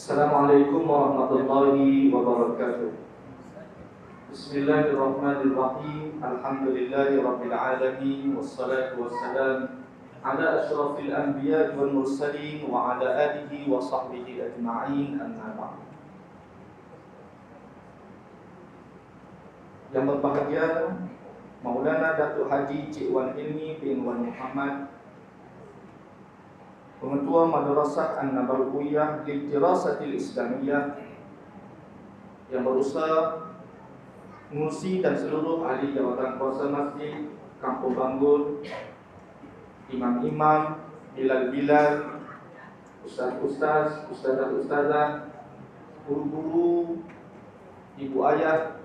Assalamualaikum warahmatullahi wabarakatuh. Bismillahirrahmanirrahim. Alhamdulillahi rabbil alamin. Wassalatu wassalam ala asyrafil anbiya wal mursalin wa ala alihi wa sahbihi ajma'in, amma ba'd. Yang berbahagia Maulana Datuk Haji Cik Wan Hilmi bin Wan Muhammad, Pengetua Madrasah An-Nabawiyah Lid-Dirasatil Islamiyah, yang berusaha mengurusi dan seluruh ahli jawatan kuasa masjid, Kampung Bangun, imam-imam, bilal-bilal, ustaz-ustaz, ustazah-ustazah, guru-guru, ibu ayah,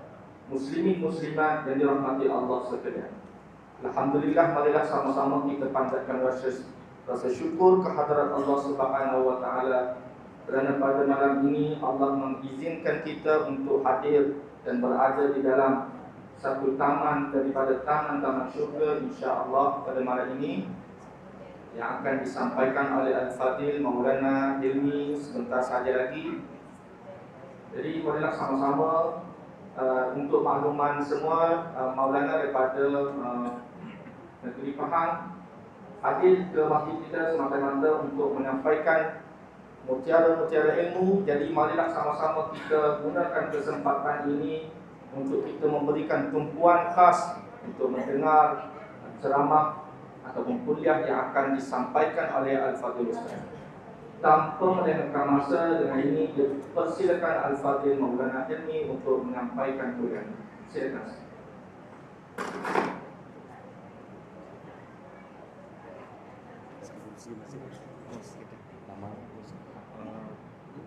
muslimin muslimat yang dirahmati Allah sekalian. Alhamdulillah, marilah sama-sama kita panjatkan rasa syukur kehadrat Allah Subhanahu wa taala kerana pada malam ini Allah mengizinkan kita untuk hadir dan berada di dalam satu taman daripada taman-taman syurga, insya-Allah pada malam ini yang akan disampaikan oleh Al-Fadil Maulana Hilmi sebentar saja lagi. Jadi marilah sama-sama untuk makluman semua, Maulana daripada Negeri Pahang hadir ke masjid kita semata-mata untuk menyampaikan mutiara-mutiara ilmu. Jadi marilah sama-sama kita gunakan kesempatan ini untuk kita memberikan tumpuan khas untuk mendengar ceramah ataupun kuliah yang akan disampaikan oleh Al-Fadil Ustaz. Tanpa melengahkan masa, dengan ini dipersilakan Al-Fadil Maulana Hilmi untuk menyampaikan kuliah. Silakan. Nama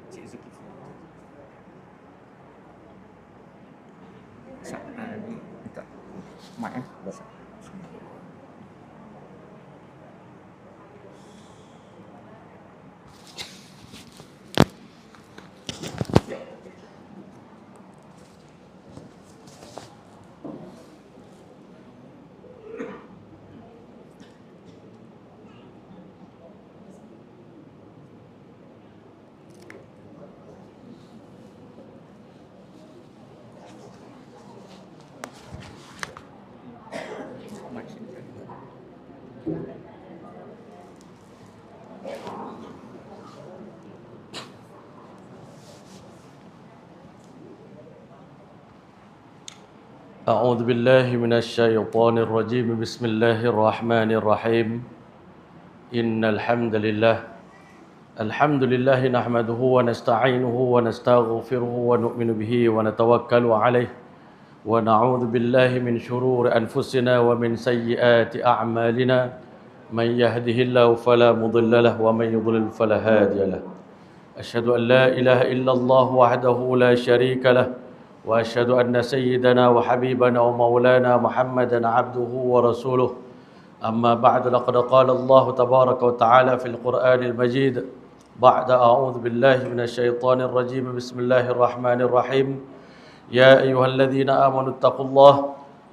Cik Zulkifli. Ni minta mic bahasa. أعوذ بالله من الشيطان الرجيم. بسم الله الرحمن الرحيم. إن الحمد لله نحمده ونستعينه ونستغفره ونؤمن به ونتوكل عليه ونعوذ بالله من شرور أنفسنا ومن سيئات أعمالنا. من يهده الله فلا مضل له ومن يضلل فلا هادي له. أشهد أن لا إله إلا الله وحده لا شريك له، وأشهد أن سيدنا وحبيبنا ومولانا محمدا عبده ورسوله. أما بعد، لقد قال الله تبارك وتعالى في القرآن المجيد بعد أعوذ بالله من الشيطان الرجيم. بسم الله الرحمن الرحيم. يا أيها الذين آمنوا اتقوا الله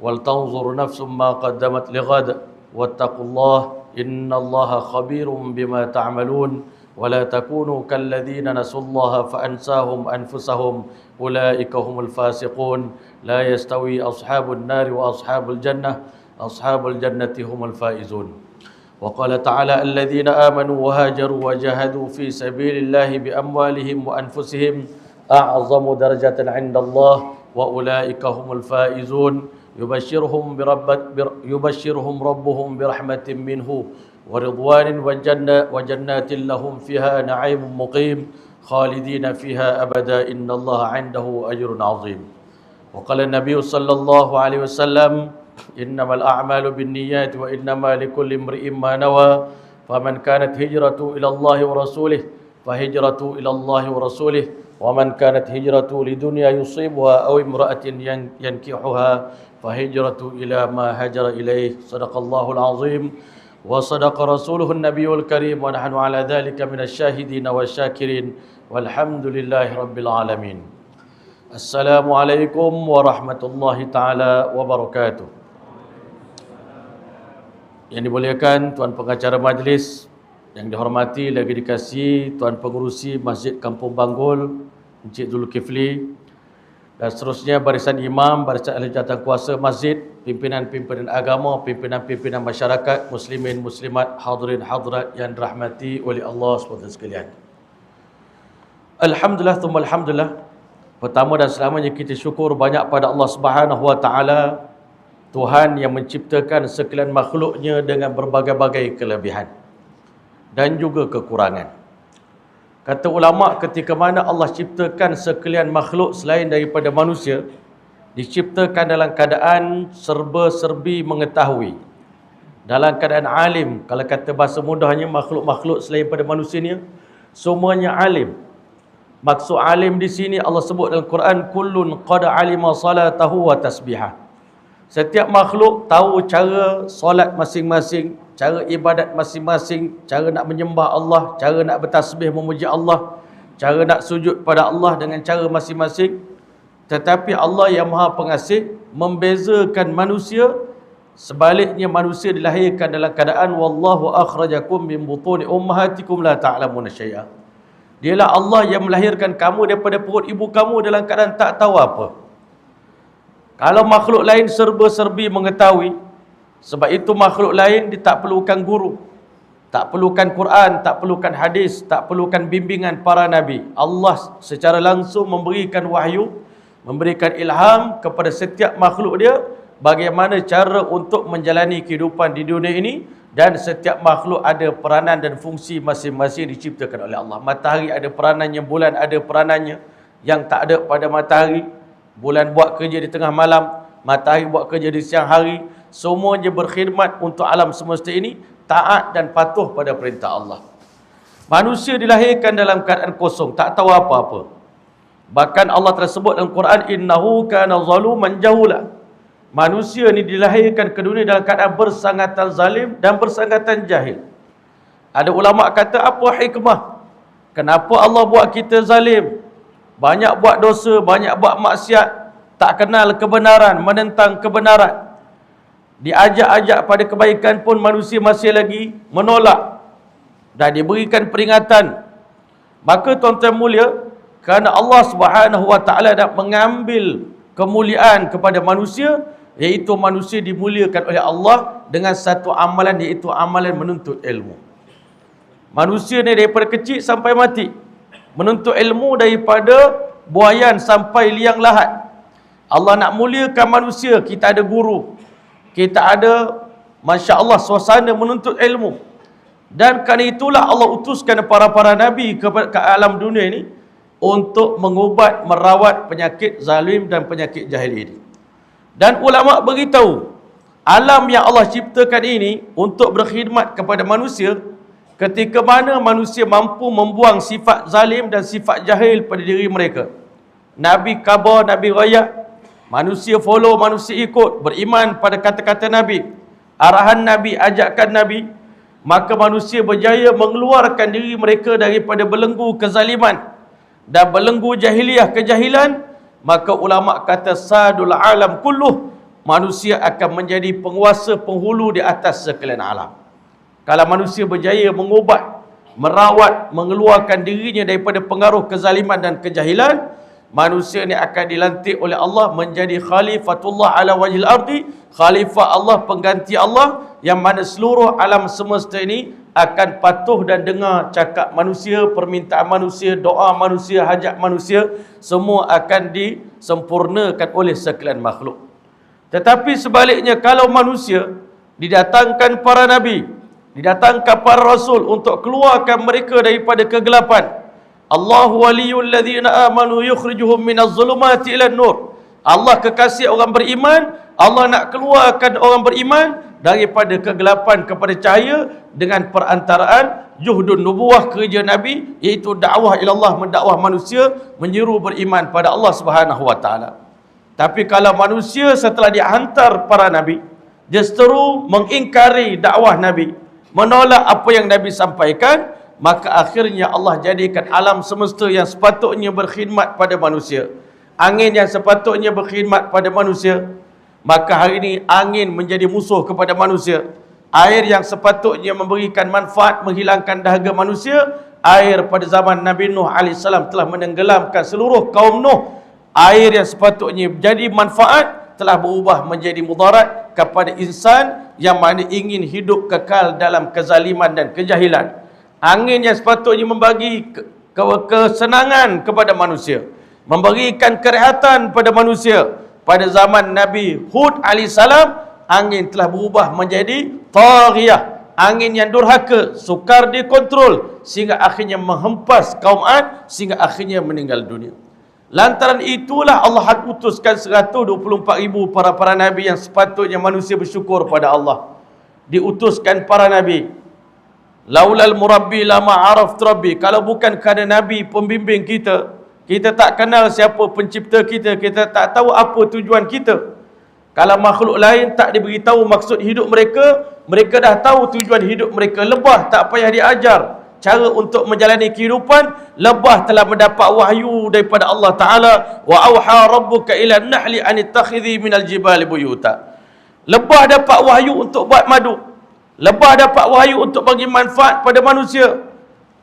ولتنظر نفس ما قدمت لغد واتقوا الله إن الله خبير بما تعملون ولا تكونوا كالذين نسوا الله فأنساهم أنفسهم أولئك هم الفاسقون. لا يستوي أصحاب النار وأصحاب الجنة، أصحاب الجنة هم الفائزون. وقال تعالى الذين آمنوا وهاجروا وجاهدوا في سبيل الله بأموالهم وأنفسهم أعظم درجة عند الله وأولئك هم الفائزون. يبشرهم ربهم برحمة منه ورضوان وجنات لهم فيها نعيم مقيم خالدين فيها أبدا إن الله عنده أجر عظيم. وقال النبي صلى الله عليه وسلم إنما الأعمال بالنيات وإنما لكل امرئ ما نوى فمن كانت هجرته إلى الله ورسوله فهجرته إلى الله ورسوله ومن كانت هجرته لدنيا يصيبها أو امرأة ينكحها فهجرته إلى ما هجر إليه. صدق الله العظيم وصدق رسوله النبي الكريم ونحن على ذلك من الشاهدين والشاكرين والحمد لله رب العالمين. Assalamualaikum warahmatullahi taala wabarakatuh. Yang dimuliakan Tuan Pengacara Majlis, yang dihormati lagi dikasihi Tuan Pengurusi Masjid Kampung Banggul Encik Zulkifli, dan seterusnya barisan imam, barisan ahli jawatan kuasa masjid, pimpinan-pimpinan agama, pimpinan-pimpinan masyarakat, muslimin, muslimat, hadirin, hadirat yang dirahmati oleh Allah SWT sekalian. Alhamdulillah, thumma alhamdulillah. Pertama dan selamanya kita syukur banyak pada Allah Subhanahu Wa Taala, Tuhan yang menciptakan sekalian makhluknya dengan berbagai-bagai kelebihan dan juga kekurangan. Kata ulama, ketika mana Allah ciptakan sekalian makhluk selain daripada manusia, diciptakan dalam keadaan serba-serbi mengetahui, dalam keadaan alim. Kalau kata bahasa mudahnya, makhluk-makhluk selain daripada manusia ni semuanya alim. Maksud alim di sini Allah sebut dalam Quran, kullun qad alima salatahu wa tasbihah. Setiap makhluk tahu cara solat masing-masing, cara ibadat masing-masing, cara nak menyembah Allah, cara nak bertasbih memuji Allah, cara nak sujud pada Allah dengan cara masing-masing. Tetapi Allah yang Maha Pengasih membezakan manusia. Sebaliknya manusia dilahirkan dalam keadaan wallahu akhrajakum min butuni ummahatikum la ta'lamuna syai'a. Dialah Allah yang melahirkan kamu daripada perut ibu kamu dalam keadaan tak tahu apa. Kalau makhluk lain serba-serbi mengetahui, sebab itu makhluk lain dia tak perlukan guru, tak perlukan Quran, tak perlukan hadis, tak perlukan bimbingan para nabi. Allah secara langsung memberikan wahyu, memberikan ilham kepada setiap makhluk dia bagaimana cara untuk menjalani kehidupan di dunia ini, dan setiap makhluk ada peranan dan fungsi masing-masing diciptakan oleh Allah. Matahari ada peranannya, bulan ada peranannya yang tak ada pada matahari. Bulan buat kerja di tengah malam, matahari buat kerja di siang hari. Semuanya berkhidmat untuk alam semesta ini, taat dan patuh pada perintah Allah. Manusia dilahirkan dalam keadaan kosong, tak tahu apa-apa. Bahkan Allah tersebut dalam Quran, innahu kana zaluman jahula. Manusia ni dilahirkan ke dunia dalam keadaan bersangatan zalim dan bersangatan jahil. Ada ulama kata, apa hikmah? Kenapa Allah buat kita zalim? Banyak buat dosa, banyak buat maksiat, tak kenal kebenaran, menentang kebenaran. Diajak-ajak pada kebaikan pun manusia masih lagi menolak dan diberikan peringatan. Maka tuan-tuan mulia, kerana Allah Subhanahu Wa Taala nak mengambil kemuliaan kepada manusia, iaitu manusia dimuliakan oleh Allah dengan satu amalan, iaitu amalan menuntut ilmu. Manusia ni daripada kecil sampai mati menuntut ilmu, daripada buayan sampai liang lahat. Allah nak muliakan manusia, kita ada guru, kita ada, Masya Allah, suasana menuntut ilmu. Dan kerana itulah Allah utuskan para nabi ke alam dunia ini untuk mengubat, merawat penyakit zalim dan penyakit jahil ini. Dan ulama beritahu, alam yang Allah ciptakan ini untuk berkhidmat kepada manusia. Ketika mana manusia mampu membuang sifat zalim dan sifat jahil pada diri mereka, Nabi khabar, Nabi rakyat, manusia follow, manusia ikut, beriman pada kata-kata Nabi, arahan Nabi, ajakan Nabi, maka manusia berjaya mengeluarkan diri mereka daripada belenggu kezaliman dan belenggu jahiliah, kejahilan. Maka ulama kata sadul alam kulluh, manusia akan menjadi penguasa penghulu di atas sekalian alam. Kalau manusia berjaya mengubat, merawat, mengeluarkan dirinya daripada pengaruh kezaliman dan kejahilan, manusia ni akan dilantik oleh Allah menjadi khalifatullah ala wajhil ardi, khalifah Allah, pengganti Allah, yang mana seluruh alam semesta ini akan patuh dan dengar cakap manusia, permintaan manusia, doa manusia, hajat manusia, semua akan disempurnakan oleh sekalian makhluk. Tetapi sebaliknya, kalau manusia didatangkan para nabi, didatangkan para rasul untuk keluarkan mereka daripada kegelapan. Allahu waliyul ladzina amanu yukhrijuhum minaz zulumati ilan nur. Allah kekasih orang beriman, Allah nak keluarkan orang beriman daripada kegelapan kepada cahaya dengan perantaraan juhdun nubuwah, kerja nabi, iaitu dakwah ilallah, mendakwah manusia menyeru beriman pada Allah Subhanahu Wa Taala. Tapi kalau manusia setelah dihantar para nabi, justru mengingkari dakwah nabi, menolak apa yang Nabi sampaikan, maka akhirnya Allah jadikan alam semesta yang sepatutnya berkhidmat pada manusia, angin yang sepatutnya berkhidmat pada manusia, maka hari ini angin menjadi musuh kepada manusia, air yang sepatutnya memberikan manfaat, menghilangkan dahaga manusia, air pada zaman Nabi Nuh AS telah menenggelamkan seluruh kaum Nuh. Air yang sepatutnya jadi manfaat telah berubah menjadi mudarat kepada insan yang mana ingin hidup kekal dalam kezaliman dan kejahilan. Angin yang sepatutnya membagi kesenangan kepada manusia, memberikan kerehatan pada manusia, pada zaman Nabi Hud AS, angin telah berubah menjadi taghiyah, angin yang durhaka, sukar dikontrol, sehingga akhirnya menghempas kaum Ad, sehingga akhirnya meninggal dunia. Lantaran itulah Allah utuskan 124,000 para nabi yang sepatutnya manusia bersyukur pada Allah. Diutuskan para nabi. Laulal murabbi lama araf rabbi. Kalau bukan kerana nabi pembimbing kita, kita tak kenal siapa pencipta kita, kita tak tahu apa tujuan kita. Kalau makhluk lain tak diberitahu maksud hidup mereka, mereka dah tahu tujuan hidup mereka. Lebah tak payah diajar cara untuk menjalani kehidupan, lebah telah mendapat wahyu daripada Allah Ta'ala. Wa auha rabbuka ila nahli an ittakhidhi minal jibali buyuta. Lebah dapat wahyu untuk buat madu. Lebah dapat wahyu untuk bagi manfaat pada manusia.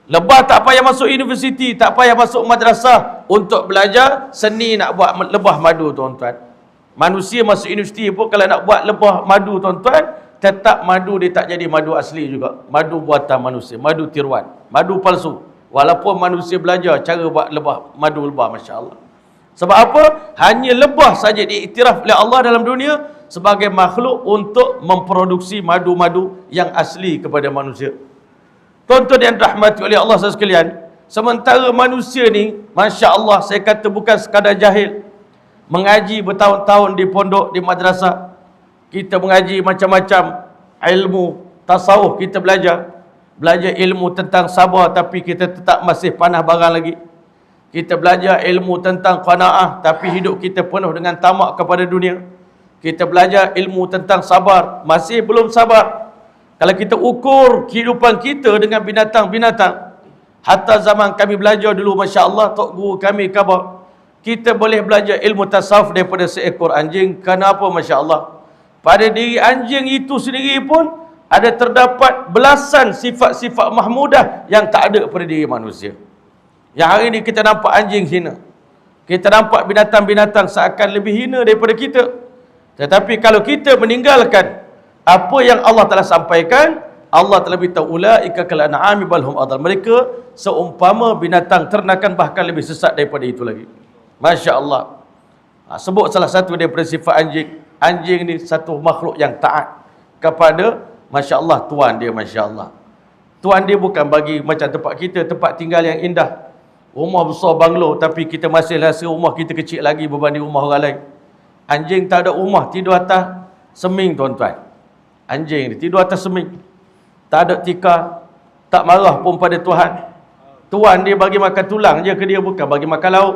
Lebah tak payah masuk universiti, tak payah masuk madrasah untuk belajar seni nak buat lebah madu, tuan-tuan. Manusia masuk universiti pun kalau nak buat lebah madu, tuan-tuan, tetap madu dia tak jadi madu asli juga. Madu buatan manusia, madu tiruan, madu palsu. Walaupun manusia belajar cara buat madu lebah, Masya Allah. Sebab apa? Hanya lebah saja diiktiraf oleh Allah dalam dunia sebagai makhluk untuk memproduksi madu-madu yang asli kepada manusia. Tuan-tuan yang dirahmati oleh Allah sekalian, sementara manusia ni, Masya Allah, saya kata bukan sekadar jahil. Mengaji bertahun-tahun di pondok, di madrasah. Kita mengaji macam-macam ilmu tasawuf, kita belajar ilmu tentang sabar, tapi kita tetap masih panah barang lagi. Kita belajar ilmu tentang qanaah, tapi hidup kita penuh dengan tamak kepada dunia. Kita belajar ilmu tentang sabar, masih belum sabar. Kalau kita ukur kehidupan kita dengan binatang-binatang, hatta zaman kami belajar dulu, Masya Allah, tok guru kami khabar, kita boleh belajar ilmu tasawuf daripada seekor anjing. Kenapa, Masya Allah? Pada diri anjing itu sendiri pun ada terdapat belasan sifat-sifat mahmudah yang tak ada pada diri manusia. Yang hari ini kita nampak anjing hina, kita nampak binatang-binatang seakan lebih hina daripada kita. Tetapi kalau kita meninggalkan apa yang Allah telah sampaikan, Allah telah beritahu ulaika kal an'ami bal hum adall. Mereka seumpama binatang ternakan, bahkan lebih sesat daripada itu lagi. Masya Allah. Sebut salah satu daripada sifat anjing. Anjing ni satu makhluk yang taat kepada, Masya Allah, tuan dia, Masya Allah. Tuan dia bukan bagi macam tempat kita, tempat tinggal yang indah, rumah besar banglo, tapi kita masih rasa rumah kita kecil lagi berbanding rumah orang lain. Anjing tak ada rumah, tidur atas seming, tuan-tuan. Anjing ni tidur atas seming, tak ada tikar, tak marah pun pada Tuhan. Tuan dia bagi makan tulang je ke dia, bukan bagi makan lauk.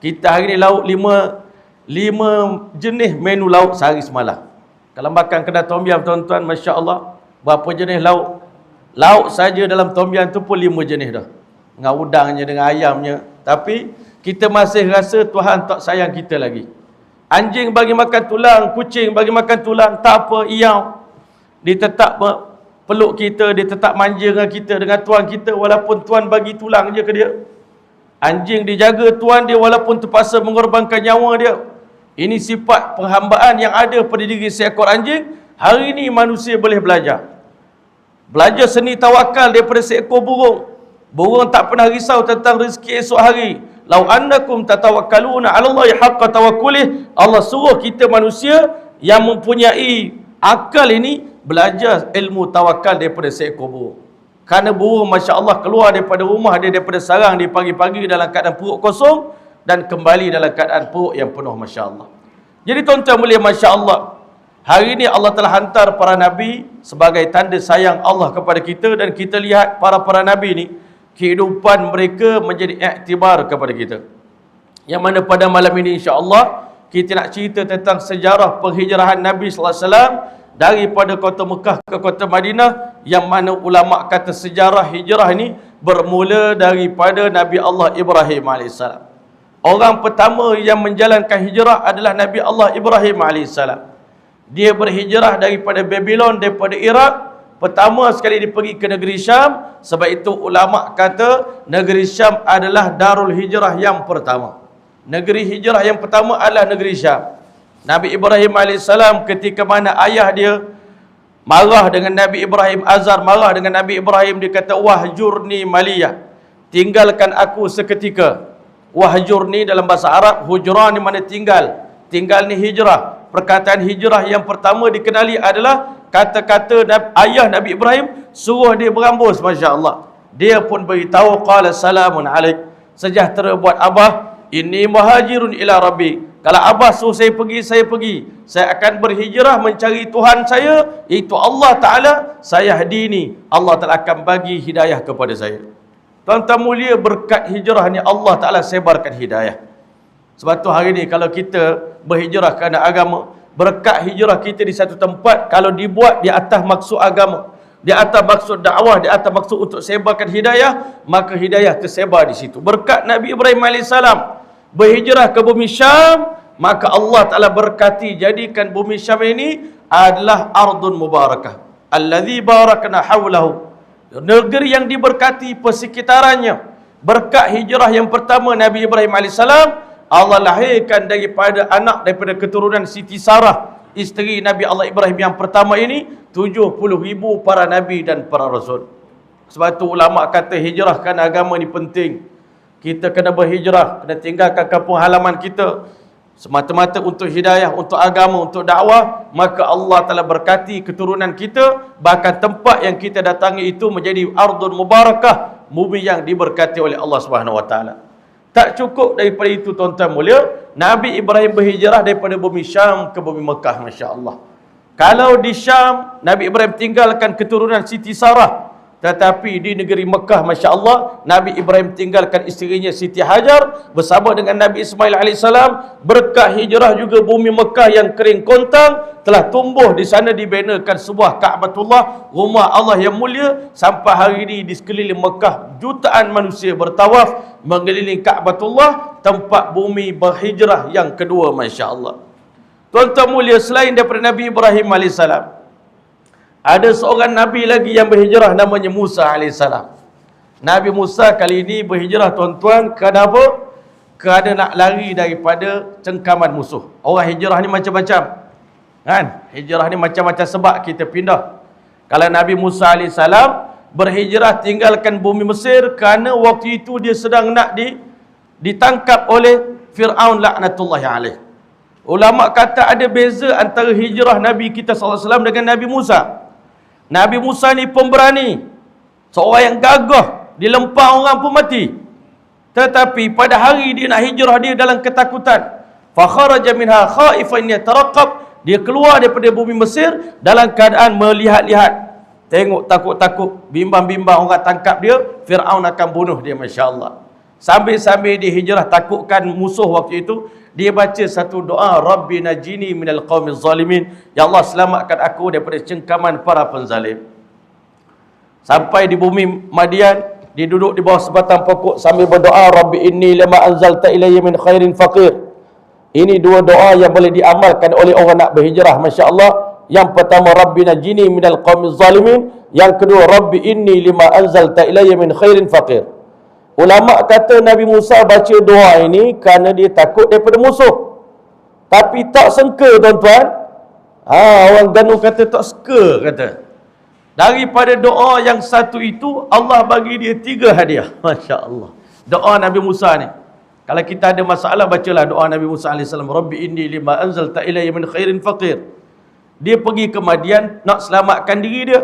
Kita hari ni lauk lima jenis menu lauk sehari semalam. Kalau makan kedai tom yam, tuan-tuan, Masya Allah, berapa jenis lauk? Lauk saja dalam tom yam tu pun 5 jenis dah, dengan udangnya, dengan ayamnya. Tapi kita masih rasa Tuhan tak sayang kita lagi. Anjing bagi makan tulang, kucing bagi makan tulang, tak apa, iau. Dia tetap peluk kita, dia tetap manja dengan kita, dengan tuan kita, walaupun tuan bagi tulang je ke dia. Anjing dijaga tuan dia walaupun terpaksa mengorbankan nyawa dia. Ini sifat penghambaan yang ada pada diri seekor anjing. Hari ini manusia boleh belajar seni tawakal daripada seekor burung. Burung tak pernah risau tentang rezeki esok hari. Lau annakum tatawakkaluna 'ala Allahi haqqa tawakkulih. Allah suruh kita manusia yang mempunyai akal ini belajar ilmu tawakal daripada seekor burung. Kerana burung, Masya Allah, keluar daripada rumah dia, daripada sarang di pagi-pagi dalam keadaan perut kosong, dan kembali dalam keadaan perut yang penuh, Masya Allah. Jadi tuan-tuan mulia, Masya Allah, hari ini Allah telah hantar para Nabi sebagai tanda sayang Allah kepada kita. Dan kita lihat para Nabi ini, kehidupan mereka menjadi iktibar kepada kita. Yang mana pada malam ini, insya Allah, kita nak cerita tentang sejarah penghijrahan Nabi SAW daripada kota Mekah ke kota Madinah, yang mana ulama kata sejarah hijrah ini bermula daripada Nabi Allah Ibrahim AS. Orang pertama yang menjalankan hijrah adalah Nabi Allah Ibrahim AS. Dia berhijrah daripada Babylon, daripada Iraq. Pertama sekali dia pergi ke negeri Syam. Sebab itu ulama kata negeri Syam adalah darul hijrah yang pertama. Negeri hijrah yang pertama adalah negeri Syam. Nabi Ibrahim AS ketika mana ayah dia marah dengan Nabi Ibrahim, Azar marah dengan Nabi Ibrahim, dia kata wahjurni maliyah, tinggalkan aku seketika. Wahjurni dalam bahasa Arab, hujran ni mana tinggal. Tinggal ni hijrah. Perkataan hijrah yang pertama dikenali adalah kata-kata ayah Nabi Ibrahim, suruh dia berambus, Masya Allah. Dia pun beritahu, qala salamun alaik, sejahtera buat abah, inni muhajirun ila rabbi. Kalau abah suruh saya pergi, saya pergi. Saya akan berhijrah mencari Tuhan saya, iaitu Allah Ta'ala. Saya hadini, Allah Ta'ala akan bagi hidayah kepada saya. Tuan-tuan mulia, berkat hijrah ni Allah Ta'ala sebarkan hidayah. Sebab tu hari ni kalau kita berhijrah kerana agama, berkat hijrah kita di satu tempat, kalau dibuat di atas maksud agama, di atas maksud dakwah, di atas maksud untuk sebarkan hidayah, maka hidayah tersebar di situ. Berkat Nabi Ibrahim AS berhijrah ke bumi Syam, maka Allah Ta'ala berkati, jadikan bumi Syam ini adalah ardun mubarakah, alladhi barakna hawlahu, negeri yang diberkati persekitarannya. Berkat hijrah yang pertama Nabi Ibrahim AS, Allah lahirkan daripada anak, daripada keturunan Siti Sarah, isteri Nabi Allah Ibrahim yang pertama ini, 70,000 para Nabi dan para Rasul. Sebab itu ulama kata hijrah kerana agama ni penting. Kita kena berhijrah, kena tinggalkan kampung halaman kita semata-mata untuk hidayah, untuk agama, untuk dakwah. Maka Allah telah berkati keturunan kita, bahkan tempat yang kita datangi itu menjadi ardun mubarakah, bumi yang diberkati oleh Allah Subhanahu Wa Taala. Tak cukup daripada itu tuan-tuan mulia, Nabi Ibrahim berhijrah daripada bumi Syam ke bumi Mekah, Masya Allah. Kalau di Syam, Nabi Ibrahim tinggalkan keturunan Siti Sarah. Tetapi di negeri Mekah, Masya Allah, Nabi Ibrahim tinggalkan isterinya Siti Hajar bersama dengan Nabi Ismail AS. Berkat hijrah juga bumi Mekah yang kering kontang telah tumbuh di sana, dibinakan sebuah Ka'batullah, rumah Allah yang mulia. Sampai hari ini di sekeliling Mekah jutaan manusia bertawaf mengelilingi Ka'batullah, tempat bumi berhijrah yang kedua, Masya Allah. Tuan-tuan mulia, selain daripada Nabi Ibrahim AS, ada seorang Nabi lagi yang berhijrah, namanya Musa AS. Nabi Musa kali ini berhijrah tuan-tuan, kenapa? Kerana nak lari daripada cengkaman musuh. Orang hijrah ni macam-macam, kan? Hijrah ni macam-macam sebab kita pindah. Kalau Nabi Musa AS berhijrah tinggalkan bumi Mesir kerana waktu itu dia sedang nak ditangkap oleh Fir'aun laknatullahi alaih. Ulama kata ada beza antara hijrah Nabi kita SAW dengan Nabi Musa. Nabi Musa ni pemberani, seorang yang gagah, dilempar orang pun mati. Tetapi pada hari dia nak hijrah, dia dalam ketakutan. Fa kharaja minha khaifan yatarqab, dia keluar daripada bumi Mesir dalam keadaan melihat-lihat, tengok takut-takut, bimbang-bimbang orang tangkap dia, Fir'aun akan bunuh dia, Masya Allah. Sambil-sambil dia hijrah, takutkan musuh waktu itu, dia baca satu doa, Rabbi najini minal qawmiz zalimin, ya Allah selamatkan aku daripada cengkaman para penzalim. Sampai di bumi Madian, dia duduk di bawah sebatang pokok sambil berdoa, Rabbi inni lama anzalta ilayya min khairin faqir. Ini dua doa yang boleh diamalkan oleh orang nak berhijrah, Masya Allah. Yang pertama, Rabbi najini minal qawmiz zalimin. Yang kedua, Rabbi inni lima anzalta ilayya min khairin faqir. Ulama kata Nabi Musa baca doa ini kerana dia takut daripada musuh. Tapi tak sangka tuan-tuan, orang Ganu kata tak sangka, kata. Daripada doa yang satu itu, Allah bagi dia 3 hadiah. Masya Allah. Doa Nabi Musa ni, kalau kita ada masalah, bacalah doa Nabi Musa AS. Rabbi inni lima anzalta ilayya min khairin faqir. Dia pergi ke Madian nak selamatkan diri dia.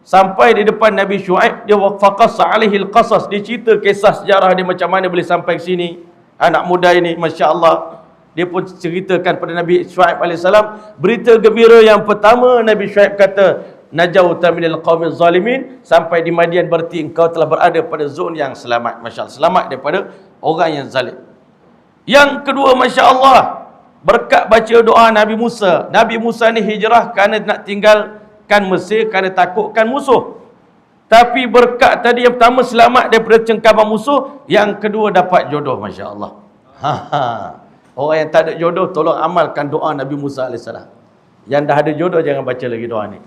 Sampai di depan Nabi Syuaib, dia faqassa alaihil qasas, dia cerita kisah sejarah dia macam mana boleh sampai ke sini. Anak muda ini, Masya Allah, dia pun ceritakan pada Nabi Syuaib AS. Berita gembira yang pertama, Nabi Syuaib kata, najauta minal qawmiz zalimin. Sampai di Madian berarti engkau telah berada pada zon yang selamat, Masya Allah, selamat daripada orang yang zalim. Yang kedua, Masya Allah, berkat baca doa Nabi Musa. Nabi Musa ni hijrah kerana nak tinggalkan Mesir, kerana takutkan musuh. Tapi berkat tadi yang pertama selamat daripada cengkaman musuh, yang kedua dapat jodoh, Masya Allah. Orang yang tak ada jodoh, tolong amalkan doa Nabi Musa AS. Yang dah ada jodoh jangan baca lagi doa ni.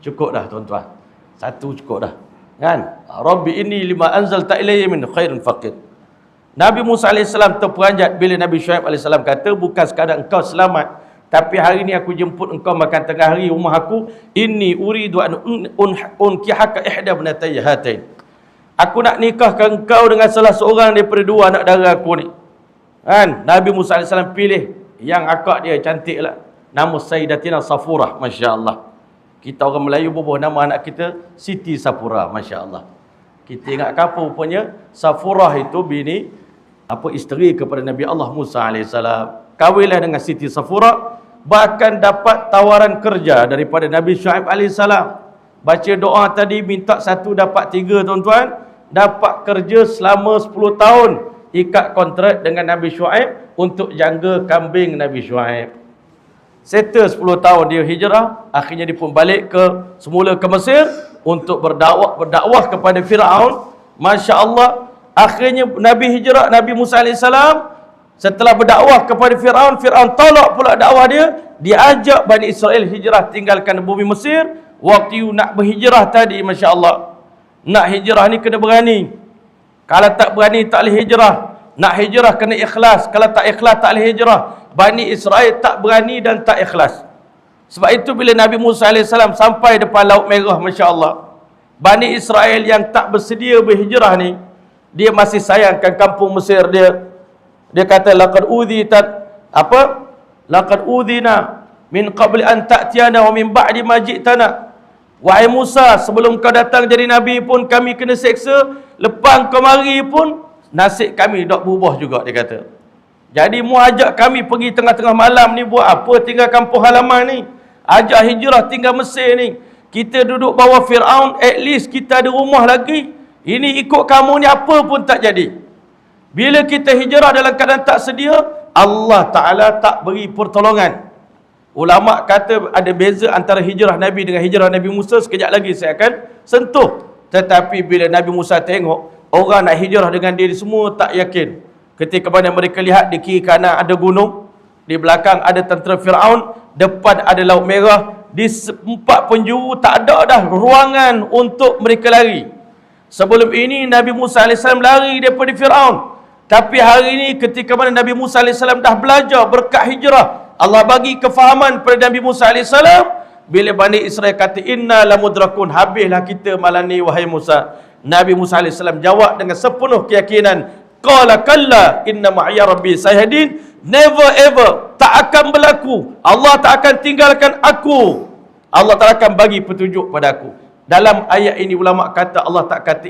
Cukup dah tuan-tuan. Satu cukup dah. Kan? Rabbi inni lima anzalta ilayya min khairin faqir. Nabi Musa AS terperanjat bila Nabi Syuaib AS kata, bukan sekadar engkau selamat, tapi hari ni aku jemput engkau makan tengah hari rumah aku. Inni uridu an unkihaka ihda ibnatayya hatain. Aku nak nikahkan engkau dengan salah seorang daripada dua anak dara aku ni. Kan? Nabi Musa AS pilih yang akak dia cantik lah. Nama Sayyidatina Safurah, Masya Allah. Kita orang Melayu bubuh nama anak kita Siti Safurah, Masya Allah. Kita ingat apa rupanya Safurah itu bini isteri kepada Nabi Allah Musa AS. Kahwinlah dengan Siti Safurah, bahkan dapat tawaran kerja daripada Nabi Syuaib AS. Baca doa tadi, minta satu dapat tiga tuan-tuan. Dapat kerja selama 10 tahun, ikat kontrak dengan Nabi Syuaib untuk jaga kambing Nabi Syuaib. Settle 10 tahun dia hijrah, akhirnya dia pun balik semula ke Mesir untuk berdakwah kepada Firaun. Masya Allah, akhirnya Nabi hijrah, Nabi Musa AS setelah berdakwah kepada Firaun, Firaun tolak pula dakwah dia. Dia ajak Bani Israel hijrah tinggalkan bumi Mesir. Waktu you nak berhijrah tadi, Masya Allah, nak hijrah ni kena berani. Kalau tak berani tak boleh hijrah. Nak hijrah kena ikhlas. Kalau tak ikhlas tak boleh hijrah. Bani Israel tak berani dan tak ikhlas. Sebab itu bila Nabi Musa AS sampai depan Laut Merah, Masya Allah, Bani Israel yang tak bersedia berhijrah ni, dia masih sayangkan kampung Mesir dia. Dia kata, laqad udhina min qabli an ta'tiyana wa min ba'di ma ji'tana. Wahai Musa, sebelum kau datang jadi Nabi pun kami kena seksa. Lepas kau mari pun nasib kami dak berubah juga, dia kata. Jadi mu ajak kami pergi tengah-tengah malam ni buat apa, tinggal kampung halaman ni. Ajak hijrah tinggal Mesir ni. Kita duduk bawah Firaun, at least kita ada rumah lagi. Ini ikut kamu ni apa pun tak jadi. Bila kita hijrah dalam keadaan tak sedia, Allah Ta'ala tak beri pertolongan. Ulama kata ada beza antara hijrah Nabi dengan hijrah Nabi Musa. Sekejap lagi saya akan sentuh. Tetapi bila Nabi Musa tengok orang nak hijrah dengan dia semua tak yakin. Ketika mana mereka lihat di kiri kanan ada gunung, di belakang ada tentera Firaun, depan ada Laut Merah, di empat penjuru tak ada dah ruangan untuk mereka lari. Sebelum ini Nabi Musa AS lari daripada Firaun. Tapi hari ini ketika mana Nabi Musa AS dah belajar berkat hijrah, Allah bagi kefahaman pada Nabi Musa AS. Bila Bani Israel kata inna lamudrakun, habislah kita malam ni wahai Musa. Nabi Musa AS jawab dengan sepenuh keyakinan, qala kalla inna ma'iya rabbi sayahdin. Never ever, tak akan berlaku. Allah tak akan tinggalkan aku. Allah tak akan bagi petunjuk pada aku. Dalam ayat ini ulama kata Allah tak kata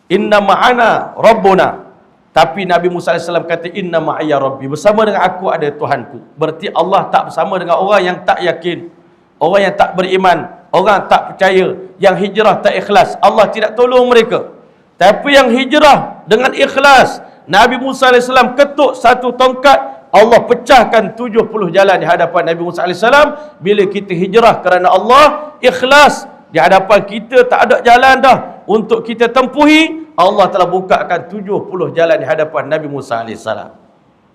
inna ma'ana rabbuna. Tapi Nabi Musa AS kata inna ma'iya rabbi, bersama dengan aku ada Tuhanku. Berarti Allah tak bersama dengan orang yang tak yakin, orang yang tak beriman, orang tak percaya, yang hijrah tak ikhlas. Allah tidak tolong mereka. Tapi yang hijrah dengan ikhlas, Nabi Musa AS ketuk satu tongkat, Allah pecahkan 70 jalan di hadapan Nabi Musa AS. Bila kita hijrah kerana Allah, ikhlas, di hadapan kita tak ada jalan dah untuk kita tempuhi, Allah telah bukakan 70 jalan di hadapan Nabi Musa AS.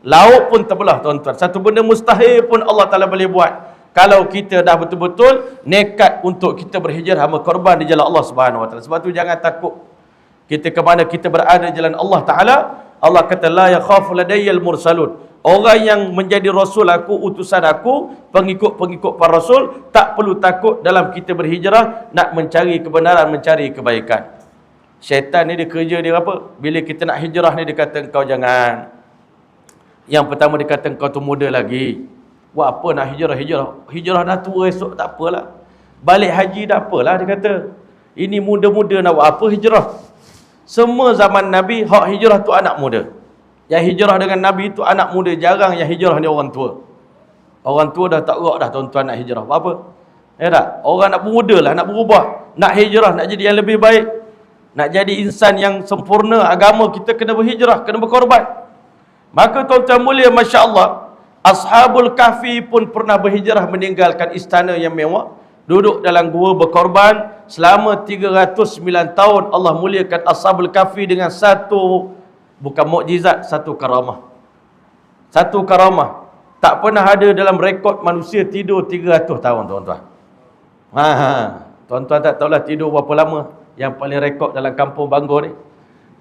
Laut pun terbelah tuan-tuan. Satu benda mustahil pun Allah Ta'ala boleh buat. Kalau kita dah betul-betul nekat untuk kita berhijrah berkorban di jalan Allah Subhanahu Wa Taala. Sebab tu jangan takut. Kita ke mana kita berada di jalan Allah Ta'ala, Allah kata la yakhafu ladayyal mursalun. Orang yang menjadi rasul aku, utusan aku, pengikut-pengikut para rasul, tak perlu takut dalam kita berhijrah nak mencari kebenaran, mencari kebaikan. Syaitan ni dia kerja dia apa? Bila kita nak hijrah ni dia kata engkau jangan. Yang pertama dia kata engkau tu muda lagi. Buat apa nak hijrah? Hijrah dah tua esok tak apalah. Balik haji dah apalah dia kata. Ini muda-muda nak buat apa hijrah? Semua zaman Nabi, hak hijrah tu anak muda. Yang hijrah dengan Nabi tu anak muda. Jarang yang hijrah ni orang tua. Orang tua dah tak gerak dah tuan-tuan nak hijrah. Buat apa? Ya tak? Orang nak bermuda lah, nak berubah. Nak hijrah, nak jadi yang lebih baik. Nak jadi insan yang sempurna agama, kita kena berhijrah, kena berkorban. Maka tuan-tuan mulia, Masya Allah, Ashabul Kahfi pun pernah berhijrah meninggalkan istana yang mewah. Duduk dalam gua berkorban selama 309 tahun. Allah muliakan Ashabul Kahfi dengan satu, bukan mukjizat, satu karamah. Satu karamah. Tak pernah ada dalam rekod manusia tidur 300 tahun, tuan-tuan. Tuan-tuan tak tahulah tidur berapa lama yang paling rekod dalam kampung Bangor ni.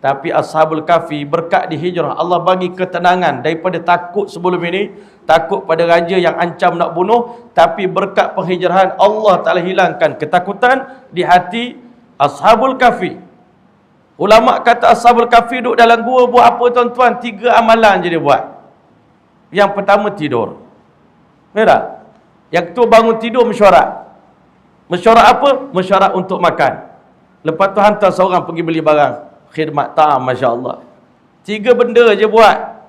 Tapi Ashabul Kahfi berkat di hijrah, Allah bagi ketenangan daripada takut sebelum ini, takut pada raja yang ancam nak bunuh. Tapi berkat penghijrahan, Allah Ta'ala hilangkan ketakutan di hati Ashabul Kahfi. Ulama kata Ashabul Kahfi duduk dalam gua buat apa, tuan-tuan? 3 amalan je dia buat. Yang pertama tidur. Merah. Yang tu bangun tidur mesyuarat. Mesyuarat apa? Mesyuarat untuk makan. Lepas tu hantar seorang pergi beli barang. Khidmat ta'am, Masya Allah. 3 benda je buat.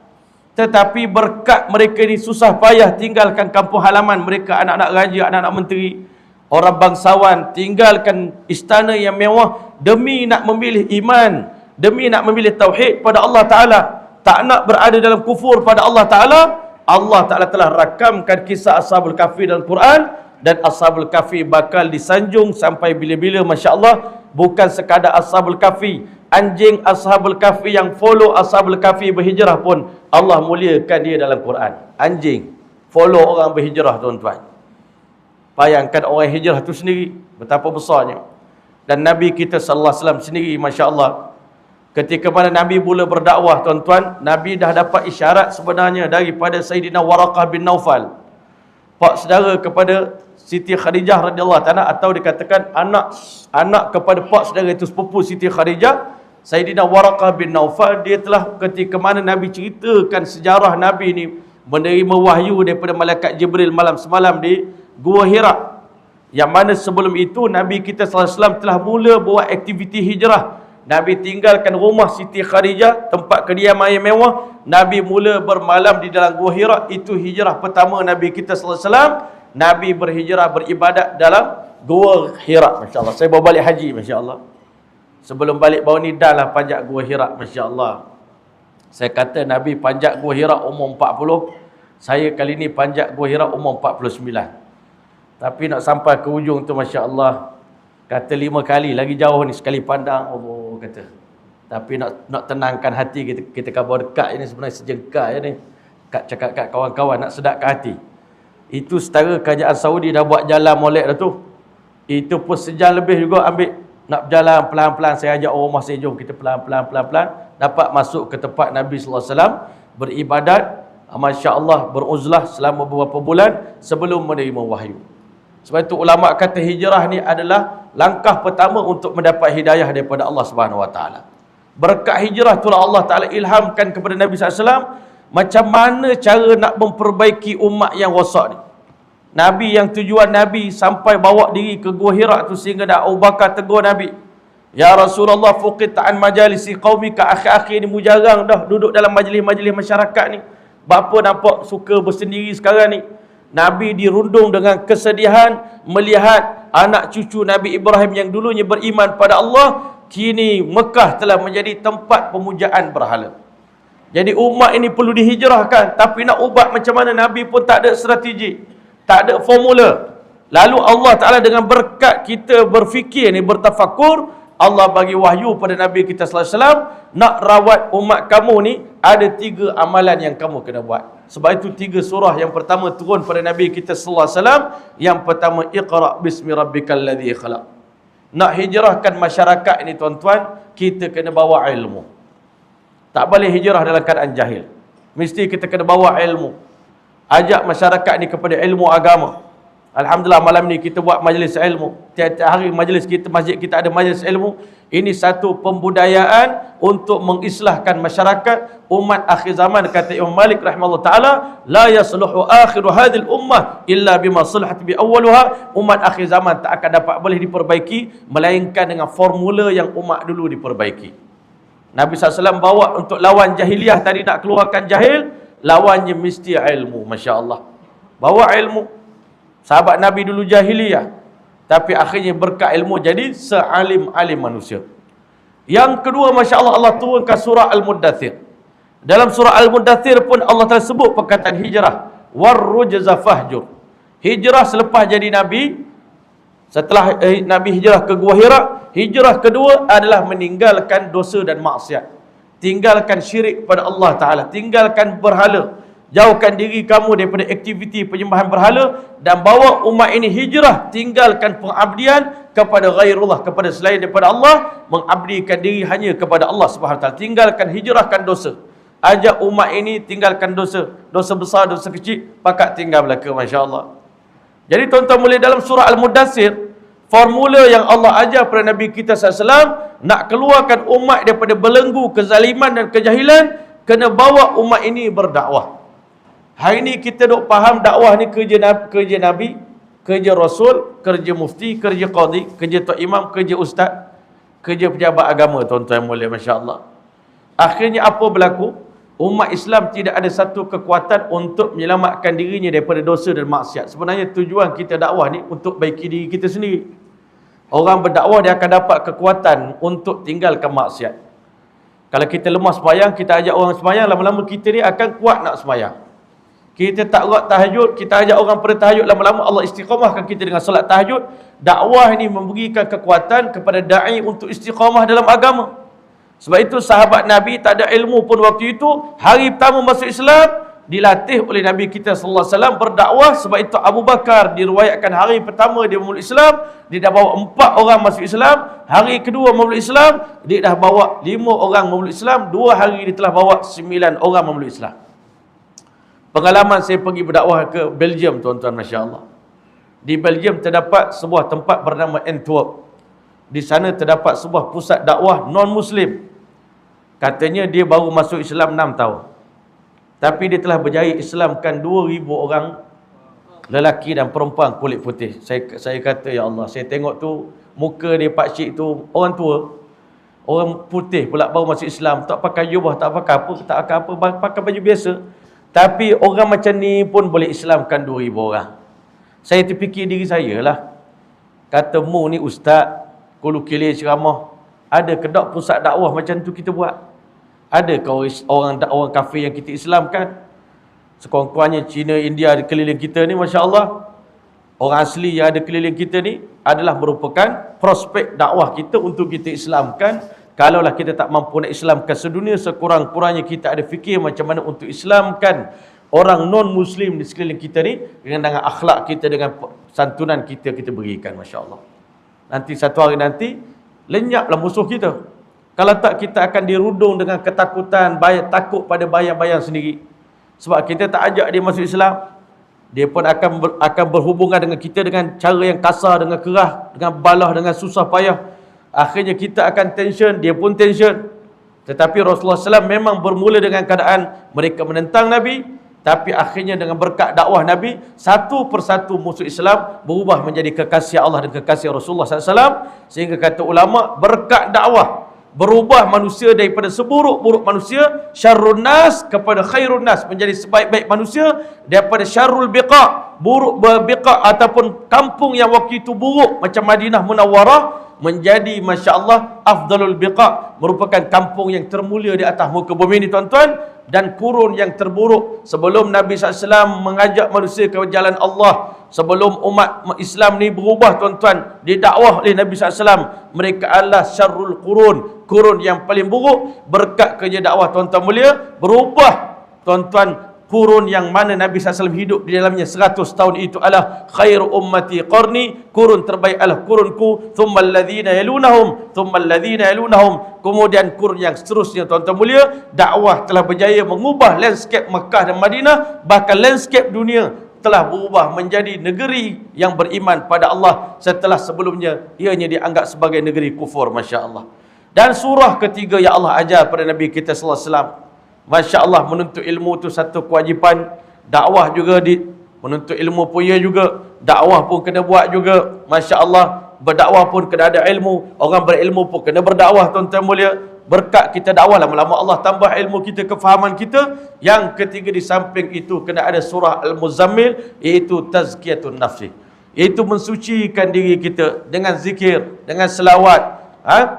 Tetapi berkat mereka ni susah payah tinggalkan kampung halaman mereka, anak-anak raja, anak-anak menteri, orang bangsawan, tinggalkan istana yang mewah demi nak memilih iman, demi nak memilih tauhid pada Allah Ta'ala, tak nak berada dalam kufur pada Allah Ta'ala. Allah Ta'ala telah rakamkan kisah Ashabul Kahfi dalam Quran, dan Ashabul Kahfi bakal disanjung sampai bila-bila, Masya Allah. Bukan sekadar Ashabul Kahfi, anjing Ashabul Kahfi yang follow Ashabul Kahfi berhijrah pun Allah muliakan dia dalam Quran. Anjing follow orang berhijrah, tuan-tuan. Bayangkan orang hijrah tu sendiri betapa besarnya. Dan Nabi kita sallallahu alaihi wasallam sendiri, Masya Allah, ketika mana Nabi mula berdakwah, tuan-tuan, Nabi dah dapat isyarat sebenarnya daripada Sayyidina Waraqah bin Naufal, pak saudara kepada Siti Khadijah radhiyallahu ta'ala, atau dikatakan anak kepada pak saudara itu sepupu Siti Khadijah, Sayyidina Waraqah bin Naufal. Dia telah, ketika mana Nabi ceritakan sejarah Nabi ni menerima wahyu daripada malaikat Jibril malam semalam di Gua Hira, yang mana sebelum itu Nabi kita sallallahu alaihi wasallam telah mula buat aktiviti hijrah. Nabi tinggalkan rumah Siti Khadijah, tempat kediaman yang mewah. Nabi mula bermalam di dalam Gua Hira. Itu hijrah pertama Nabi kita sallallahu alaihi wasallam. Nabi berhijrah, beribadat dalam Gua Hira. Masya Allah. Saya bawa balik haji, Masya Allah. Sebelum balik baru ni dah lah panjat Gua Hira, Masya Allah. Saya kata Nabi panjat Gua Hira umur 40. Saya kali ni panjat Gua Hira umur 49. Tapi nak sampai ke ujung tu, Masya Allah, kata 5 kali lagi jauh ni, sekali pandang, Allah kata. Tapi nak tenangkan hati kita kabar dekat ini sebenarnya sejengkal je ni. Cakap kat kawan-kawan nak sedapkan hati. Itu setara kerajaan Saudi dah buat jalan molek dah tu. Itu pun sejam lebih juga ambil. Nak berjalan pelan-pelan, saya ajak orang rumah saya, jom kita pelan-pelan dapat masuk ke tempat Nabi sallallahu alaihi wasallam beribadat, Masya Allah, beruzlah selama beberapa bulan sebelum menerima wahyu. Sebab itu ulama kata hijrah ni adalah langkah pertama untuk mendapat hidayah daripada Allah Subhanahu Wa Taala. Berkat hijrah itulah Allah Taala ilhamkan kepada Nabi sallallahu alaihi wasallam macam mana cara nak memperbaiki umat yang rosak ni. Nabi yang tujuan Nabi sampai bawa diri ke Gua Hira tu, sehingga dah Abu Bakar tegur Nabi, ya Rasulullah, fuqit an majalisi qaumika, akhir-akhir ni mujarang dah duduk dalam majlis-majlis masyarakat ni. Bapa nampak suka bersendiri sekarang ni. Nabi dirundung dengan kesedihan melihat anak cucu Nabi Ibrahim yang dulunya beriman pada Allah, kini Mekah telah menjadi tempat pemujaan berhala. Jadi umat ini perlu dihijrahkan. Tapi nak ubat macam mana, Nabi pun tak ada strategi, tak ada formula. Lalu Allah Ta'ala dengan berkat kita berfikir ni, bertafakur, Allah bagi wahyu pada Nabi kita sallallahu alaihi wasallam, nak rawat umat kamu ni ada 3 amalan yang kamu kena buat. Sebab itu 3 surah yang pertama turun pada Nabi kita sallallahu alaihi wasallam. Yang pertama, Iqra bismi rabbikal ladzi khalaq. Nak hijrahkan masyarakat ini, tuan-tuan, kita kena bawa ilmu. Tak boleh hijrah dalam keadaan jahil. Mesti kita kena bawa ilmu. Ajak masyarakat ni kepada ilmu agama. Alhamdulillah malam ni kita buat majlis ilmu. Tiap-tiap hari majlis kita, masjid kita ada majlis ilmu. Ini satu pembudayaan untuk mengislahkan masyarakat umat akhir zaman. Kata Imam Malik rahimahullah ta'ala, la yasluhu akhiru hadhil ummah illa bima salahat bi awwaluha. Umat akhir zaman tak akan dapat boleh diperbaiki melainkan dengan formula yang umat dulu diperbaiki. Nabi SAW bawa untuk lawan jahiliah tadi, nak keluarkan jahil, lawannya mesti ilmu. Masya Allah, bawa ilmu. Sahabat Nabi dulu jahiliyah, tapi akhirnya berkat ilmu jadi sealim-alim manusia. Yang kedua, Masya Allah, Allah turunkan surah Al-Muddathir. Dalam surah Al-Muddathir pun Allah telah sebut perkataan hijrah. Warrujza fahjur. Hijrah selepas jadi Nabi, setelah Nabi hijrah ke Gua Hira, hijrah kedua adalah meninggalkan dosa dan maksiat. Tinggalkan syirik pada Allah Ta'ala, tinggalkan berhala, jauhkan diri kamu daripada aktiviti penyembahan berhala, dan bawa umat ini hijrah, tinggalkan pengabdian kepada ghairullah, kepada selain daripada Allah, mengabdikan diri hanya kepada Allah Subhanahu Wa Taala. Tinggalkan, hijrahkan dosa. Ajak umat ini tinggalkan dosa, dosa besar, dosa kecil, pakat tinggal belaka, masya-Allah. Jadi tuan-tuan, mulai dalam surah Al-Mudaththir, formula yang Allah ajar kepada Nabi kita SAW, nak keluarkan umat daripada belenggu kezaliman dan kejahilan, kena bawa umat ini berdakwah. Hari ini kita duk faham dakwah ni kerja Nabi, kerja Rasul, kerja mufti, kerja qadi, kerja tok imam, kerja ustaz, kerja pejabat agama, tuan-tuan mulia, masya-Allah. Akhirnya apa berlaku? Umat Islam tidak ada satu kekuatan untuk menyelamatkan dirinya daripada dosa dan maksiat. Sebenarnya tujuan kita dakwah ni untuk baiki diri kita sendiri. Orang berdakwah dia akan dapat kekuatan untuk tinggalkan maksiat. Kalau kita lemah sembahyang, kita ajak orang sembahyang, lama-lama kita ni akan kuat nak sembahyang. Kita tak kuat tahajud, kita ajak orang pada tahajud, lama-lama Allah istiqamahkan kita dengan solat tahajud. Dakwah ini memberikan kekuatan kepada da'i untuk istiqamah dalam agama. Sebab itu sahabat Nabi tak ada ilmu pun waktu itu, hari pertama masuk Islam, dilatih oleh Nabi kita sallallahu alaihi wasallam berdakwah. Sebab itu Abu Bakar diriwayatkan hari pertama dia memeluk Islam, dia dah bawa 4 orang masuk Islam. Hari kedua memeluk Islam, dia dah bawa 5 orang memeluk Islam. 2 hari dia telah bawa 9 orang memeluk Islam. Pengalaman saya pergi berdakwah ke Belgium, tuan-tuan, masya-Allah. Di Belgium terdapat sebuah tempat bernama Antwerp. Di sana terdapat sebuah pusat dakwah non-Muslim. Katanya dia baru masuk Islam 6 tahun. Tapi dia telah berjaya Islamkan 2,000 orang lelaki dan perempuan kulit putih. Saya kata, ya Allah, saya tengok tu muka dia pakcik tu orang tua, orang putih pula baru masuk Islam, tak pakai jubah, tak pakai apa, pakai baju biasa. Tapi orang macam ni pun boleh Islamkan 2,000 orang. Saya terfikir diri saya lah. Kata mu ni ustaz, kulu kilir ceramah, ada ke tak pusat dakwah macam tu kita buat? Ada ke orang kafir yang kita Islamkan? Sekurang-kurangnya Cina, India di keliling kita ni, masya-Allah. Orang asli yang ada keliling kita ni adalah merupakan prospek dakwah kita untuk kita Islamkan. Kalaulah kita tak mampu nak Islamkan sedunia, sekurang-kurangnya kita ada fikir macam mana untuk Islamkan orang non-Muslim di sekeliling kita ni dengan akhlak kita, dengan santunan kita berikan, masya-Allah. Nanti satu hari nanti lenyaplah musuh kita. Kalau tak, kita akan dirudung dengan ketakutan, takut pada bayang-bayang sendiri. Sebab kita tak ajak dia masuk Islam, dia pun akan berhubungan dengan kita dengan cara yang kasar, dengan kerah, dengan balah, dengan susah payah. Akhirnya kita akan tension, dia pun tension. Tetapi Rasulullah SAW memang bermula dengan keadaan mereka menentang Nabi, tapi akhirnya dengan berkat dakwah Nabi, satu persatu musuh Islam berubah menjadi kekasih Allah dan kekasih Rasulullah SAW. Sehingga kata ulama, berkat dakwah berubah manusia daripada seburuk-buruk manusia, syarrun nas, kepada khairun nas, menjadi sebaik-baik manusia, daripada syarrul biqa, buruk biqa ataupun kampung yang waktu itu buruk macam Madinah Munawwarah, menjadi masya-Allah afdalul biqa, merupakan kampung yang termulia di atas muka bumi ini, tuan-tuan. Dan kurun yang terburuk sebelum Nabi SAW mengajak manusia ke jalan Allah, sebelum umat Islam ni berubah, tuan-tuan, didakwah oleh Nabi SAW, mereka adalah syarrul kurun yang paling buruk. Berkat kerja dakwah, tuan-tuan mulia, berubah, tuan-tuan, kurun yang mana Nabi SAW hidup di dalamnya 100 tahun itu adalah khairu ummati qarni, kurun terbaik adalah kurunku, thummal ladzina yalunahum, kemudian kurun yang seterusnya, tuan-tuan mulia. Dakwah telah berjaya mengubah landscape Mekah dan Madinah, bahkan landscape dunia telah berubah menjadi negeri yang beriman pada Allah setelah sebelumnya ianya dianggap sebagai negeri kufur, masya-Allah. Dan surah ketiga yang Allah ajar pada Nabi kita sallallahu alaihi wasallam, masya-Allah, menuntut ilmu itu satu kewajipan. Dakwah juga menuntut ilmu pun ya juga, dakwah pun kena buat juga, masya-Allah. Berdakwah pun kena ada ilmu, orang berilmu pun kena berdakwah, tuan-tuan mulia. Berkat kita dakwah, lama-lama Allah tambah ilmu kita, kefahaman kita. Yang ketiga di samping itu kena ada surah Al-Muzammil, iaitu tazkiyatun nafsi, iaitu mensucikan diri kita dengan zikir, dengan selawat,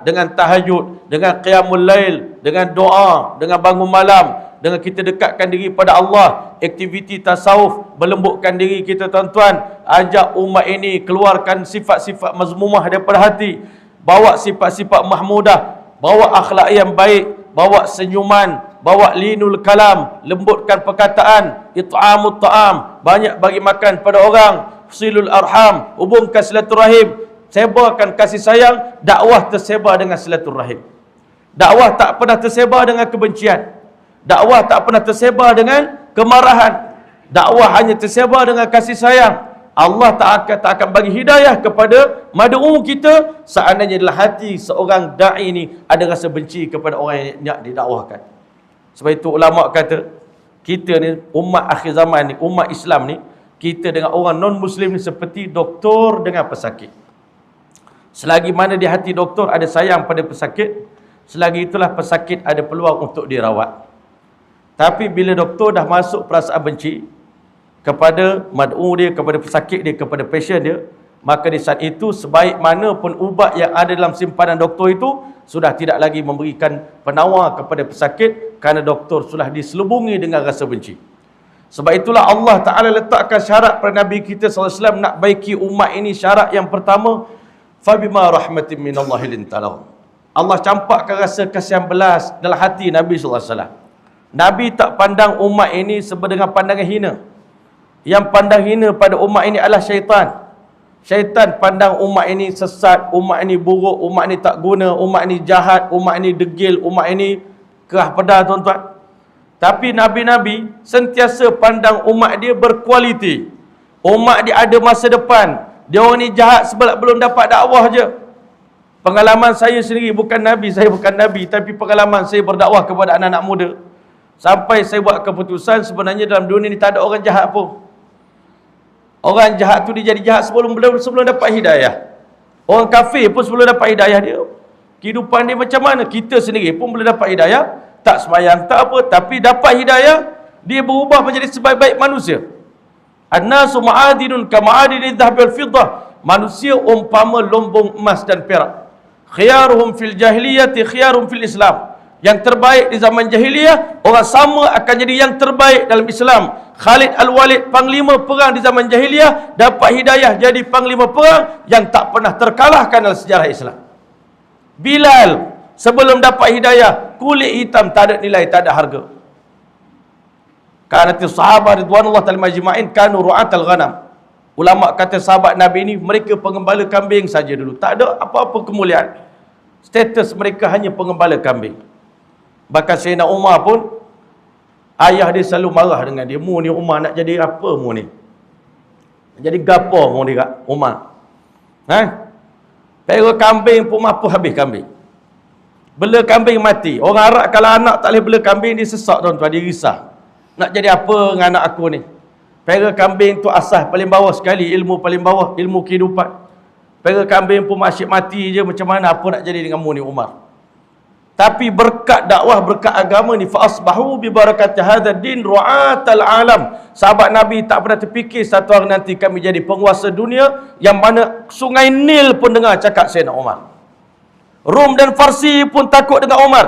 dengan tahajud, dengan qiyamul lail, dengan doa, dengan bangun malam, dengan kita dekatkan diri pada Allah, aktiviti tasawuf, melembutkan diri kita, tuan-tuan. Ajak umat ini keluarkan sifat-sifat mazmumah daripada hati, bawa sifat-sifat mahmudah, bawa akhlak yang baik, bawa senyuman, bawa linul kalam, lembutkan perkataan, it'amut ta'am, banyak bagi makan pada orang, silul arham, hubungkan silaturahim, sebarkan kasih sayang. Dakwah tersebar dengan silaturahim. Dakwah tak pernah tersebar dengan kebencian. Dakwah tak pernah tersebar dengan kemarahan. Dakwah hanya tersebar dengan kasih sayang. Allah tak akan bagi hidayah kepada mad'u kita seandainya dalam hati seorang da'i ni ada rasa benci kepada orang yang nak didakwahkan. Sebab itu ulama kata, kita ni umat akhir zaman ni, umat Islam ni, kita dengan orang non-Muslim ni seperti doktor dengan pesakit. Selagi mana di hati doktor ada sayang pada pesakit, selagi itulah pesakit ada peluang untuk dirawat. Tapi bila doktor dah masuk perasaan benci kepada mad'u dia, kepada pesakit dia, kepada pasien dia, maka di saat itu sebaik mana pun ubat yang ada dalam simpanan doktor itu sudah tidak lagi memberikan penawar kepada pesakit, kerana doktor sudah diselubungi dengan rasa benci. Sebab itulah Allah Ta'ala letakkan syarat pada Nabi kita SAW nak baiki umat ini. Syarat yang pertama, fabima rahmatin minallahi lintalahu. Allah campakkan rasa kasihan belas dalam hati Nabi SAW. Nabi tak pandang umat ini dengan pandangan hina. Yang pandang hina pada umat ini adalah syaitan. Syaitan pandang umat ini sesat, umat ini buruk, umat ini tak guna, umat ini jahat, umat ini degil, umat ini kerah pedal, tuan-tuan. Tapi Nabi-Nabi sentiasa pandang umat dia berkualiti. Umat dia ada masa depan. Dia orang ni jahat sebab belum dapat dakwah je. Pengalaman saya sendiri, bukan Nabi, saya bukan Nabi, tapi pengalaman saya berdakwah kepada anak-anak muda. Sampai saya buat keputusan sebenarnya dalam dunia ni tak ada orang jahat pun. Orang jahat tu dia jadi jahat sebelum dapat hidayah. Orang kafir pun sebelum dapat hidayah dia, kehidupan dia macam mana? Kita sendiri pun boleh dapat hidayah, tak sembahyang, tak apa, tapi dapat hidayah, dia berubah menjadi sebaik-baik manusia. An-nasu ma'adinun kama'adini dhahabi wal fiddah. Manusia umpama lombong emas dan perak. Khiyaruhum fil jahiliyati khiyaruhum fil Islam. Yang terbaik di zaman jahiliyah, orang sama akan jadi yang terbaik dalam Islam. Khalid Al-Walid, panglima perang di zaman jahiliyah, dapat hidayah jadi panglima perang yang tak pernah terkalahkan dalam sejarah Islam. Bilal, sebelum dapat hidayah, kulit hitam, tak ada nilai, tak ada harga. Karena sahabat ridwanullah ta'ala majma'in kanu ru'atal ghanam. Ulama kata sahabat Nabi ini mereka pengembala kambing saja dulu, tak ada apa-apa kemuliaan. Status mereka hanya pengembala kambing. Bahkan Sayyidina Umar pun, ayah dia selalu marah dengan dia. Mu ni Umar nak jadi apa mu ni? Jadi gapo mu ni Kak Umar? Pera kambing pun mampu habis kambing. Bela kambing mati. Orang Arab kalau anak tak boleh bela kambing, dia sesak, tuan-tuan, dia risau. Nak jadi apa dengan anak aku ni? Pera kambing tu asas paling bawah sekali, ilmu paling bawah, ilmu kehidupan. Pera kambing pun asyik mati je, macam mana apa nak jadi dengan mu ni Umar? Tapi berkat dakwah, berkat agama ni, fa asbahu bi barakati hadzal din ru'atal alam. Sahabat Nabi tak pernah terfikir satu hari nanti kami jadi penguasa dunia, yang mana sungai Nil pun dengar cakap Sayyidina Umar. Rom dan Farsi pun takut dengan Umar.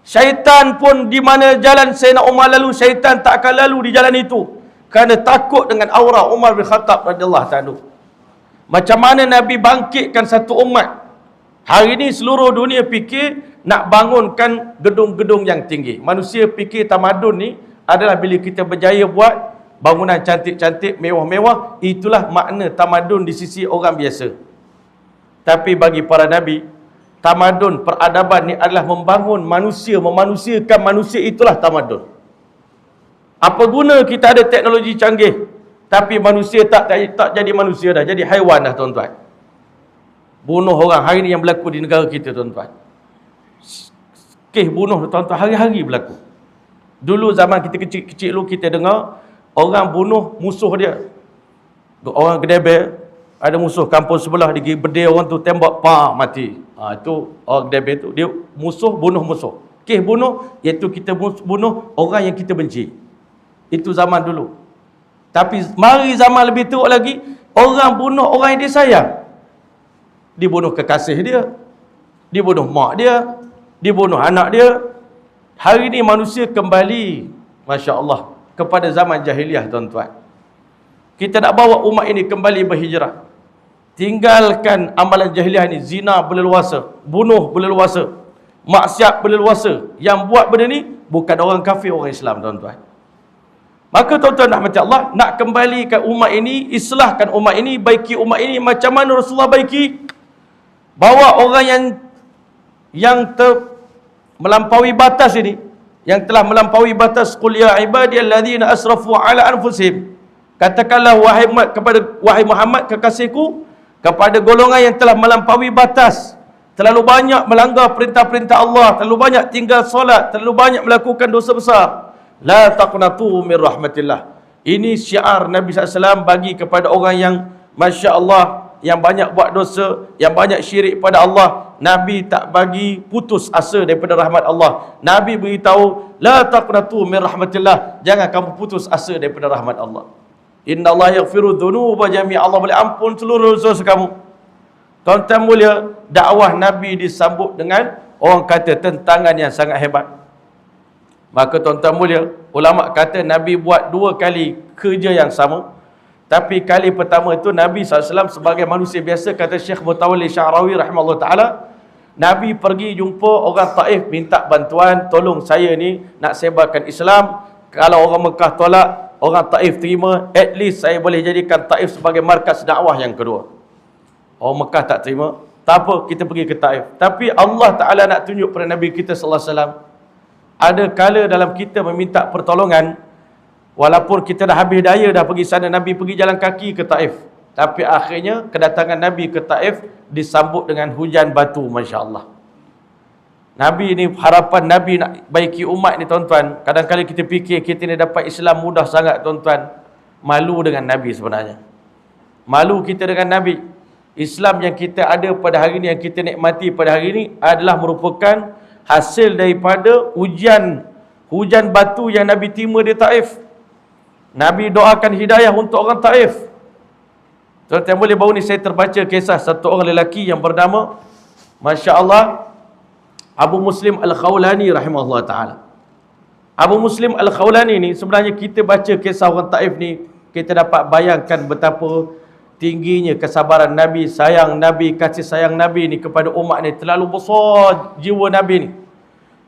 Syaitan pun di mana jalan Sayyidina Umar lalu, syaitan tak akan lalu di jalan itu, kerana takut dengan aura Umar bin Khattab radhiyallahu ta'ala. Macam mana Nabi bangkitkan satu umat. Hari ini seluruh dunia fikir nak bangunkan gedung-gedung yang tinggi. Manusia fikir tamadun ni adalah bila kita berjaya buat bangunan cantik-cantik, mewah-mewah. Itulah makna tamadun di sisi orang biasa. Tapi bagi para Nabi, tamadun, peradaban ni adalah membangun manusia, memanusiakan manusia, itulah tamadun. Apa guna kita ada teknologi canggih, tapi manusia tak jadi manusia dah, jadi haiwan dah, tuan-tuan. Bunuh orang hari ni yang berlaku di negara kita, tuan-tuan. Kes bunuh, tuan-tuan, hari-hari berlaku. Dulu zaman kita kecil-kecil dulu, kita dengar orang bunuh musuh dia. Orang Gedebel, ada musuh kampung sebelah, dia pergi bedil orang tu, tembak, mati. Itu orang Gedebel tu, dia musuh bunuh musuh. Kes bunuh, iaitu kita bunuh orang yang kita benci. Itu zaman dulu. Tapi mari zaman lebih teruk lagi, orang bunuh orang yang dia sayang. Dibunuh kekasih dia, dibunuh mak dia, dibunuh anak dia. Hari ini manusia kembali, Masya Allah, kepada zaman jahiliah, tuan-tuan. Kita nak bawa umat ini kembali berhijrah. Tinggalkan amalan jahiliah ini, zina berleluasa, bunuh berleluasa. maksiat berleluasa. Yang buat benda ni bukan orang kafir, orang Islam, tuan-tuan. Maka tuan-tuan rahmati Allah, nak kembalikan umat ini, islahkan umat ini, baiki umat ini macam mana Rasulullah baiki? Bawa orang yang melampaui batas ini, yang telah melampaui batas, qul ya ibadiyalladzina asrafu ala anfusihim, katakanlah wahai Muhammad kekasihku, kepada golongan yang telah melampaui batas, terlalu banyak melanggar perintah-perintah Allah, terlalu banyak tinggal solat, terlalu banyak melakukan dosa besar. La taqnatu min rahmatillah. Ini syiar Nabi SAW bagi kepada orang yang Masya Allah, yang banyak buat dosa, yang banyak syirik pada Allah. Nabi tak bagi putus asa daripada rahmat Allah. Nabi beritahu, la taqnatu min rahmatillah, jangan kamu putus asa daripada rahmat Allah. Inna Allah yaghfiru dhunuba jami'a, Allah boleh ampun seluruh dosa kamu. Tuan-tuan mulia, dakwah Nabi disambut dengan orang kata tentangan yang sangat hebat. Maka tuan-tuan mulia, ulama kata Nabi buat 2 kali kerja yang sama. Tapi kali pertama itu Nabi SAW sebagai manusia biasa, kata Syekh Mutawalli Sya'rawi rahimahullah ta'ala, Nabi pergi jumpa orang Taif, minta bantuan, tolong saya ni nak sebarkan Islam. Kalau orang Mekah tolak, orang Taif terima, at least saya boleh jadikan Taif sebagai markas dakwah yang kedua. Orang Mekah tak terima, tak apa, kita pergi ke Taif. Tapi Allah Ta'ala nak tunjuk pada Nabi kita sallallahu alaihi wasallam, ada kala dalam kita meminta pertolongan, walaupun kita dah habis daya dah pergi sana, Nabi pergi jalan kaki ke Taif, tapi akhirnya kedatangan Nabi ke Taif disambut dengan hujan batu, Masya Allah. Nabi ni, harapan Nabi nak baiki umat ni tuan-tuan. Kadang-kadang kita fikir kita ni dapat Islam mudah sangat tuan-tuan. Malu dengan Nabi sebenarnya. Malu kita dengan Nabi. Islam yang kita ada pada hari ni, yang kita nikmati pada hari ni, adalah merupakan hasil daripada hujan batu yang Nabi terima di Taif. Nabi doakan hidayah untuk orang Taif. Tuan-tuan boleh, baru ni saya terbaca kisah satu orang lelaki yang bernama, Masya Allah, Abu Muslim Al-Khawlani rahimahullah ta'ala. Abu Muslim Al-Khawlani ni, sebenarnya kita baca kisah orang Taif ni, kita dapat bayangkan betapa tingginya kesabaran Nabi, sayang Nabi, kasih sayang Nabi ni kepada umat ni. Terlalu besar jiwa Nabi ni.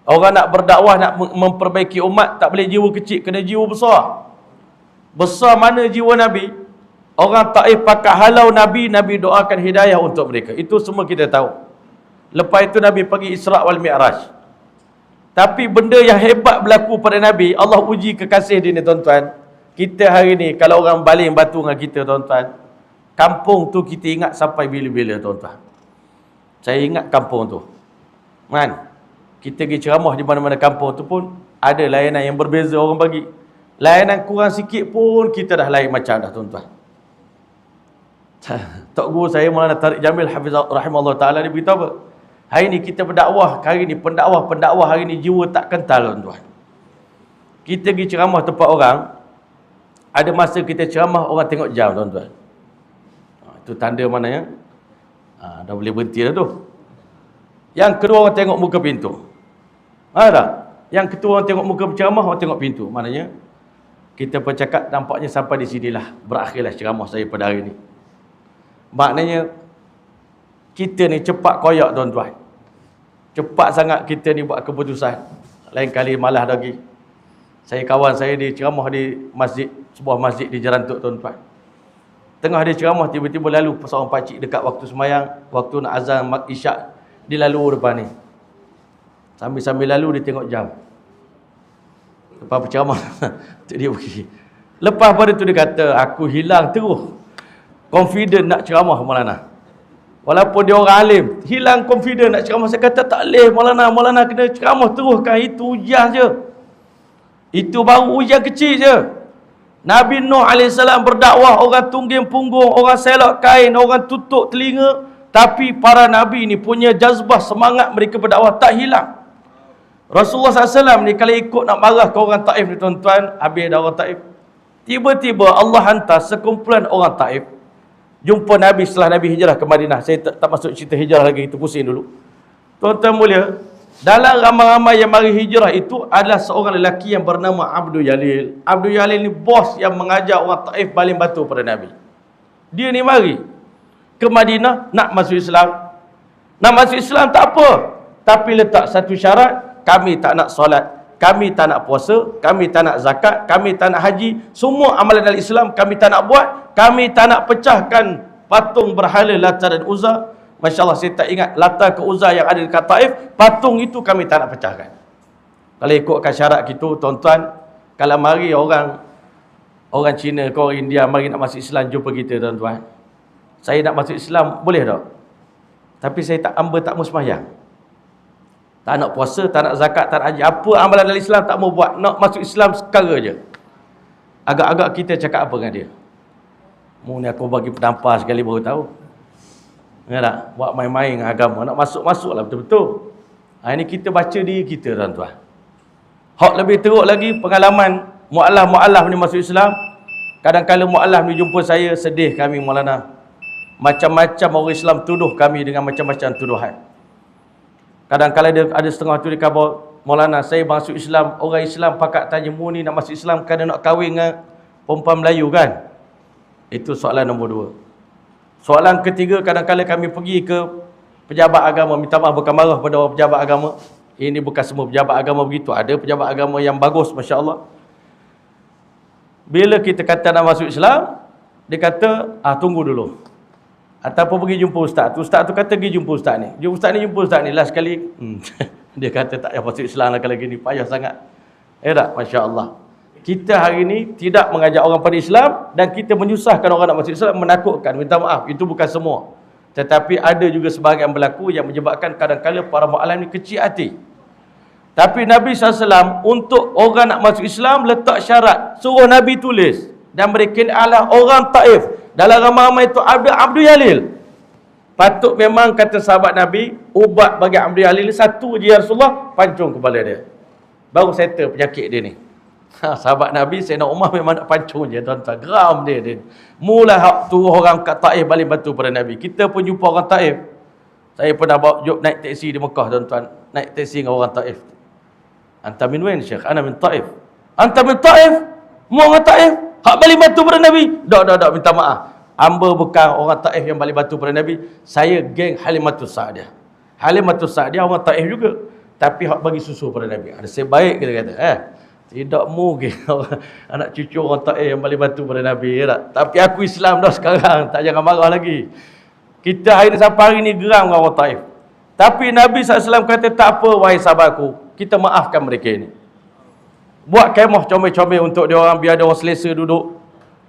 Orang nak berdakwah, nak memperbaiki umat, tak boleh jiwa kecil, kena jiwa besar. Besar mana jiwa Nabi? Orang Taif pakat halau Nabi, Nabi doakan hidayah untuk mereka. Itu semua kita tahu. Lepas itu Nabi pergi Isra' wal Mi'raj. Tapi benda yang hebat berlaku pada Nabi, Allah uji kekasih dia ni tuan-tuan. Kita hari ni, kalau orang baling batu dengan kita tuan-tuan, kampung tu kita ingat sampai bila-bila tuan-tuan. Saya ingat kampung tu. Kan? Kita pergi ceramah di mana-mana kampung tu pun ada layanan yang berbeza orang bagi. Layanan kurang sikit pun kita dah lain macam dah tuan-tuan. Tok guru saya Maulana Tariq Jamil Hafizah rahimahullah ta'ala, dia beritahu apa? Hari ni kita berdakwah, hari ni pendakwah hari ni jiwa tak kental tuan-tuan. Kita pergi ceramah tempat orang, ada masa kita ceramah orang tengok jam tuan-tuan. Itu tanda mananya dah boleh berhenti dah tu. Yang kedua, orang tengok muka pintu. Ada. Yang kedua, orang tengok muka penceramah, orang tengok pintu. Maknanya kita bercakap, nampaknya sampai di sinilah berakhirlah ceramah saya pada hari ni. Maknanya kita ni cepat koyak tuan-tuan. Cepat sangat kita ni buat keputusan. Lain kali malas lagi. Saya kawan saya di ceramah di masjid, sebuah masjid di Jerantuk tuan-tuan. Tengah dia ceramah, tiba-tiba lalu seorang pakcik dekat waktu semayang, waktu nak azan isyak, dia lalu depan ni. Sambil-sambil lalu dia tengok jam. Lepas berceramah dia pergi. Lepas pada tu dia kata, aku hilang terus confident nak ceramah Maulana. Walaupun dia orang alim, hilang confident nak ceramah. Saya kata tak boleh Maulana kena ceramah terus kan. Itu hujan je. Itu baru hujan kecil je. Nabi Nuh AS berdakwah, orang tungging punggung, orang selak kain, orang tutup telinga. Tapi para Nabi ni punya jazbah, semangat mereka berdakwah tak hilang. Rasulullah SAW ni kalau ikut nak marah ke orang Taif ni tuan-tuan, habis dah orang Taif. Tiba-tiba Allah hantar sekumpulan orang Taif jumpa Nabi setelah Nabi hijrah ke Madinah. Saya tak masuk cerita hijrah lagi, itu pusing dulu. Tuan-tuan mulia, dalam ramai-ramai yang mari hijrah itu adalah seorang lelaki yang bernama Abdul Jalil. Abdul Jalil ni bos yang mengajak orang Taif baling batu pada Nabi. Dia ni mari ke Madinah nak masuk Islam. Nak masuk Islam tak apa. tapi letak satu syarat, kami tak nak solat, kami tak nak puasa, kami tak nak zakat, kami tak nak haji, semua amalan dalam Islam kami tak nak buat, kami tak nak pecahkan patung berhala Lata dan Uzza. Masya Allah, saya tak ingat Lata ke Uzza yang ada dekat Taif, patung itu kami tak nak pecahkan. Kalau ikutkan syarat gitu, tuan-tuan, kalau mari orang Cina ke orang India mari nak masuk Islam, jumpa kita tuan-tuan, saya nak masuk Islam, boleh tak? Tapi saya tak mau sembahyang, tak nak puasa, tak nak zakat, tak nak haji, apa amalan dalam Islam tak mau buat, nak masuk Islam sekara je. Agak-agak kita cakap apa dengan dia? Mu ni aku bagi penampar sekali baru tahu. Ya tak? Buat main-main dengan agama, nak masuk-masuklah betul-betul. Ini kita baca diri kita tuan-tuan. Hak lebih teruk lagi, pengalaman mu'alaf ni masuk Islam. Kadang-kadang mu'alaf ni jumpa saya, sedih kami Maulana. Macam-macam orang Islam tuduh kami dengan macam-macam tuduhan. Kadang-kadang ada setengah tu dia khabar, Maulana saya masuk Islam, orang Islam pakat tanya, mu ni nak masuk Islam kerana nak kahwin dengan perempuan Melayu kan? Itu soalan nombor 2. Soalan ketiga, kadang-kadang kami pergi ke pejabat agama, minta maaf bukan marah pada orang pejabat agama. Ini bukan semua pejabat agama begitu, ada pejabat agama yang bagus, Masya Allah. Bila kita kata nak masuk Islam, dia kata, tunggu dulu. Ataupun pergi jumpa ustaz. Ustaz tu kata pergi jumpa ustaz ni. Ustaz ni jumpa ustaz ni. Last sekali, dia kata tak payah masuk Islam lah kalau gini. Payah sangat. Tak? Masya Allah. Kita hari ni tidak mengajak orang pada Islam dan kita menyusahkan orang nak masuk Islam, menakutkan. Minta maaf, itu bukan semua. Tetapi ada juga sebahagian berlaku yang menyebabkan kadang-kadang para mu'alim ni kecil hati. Tapi Nabi SAW untuk orang nak masuk Islam letak syarat. Suruh Nabi tulis. Dan mereka adalah orang Taif. Dalam ramai-ramai itu ada Abdul Jalil. Patut memang kata sahabat Nabi, ubat bagi Abdul Jalil satu je ya Rasulullah, pancung kepala dia. Baru settle penyakit dia ni. Sahabat Nabi Sayyidina Umar memang nak pancung je tuan-tuan. Geram dia. Mula hak turuh orang kat Taif balik batu pada Nabi. Kita pun jumpa orang Taif. Saya pernah bawa naik teksi di Mekah tuan-tuan. Naik teksi dengan orang Taif. Anta min wain Syekh? Ana min Taif. Anta min Taif? Mu orang Taif? Hak balik batu pada Nabi? Tak, minta maaf. Hamba bukan orang Taif yang balik batu pada Nabi. Saya geng Halimatus Sa'diyah. Halimatus Sa'diyah orang Taif juga. Tapi hak bagi susu pada Nabi. Ada sebaik kita kata. Tidak mungkin anak cucu orang Taif yang balik batu pada Nabi. Tak? Tapi aku Islam dah sekarang. Tak jangan marah lagi. Kita hari ni sampai hari ni geram dengan orang Taif. Tapi Nabi SAW kata tak apa wahai sahabatku. Kita maafkan mereka ini. Buat kemah comel-comel untuk dia orang, biar ada orang selesa duduk.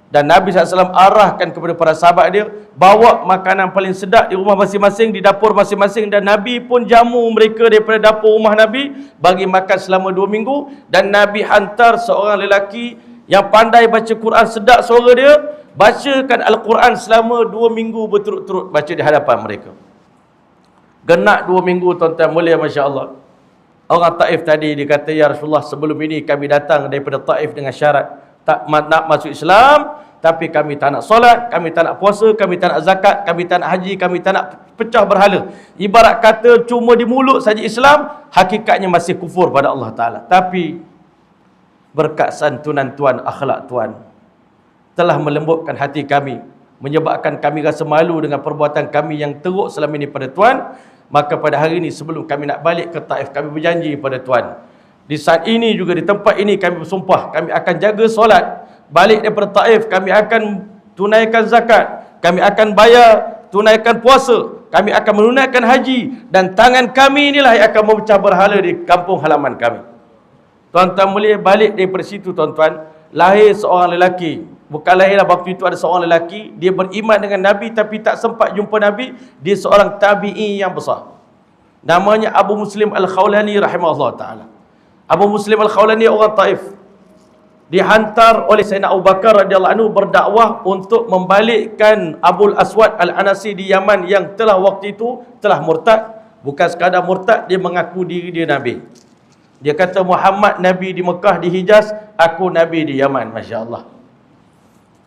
Dan Nabi SAW arahkan kepada para sahabat dia, bawa makanan paling sedap di rumah masing-masing, di dapur masing-masing. Dan Nabi pun jamu mereka daripada dapur rumah Nabi, bagi makan selama 2 minggu. Dan Nabi hantar seorang lelaki yang pandai baca Quran, sedap suara dia, bacakan Al-Quran selama 2 minggu berturut-turut, baca di hadapan mereka. Genak 2 minggu tuan-tuan mulia, Masya Allah. Orang Taif tadi dia kata, ya Rasulullah sebelum ini kami datang daripada Taif dengan syarat tak nak masuk Islam, tapi kami tak nak solat, kami tak nak puasa, kami tak nak zakat, kami tak nak haji, kami tak nak pecah berhala. Ibarat kata cuma di mulut saja Islam, hakikatnya masih kufur pada Allah Ta'ala. Tapi berkat santunan Tuan, akhlak Tuan telah melembutkan hati kami, menyebabkan kami rasa malu dengan perbuatan kami yang teruk selama ini pada Tuan. Maka pada hari ini sebelum kami nak balik ke Taif, kami berjanji pada Tuan, di saat ini juga di tempat ini kami bersumpah, kami akan jaga solat. Balik daripada Taif kami akan tunaikan zakat, kami akan bayar tunaikan puasa, kami akan menunaikan haji. Dan tangan kami inilah yang akan memecah berhala di kampung halaman kami. Tuan-tuan mulia, balik daripada situ tuan-tuan, lahir seorang lelaki. Bukan lahirlah waktu itu ada seorang lelaki, dia beriman dengan Nabi tapi tak sempat jumpa Nabi. Dia seorang tabi'i yang besar. Namanya Abu Muslim Al-Khawlani rahimahullah ta'ala. Abu Muslim Al-Khawlani orang Taif. Dihantar oleh Sayyidina Abu Bakar radhiyallahu anhu berdakwah untuk membalikkan Abul Aswad Al-Anasi di Yaman yang telah waktu itu telah murtad. Bukan sekadar murtad, dia mengaku diri dia Nabi. Dia kata Muhammad Nabi di Mekah, di Hijaz, aku Nabi di Yaman. Masya Allah.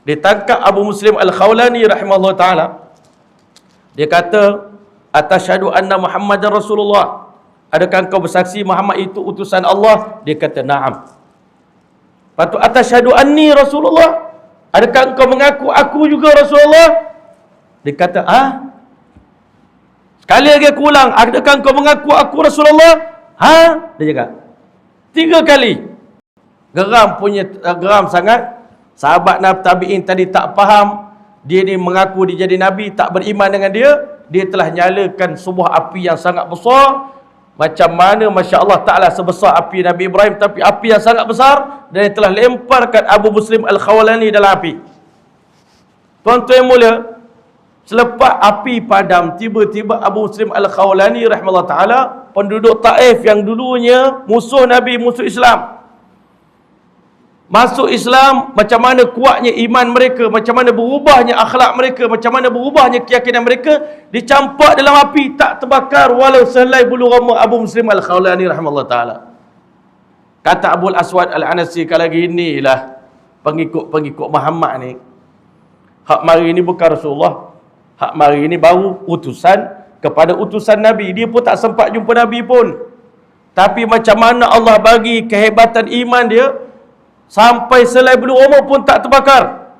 Ditangkap Abu Muslim Al-Khawlani rahimahullah ta'ala. Dia kata, atasyhadu anna Muhammadan Rasulullah. Adakah engkau bersaksi Muhammad itu utusan Allah? Dia kata, na'am. Lepas tu, atasyhadu anni Rasulullah. Adakah engkau mengaku aku juga Rasulullah? Dia kata, Sekali lagi aku ulang, adakah kau mengaku aku Rasulullah? Ha? Dia cakap 3 kali. Geram sangat. Sahabat Nabi tabi'in tadi tak faham, dia ni mengaku dia jadi Nabi, tak beriman dengan dia. Dia telah nyalakan sebuah api yang sangat besar. Macam mana Masya Allah Ta'ala sebesar api Nabi Ibrahim, tapi api yang sangat besar, dan dia telah lemparkan Abu Muslim Al-Khawlani dalam api. Tuan-tuan yang mulia, selepas api padam, tiba-tiba Abu Muslim Al-Khawlani rahimahullah ta'ala, penduduk Taif yang dulunya musuh Nabi, musuh Islam, masuk Islam. Macam mana kuatnya iman mereka, macam mana berubahnya akhlak mereka, macam mana berubahnya keyakinan mereka, dicampak dalam api, tak terbakar walau sehelai bulu roma Abu Muslim Al-Khawlani rahimahullah ta'ala. Kata Abul Aswad Al-Anasi, kalau inilah pengikut-pengikut Muhammad ni, hak mari ini bukan Rasulullah, hak mari ini baru utusan kepada utusan Nabi. Dia pun tak sempat jumpa Nabi pun, tapi macam mana Allah bagi kehebatan iman dia, sampai selai bulu roma pun tak terbakar.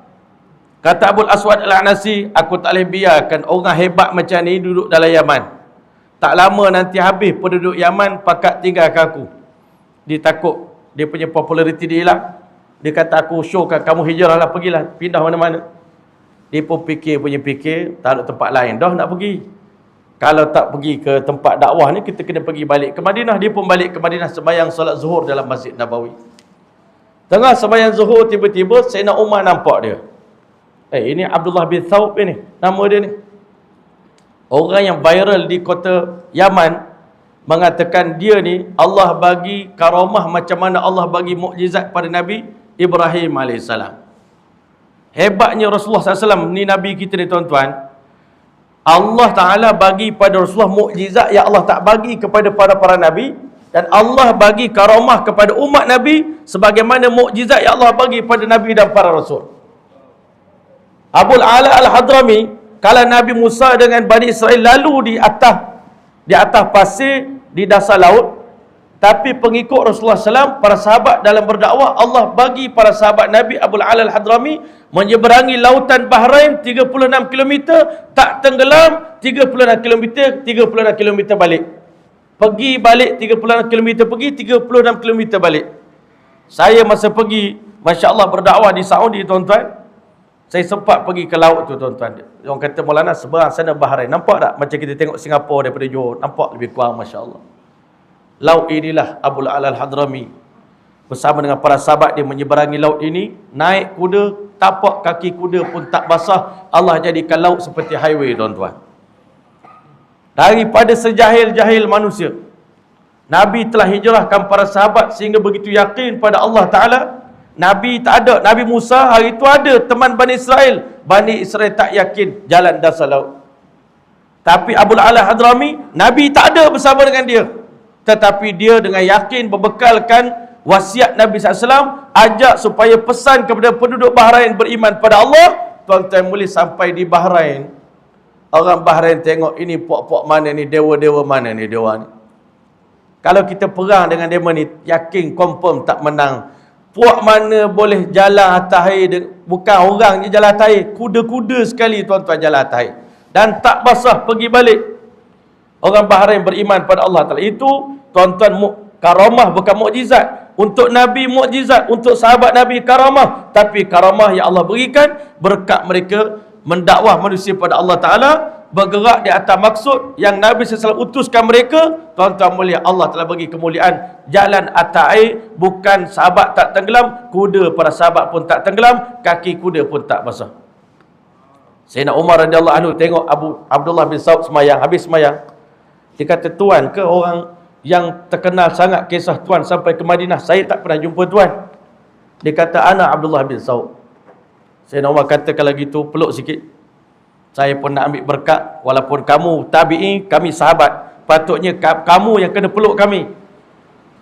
Kata Abul Aswad Al-Anasi, aku tak boleh biarkan orang hebat macam ni duduk dalam Yaman. Tak lama nanti habis penduduk Yaman pakat tinggalkan aku. Dia takut dia punya populariti dia hilang. Dia kata, aku showkan kamu hijrah lah, pergilah, pindah mana-mana. Dia pun fikir, tak ada tempat lain dah nak pergi. Kalau tak pergi ke tempat dakwah ni, kita kena pergi balik ke Madinah. Dia pun balik ke Madinah, sembahyang solat zuhur dalam Masjid Nabawi. Tengah sembahyang zuhur, tiba-tiba Sayyidina Umar nampak dia. Ini Abdullah bin Thawb ni, nama dia ni. Orang yang viral di kota Yaman, mengatakan dia ni Allah bagi karamah macam mana Allah bagi mukjizat pada Nabi Ibrahim AS. Hebatnya Rasulullah SAW ni, Nabi kita ni tuan-tuan, Allah Ta'ala bagi pada Rasulullah mukjizat yang Allah tak bagi kepada para Nabi. Dan Allah bagi karamah kepada umat Nabi sebagaimana mukjizat yang Allah bagi pada Nabi dan para Rasul. Abul Ala Al-Hadrami, kala Nabi Musa dengan Bani Israel lalu di atas pasir di dasar laut, tapi pengikut Rasulullah SAW, para sahabat dalam berdakwah, Allah bagi para sahabat Nabi Abul Ala Al-Hadrami menyeberangi lautan Bahrain 36 km, tak tenggelam, 36 km, 36 km balik. Pergi balik 36 km pergi, 36 km balik. Saya masa pergi, Masya Allah, berdakwah di Saudi tuan-tuan, saya sempat pergi ke laut tu tuan-tuan. Orang kata, Maulana, seberang sana Bahrain. Nampak tak? Macam kita tengok Singapura daripada Johor. Nampak lebih kurang, Masya Allah. Laut inilah Abul Ala Al-Hadrami bersama dengan para sahabat dia menyeberangi laut ini. Naik kuda, tapak kaki kuda pun tak basah. Allah jadikan laut seperti highway tuan-tuan. Daripada sejahil-jahil manusia, Nabi telah hijrahkan para sahabat sehingga begitu yakin pada Allah Ta'ala. Nabi tak ada, Nabi Musa hari itu ada teman Bani Israel. Bani Israel tak yakin jalan dasar laut. Tapi Abul Ala Hadrami, Nabi tak ada bersama dengan dia, tetapi dia dengan yakin berbekalkan wasiat Nabi SAW, ajak supaya pesan kepada penduduk Bahrain beriman pada Allah. Tuan-tuan boleh sampai di Bahrain, orang Bahrain tengok ini puak-puak mana ni, dewa-dewa mana ni dewa ni. Kalau kita perang dengan dewa ni, yakin confirm tak menang. Puak mana boleh jalan atas air, bukan orang je jalan atas air, kuda-kuda sekali tuan-tuan jalan atas air, dan tak basah pergi balik. Orang Bahrain beriman pada Allah Ta'ala. Itu tuan-tuan karamah, bukan mukjizat. Untuk Nabi mukjizat, untuk sahabat Nabi karamah, tapi karamah yang Allah berikan berkat mereka mendakwah manusia pada Allah Ta'ala, bergerak di atas maksud yang Nabi SAW utuskan mereka. Tuan-tuan mulia, Allah telah bagi kemuliaan jalan atas air, bukan sahabat tak tenggelam, kuda para sahabat pun tak tenggelam, kaki kuda pun tak basah. Sayyidina Umar radhiyallahu anhu tengok Abdullah bin Saud semayang, habis semayang, dia kata, tuan ke orang yang terkenal sangat kisah tuan sampai ke Madinah? Saya tak pernah jumpa tuan. Dia kata, ana Abdullah bin Saud. Sayyidina Umar kata, kalau gitu peluk sikit, saya pun nak ambil berkat. Walaupun kamu tabi'i, kami sahabat, patutnya kamu yang kena peluk kami.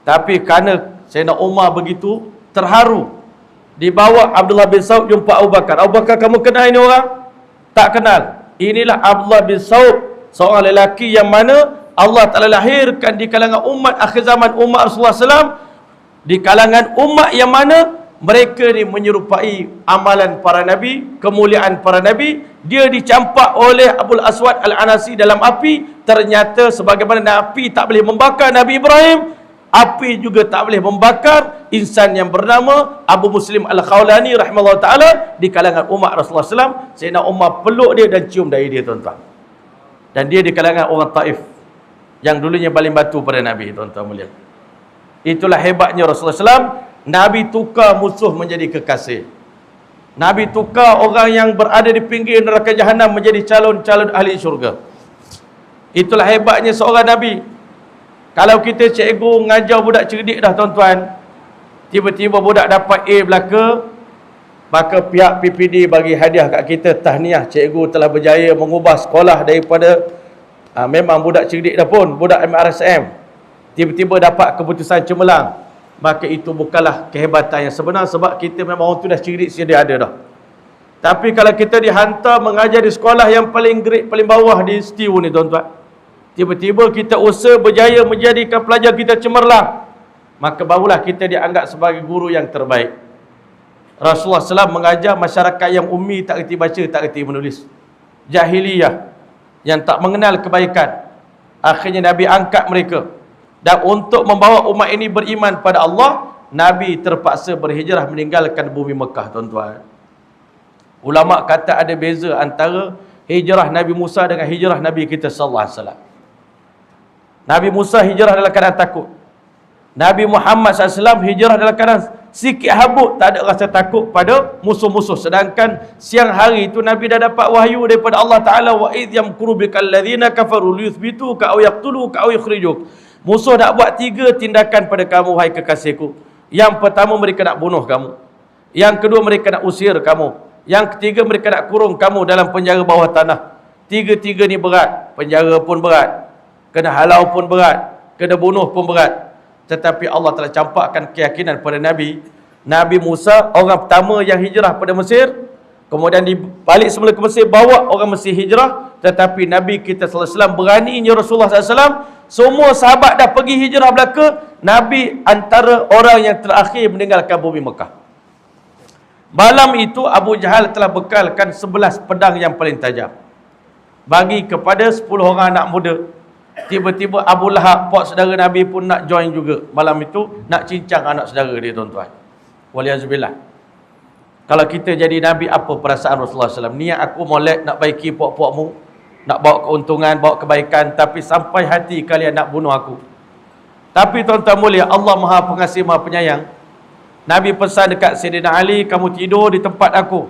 Tapi kerana Sayyidina Umar begitu terharu, dibawa Abdullah bin Saud jumpa Abu Bakar. Abu Bakar, kamu kenal ini orang? Tak kenal. Inilah Abdullah bin Saud, seorang lelaki yang mana Allah Ta'ala lahirkan di kalangan umat akhir zaman, umat Rasulullah SAW, di kalangan umat yang mana mereka ni menyerupai amalan para nabi, kemuliaan para nabi. Dia dicampak oleh Abul Aswad Al-Anasi dalam api. Ternyata sebagaimana api tak boleh membakar Nabi Ibrahim, api juga tak boleh membakar insan yang bernama Abu Muslim Al-Khawlani rahimahullah ta'ala di kalangan umat Rasulullah SAW. Sayyidina Umar peluk dia dan cium dahi dia, tuan-tuan. Dan dia di kalangan orang Taif yang dulunya baling batu pada Nabi, tuan-tuan mulia. Itulah hebatnya Rasulullah SAW. Nabi tukar musuh menjadi kekasih. Nabi tukar orang yang berada di pinggir neraka jahanam menjadi calon-calon ahli syurga. Itulah hebatnya seorang Nabi. Kalau kita cikgu ngajar budak cerdik dah, tuan-tuan, tiba-tiba budak dapat A belaka, maka pihak PPD bagi hadiah kat kita, tahniah, cikgu telah berjaya mengubah sekolah daripada memang budak cerdik dah pun, budak MRSM, tiba-tiba dapat keputusan cemerlang. Maka itu bukanlah kehebatan yang sebenar, sebab kita memang orang tu dah cerdik, sedia ada dah. Tapi kalau kita dihantar mengajar di sekolah yang paling grade paling bawah di STIU ni, tuan-tuan, tiba-tiba kita usaha berjaya menjadikan pelajar kita cemerlang, maka barulah kita dianggap sebagai guru yang terbaik. Rasulullah SAW mengajar masyarakat yang ummi, tak reti baca, tak reti menulis, jahiliyah, yang tak mengenal kebaikan. Akhirnya Nabi angkat mereka, dan untuk membawa umat ini beriman pada Allah, Nabi terpaksa berhijrah meninggalkan bumi Mekah, tuan-tuan. Ulama kata ada beza antara hijrah Nabi Musa dengan hijrah Nabi kita sallallahu alaihi wasallam. Nabi Musa hijrah dalam keadaan takut. Nabi Muhammad SAW hijrah dalam keadaan sikit habuk, tak ada rasa takut pada musuh-musuh. Sedangkan siang hari itu Nabi dah dapat wahyu daripada Allah Ta'ala, wa idh yamkuru bikal ladzina kafaru liyuthbituka aw yaqtuluka aw yukhrijuk. Musuh nak buat 3 tindakan pada kamu, wahai kekasihku. Yang pertama, mereka nak bunuh kamu. Yang kedua, mereka nak usir kamu. Yang ketiga, mereka nak kurung kamu dalam penjara bawah tanah. 3-3 ni berat. Penjara pun berat, kena halau pun berat, kena bunuh pun berat. Tetapi Allah telah campakkan keyakinan pada Nabi. Nabi Musa orang pertama yang hijrah pada Mesir, kemudian balik semula ke Mesir, bawa orang Mesir hijrah. Tetapi Nabi kita sallallahu alaihi wasallam, beraninya Rasulullah SAW, semua sahabat dah pergi hijrah belaka, Nabi antara orang yang terakhir meninggalkan bumi Mekah. Malam itu Abu Jahal telah bekalkan 11 pedang yang paling tajam bagi kepada 10 orang anak muda. Tiba-tiba Abu Lahab, pak saudara Nabi pun nak join juga. Malam itu nak cincang anak saudara dia, tuan-tuan. Waliyazubillah. Kalau kita jadi Nabi, apa perasaan Rasulullah SAW? Niat aku molek nak baiki puak-puakmu, nak bawa keuntungan, bawa kebaikan, tapi sampai hati kalian nak bunuh aku. Tapi tuan-tuan mulia, Allah Maha Pengasih Maha Penyayang. Nabi pesan dekat Sayyidina Ali, kamu tidur di tempat aku.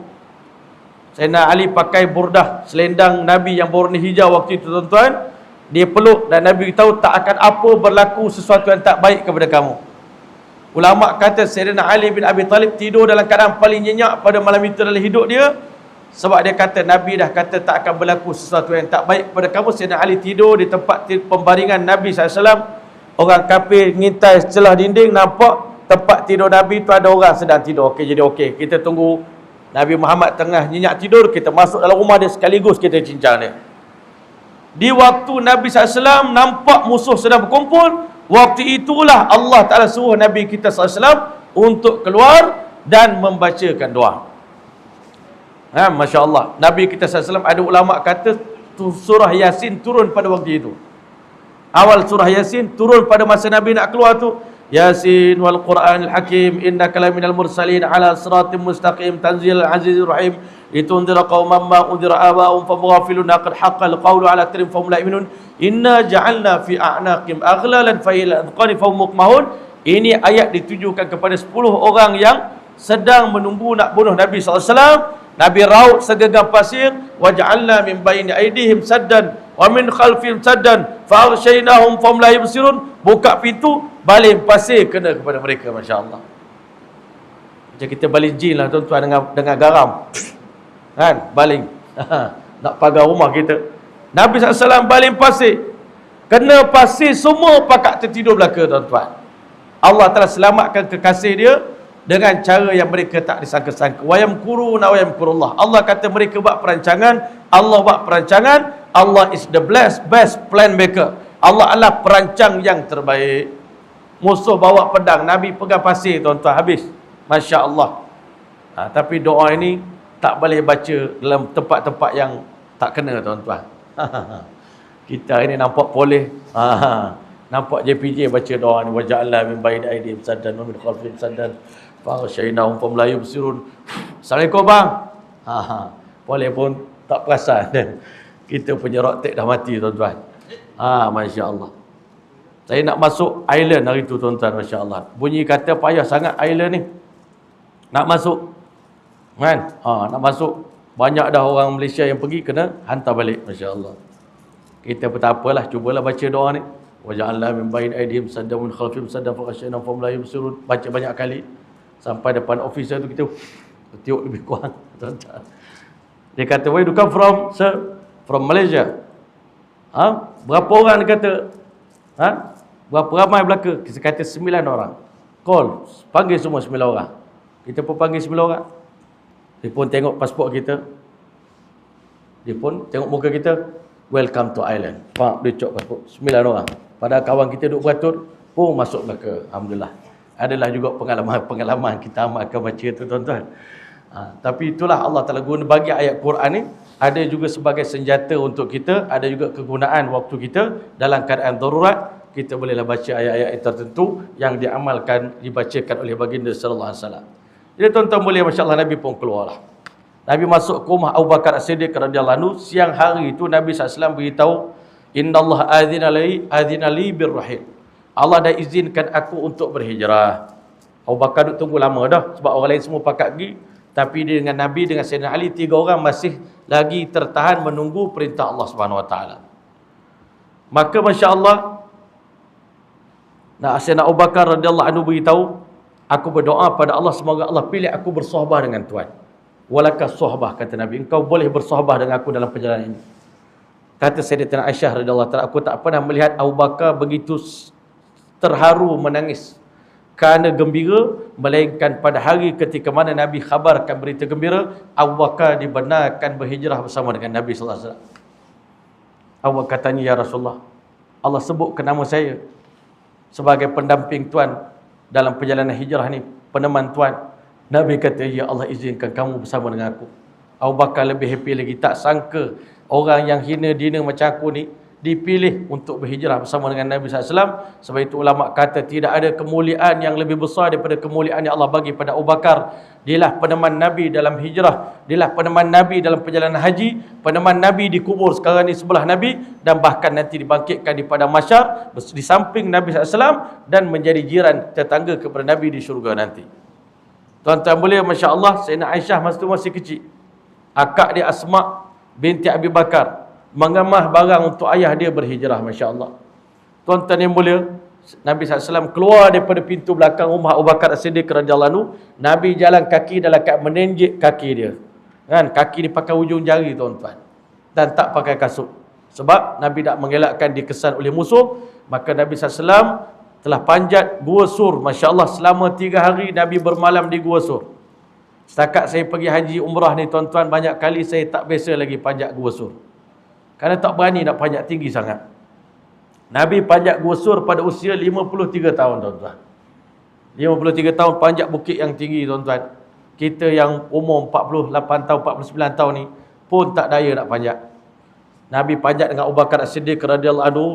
Sayyidina Ali pakai burdah, selendang Nabi yang berwarna hijau waktu itu, tuan-tuan. Dia peluk dan Nabi tahu tak akan apa berlaku sesuatu yang tak baik kepada kamu. Ulama kata Sayyidina Ali bin Abi Talib tidur dalam keadaan paling nyenyak pada malam itu dalam hidup dia, sebab dia kata Nabi dah kata tak akan berlaku sesuatu yang tak baik kepada kamu. Sayyidina Ali tidur di tempat pembaringan Nabi SAW. Orang kafir ngintai celah dinding, nampak tempat tidur Nabi tu ada orang sedang tidur. Okey, jadi okey, kita tunggu Nabi Muhammad tengah nyenyak tidur, kita masuk dalam rumah dia sekaligus kita cincang dia. Di waktu Nabi SAW nampak musuh sedang berkumpul, waktu itulah Allah Ta'ala suruh Nabi kita SAW untuk keluar dan membacakan doa. Masya Allah. Nabi kita SAW, ada ulama kata surah Yasin turun pada waktu itu. Awal surah Yasin turun pada masa Nabi nak keluar tu. Yasin wal Qur'anil Hakim innaka laminal mursalin ala siratim mustaqim tanzilal azizir rahim litundira qauman ma undira aba'um famughafilun qad haqqal qawlu ala aktsarihim fahum la yu'minun inna ja'alna fi a'naqim aghlalan fa ila adqani fahum muqmahun. Ini ayat ditujukan kepada 10 orang yang sedang menunggu nak bunuh Nabi SAW. Nabi raut segenggam pasir, wa ja'alna min baini aydihim saddan wa min khalfihim saddan fa aghshaynahum fahum la yubsirun. Buka pintu, baling pasir kena kepada mereka. Masya Allah. Macam kita baling jin lah, tuan-tuan, dengan garam kan, baling nak pagar rumah kita. Nabi SAW baling pasir, kena pasir semua pakat tertidur belaka, tuan-tuan. Allah telah selamatkan kekasih dia dengan cara yang mereka tak disangka-sangka. Wa yamkuruna wa yamkurullah. Allah kata mereka buat perancangan, Allah buat perancangan. Allah is the best plan maker. Allah adalah perancang yang terbaik. Musuh bawa pedang, Nabi pegang pasir, tuan-tuan, habis. Masya Allah. Tapi doa ini tak boleh baca dalam tempat-tempat yang tak kena, tuan-tuan. Kita ini nampak boleh. Nampak JPJ baca doa ni, waja'alna min baini aydihim saddan wa min khalfihim saddan fa ghashaynahum fahum la yubsirun. Assalamualaikum bang. Boleh pun tak perasan. Kita punya rotek dah mati, tuan-tuan. Masya Allah. Saya nak masuk island hari tu, tuan-tuan, Masya Allah. Bunyi kata payah sangat island ni. Nak masuk. Kan? Nak masuk. Banyak dah orang Malaysia yang pergi, kena hantar balik. Masya Allah. Kita pun tak apalah, cubalah baca doa ni. Waja'alna min baini aydihim saddan wa min khalfihim saddan fa ghashaynahum fahum la yubsirun. Baca banyak kali. Sampai depan officer tu kita tiup lebih kurang, tuan-tuan. Dia kata, where do you come from, sir? From Malaysia. Berapa orang dia kata? Berapa ramai belaka? Kita kata 9 orang. Call, panggil semua 9 orang. Kita pun panggil 9 orang. Dia pun tengok pasport kita. Dia pun tengok muka kita. Welcome to Ireland. Pak, dia cok pasport 9 orang. Padahal kawan kita duduk beratur pun masuk belaka. Alhamdulillah. Adalah juga pengalaman kita amalkan baca tu, tuan-tuan. Tapi itulah Allah Ta'ala guna bagi ayat Quran ni. Ada juga sebagai senjata untuk kita. Ada juga kegunaan waktu kita. Dalam keadaan darurat, kita bolehlah baca ayat-ayat tertentu yang diamalkan, dibacakan oleh baginda sallallahu alaihi wasallam. Jadi tuan-tuan boleh, Masya Allah, Nabi pun keluarlah. Nabi masuk ke rumah Abu Bakar As-Siddiq radhiyallahu anhu. Siang hari itu Nabi SAW beritahu, Innallaha adzina li birrahil. Allah dah izinkan aku untuk berhijrah. Abu Bakar duduk tunggu lama dah, sebab orang lain semua pakat pergi. Tapi dia dengan Nabi, dengan Sayyidina Ali, 3 orang masih lagi tertahan menunggu perintah Allah Subhanahu Wa Taala. Maka Masya Allah, Sayyidina Abu Bakar radhiyallahu anhu beritahu, aku berdoa pada Allah, semoga Allah pilih aku bersohbah dengan Tuhan. Walaka sohbah, kata Nabi, engkau boleh bersohbah dengan aku dalam perjalanan ini. Kata Sayyidatina Aisyah radhiyallahu ta'ala, aku tak pernah melihat Abu Bakar begitu terharu menangis kerana gembira, melainkan pada hari ketika mana Nabi khabarkan berita gembira, Abu Bakar dibenarkan berhijrah bersama dengan Nabi sallallahu alaihi wasallam. Abu Bakar tanya, ya Rasulullah, Allah sebutkan nama saya sebagai pendamping Tuan dalam perjalanan hijrah ni, peneman Tuan. Nabi kata, ya Allah izinkan kamu bersama dengan aku. Abu Bakar lebih happy lagi. Tak sangka orang yang hina dina macam aku ni dipilih untuk berhijrah bersama dengan Nabi SAW. Sebab itu ulama kata tidak ada kemuliaan yang lebih besar daripada kemuliaan yang Allah bagi pada Abu Bakar. Dialah peneman Nabi dalam hijrah, dialah peneman Nabi dalam perjalanan haji, peneman Nabi dikubur sekarang ni sebelah Nabi, dan bahkan nanti dibangkitkan di padang mahsyar di samping Nabi SAW, dan menjadi jiran tetangga kepada Nabi di syurga nanti. Tuan-tuan boleh, Masya Allah, Sayyidina Aisyah masa tu masih kecil. Akak dia Asma binti Abi Bakar mengemah barang untuk ayah dia berhijrah, Masya Allah. Tuan-tuan yang mulia, Nabi SAW keluar daripada pintu belakang rumah Abu Bakar As-Siddiq radhiyallahu anhu. Nabi jalan kaki dalam keadaan menenjek kaki dia. Kan? Kaki dia pakai ujung jari, tuan-tuan. Dan tak pakai kasut. Sebab Nabi tak mengelakkan dikesan oleh musuh. Maka Nabi SAW telah panjat Gua Sur. Masya Allah, selama 3 hari Nabi bermalam di Gua Sur. Setakat saya pergi haji umrah ni, tuan-tuan, banyak kali saya tak biasa lagi panjat Gua Sur. Kerana tak berani nak panjat tinggi sangat. Nabi panjat Gua Sur pada usia 53 tahun, tuan-tuan. 53 tahun panjat bukit yang tinggi, tuan-tuan. Kita yang umur 48 tahun, 49 tahun ni pun tak daya nak panjat. Nabi panjat dengan Abu Bakar As-Siddiq radhiyallahu anhu.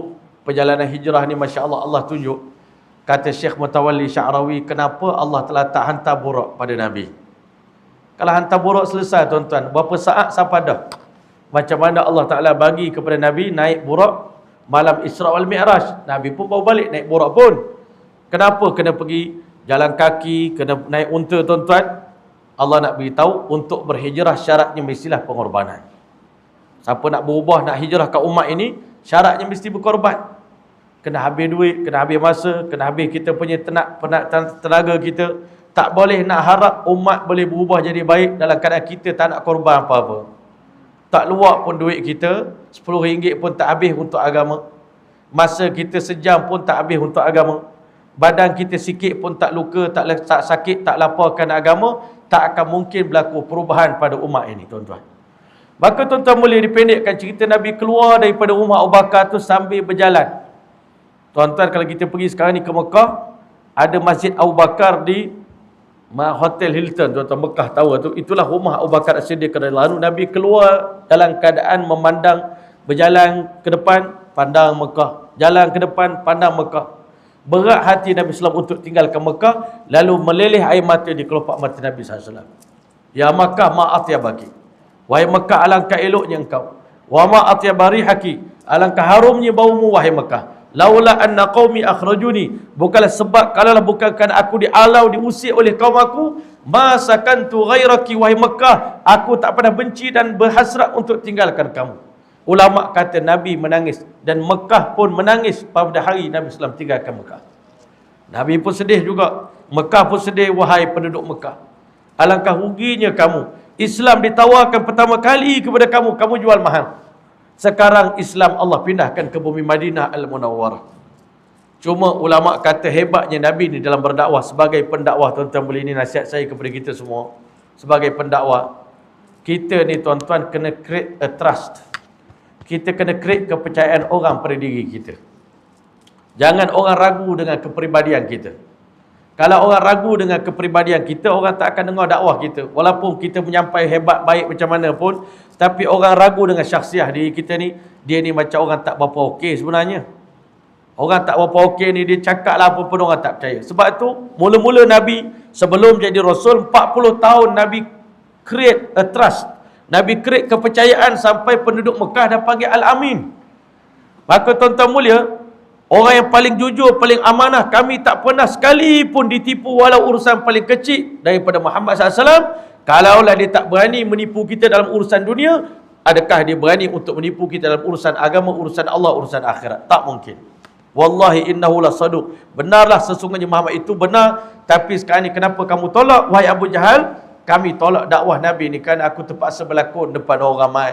Perjalanan hijrah ni, Masya Allah, Allah tunjuk. Kata Syekh Mutawalli Sya'rawi, kenapa Allah telah tak hantar Buraq pada Nabi? Kalau hantar Buraq selesai, tuan-tuan, berapa saat sampai dah? Macam mana Allah Ta'ala bagi kepada Nabi naik Buraq malam Isra wal Mi'raj. Nabi pun bawa balik naik Buraq pun. Kenapa kena pergi jalan kaki, kena naik unta, tuan-tuan? Allah nak beritahu, untuk berhijrah syaratnya mestilah pengorbanan. Siapa nak berubah, nak hijrah ke umat ini, syaratnya mesti berkorban. Kena habis duit, kena habis masa, kena habis kita punya tenaga kita. Tak boleh nak harap umat boleh berubah jadi baik dalam keadaan kita tak nak korban apa-apa. Tak luak pun duit kita, RM10 pun tak habis untuk agama. Masa kita sejam pun tak habis untuk agama. Badan kita sikit pun tak luka, tak sakit, tak laporkan agama. Tak akan mungkin berlaku perubahan pada umat ini, tuan-tuan. Maka tuan-tuan boleh dipendekkan cerita Nabi keluar daripada rumah Abu Bakar tu sambil berjalan. Tuan-tuan, kalau kita pergi sekarang ni ke Mekah, ada Masjid Abu Bakar di Hotel Hilton, tuan-tuan, Mekah Tower tu, itulah rumah Abu Bakar As-Siddiq radhiyallahu anhu. Nabi keluar dalam keadaan memandang, berjalan ke depan, pandang Mekah, jalan ke depan, pandang Mekah. Berat hati Nabi SAW untuk tinggalkan Mekah, lalu meleleh air mata di kelopak mata Nabi SAW. Ya Makkah, ma atyabaki. Wahai Mekah, alangkah eloknya engkau. Wa ma atyabari-haki. Alangkah harumnya baumu, wahai Mekah. Laula anna qaumi akhrajuni, bukanlah sebab kalaulah bukan kerana aku dialau, diusir oleh kaum aku, ma sakantu ghairaki, wahai Mekah, aku tak pernah benci dan berhasrat untuk tinggalkan kamu. Ulama kata Nabi menangis dan Mekah pun menangis pada hari Nabi SAW tinggalkan Mekah. Nabi pun sedih juga, Mekah pun sedih, wahai penduduk Mekah. Alangkah ruginya kamu. Islam ditawarkan pertama kali kepada kamu, kamu jual mahal. Sekarang Islam Allah pindahkan ke bumi Madinah Al-Munawwarah. Cuma ulama kata hebatnya Nabi ni dalam berdakwah. Sebagai pendakwah, tuan-tuan, boleh ini nasihat saya kepada kita semua. Sebagai pendakwah, kita ni tuan-tuan kena create a trust. Kita kena create kepercayaan orang pada diri kita. Jangan orang ragu dengan kepribadian kita. Kalau orang ragu dengan kepribadian kita, orang tak akan dengar dakwah kita. Walaupun kita menyampaikan hebat, baik macam mana pun, tapi orang ragu dengan syakhsiah diri kita ni, dia ni macam orang tak berapa okey sebenarnya. Orang tak berapa okey ni, dia cakap lah apa pun orang tak percaya. Sebab tu, mula-mula Nabi, sebelum jadi Rasul, 40 tahun Nabi create a trust. Nabi create kepercayaan sampai penduduk Mekah dah panggil Al-Amin. Maka tuan-tuan mulia, orang yang paling jujur, paling amanah, kami tak pernah sekalipun ditipu walau urusan paling kecil daripada Muhammad SAW. Kalaulah dia tak berani menipu kita dalam urusan dunia, adakah dia berani untuk menipu kita dalam urusan agama, urusan Allah, urusan akhirat? Tak mungkin. Wallahi innahu la saduq. Benarlah sesungguhnya Muhammad itu benar. Tapi sekarang ni kenapa kamu tolak, wahai Abu Jahal? Kami tolak dakwah Nabi ni kerana aku terpaksa berlakon depan orang ramai.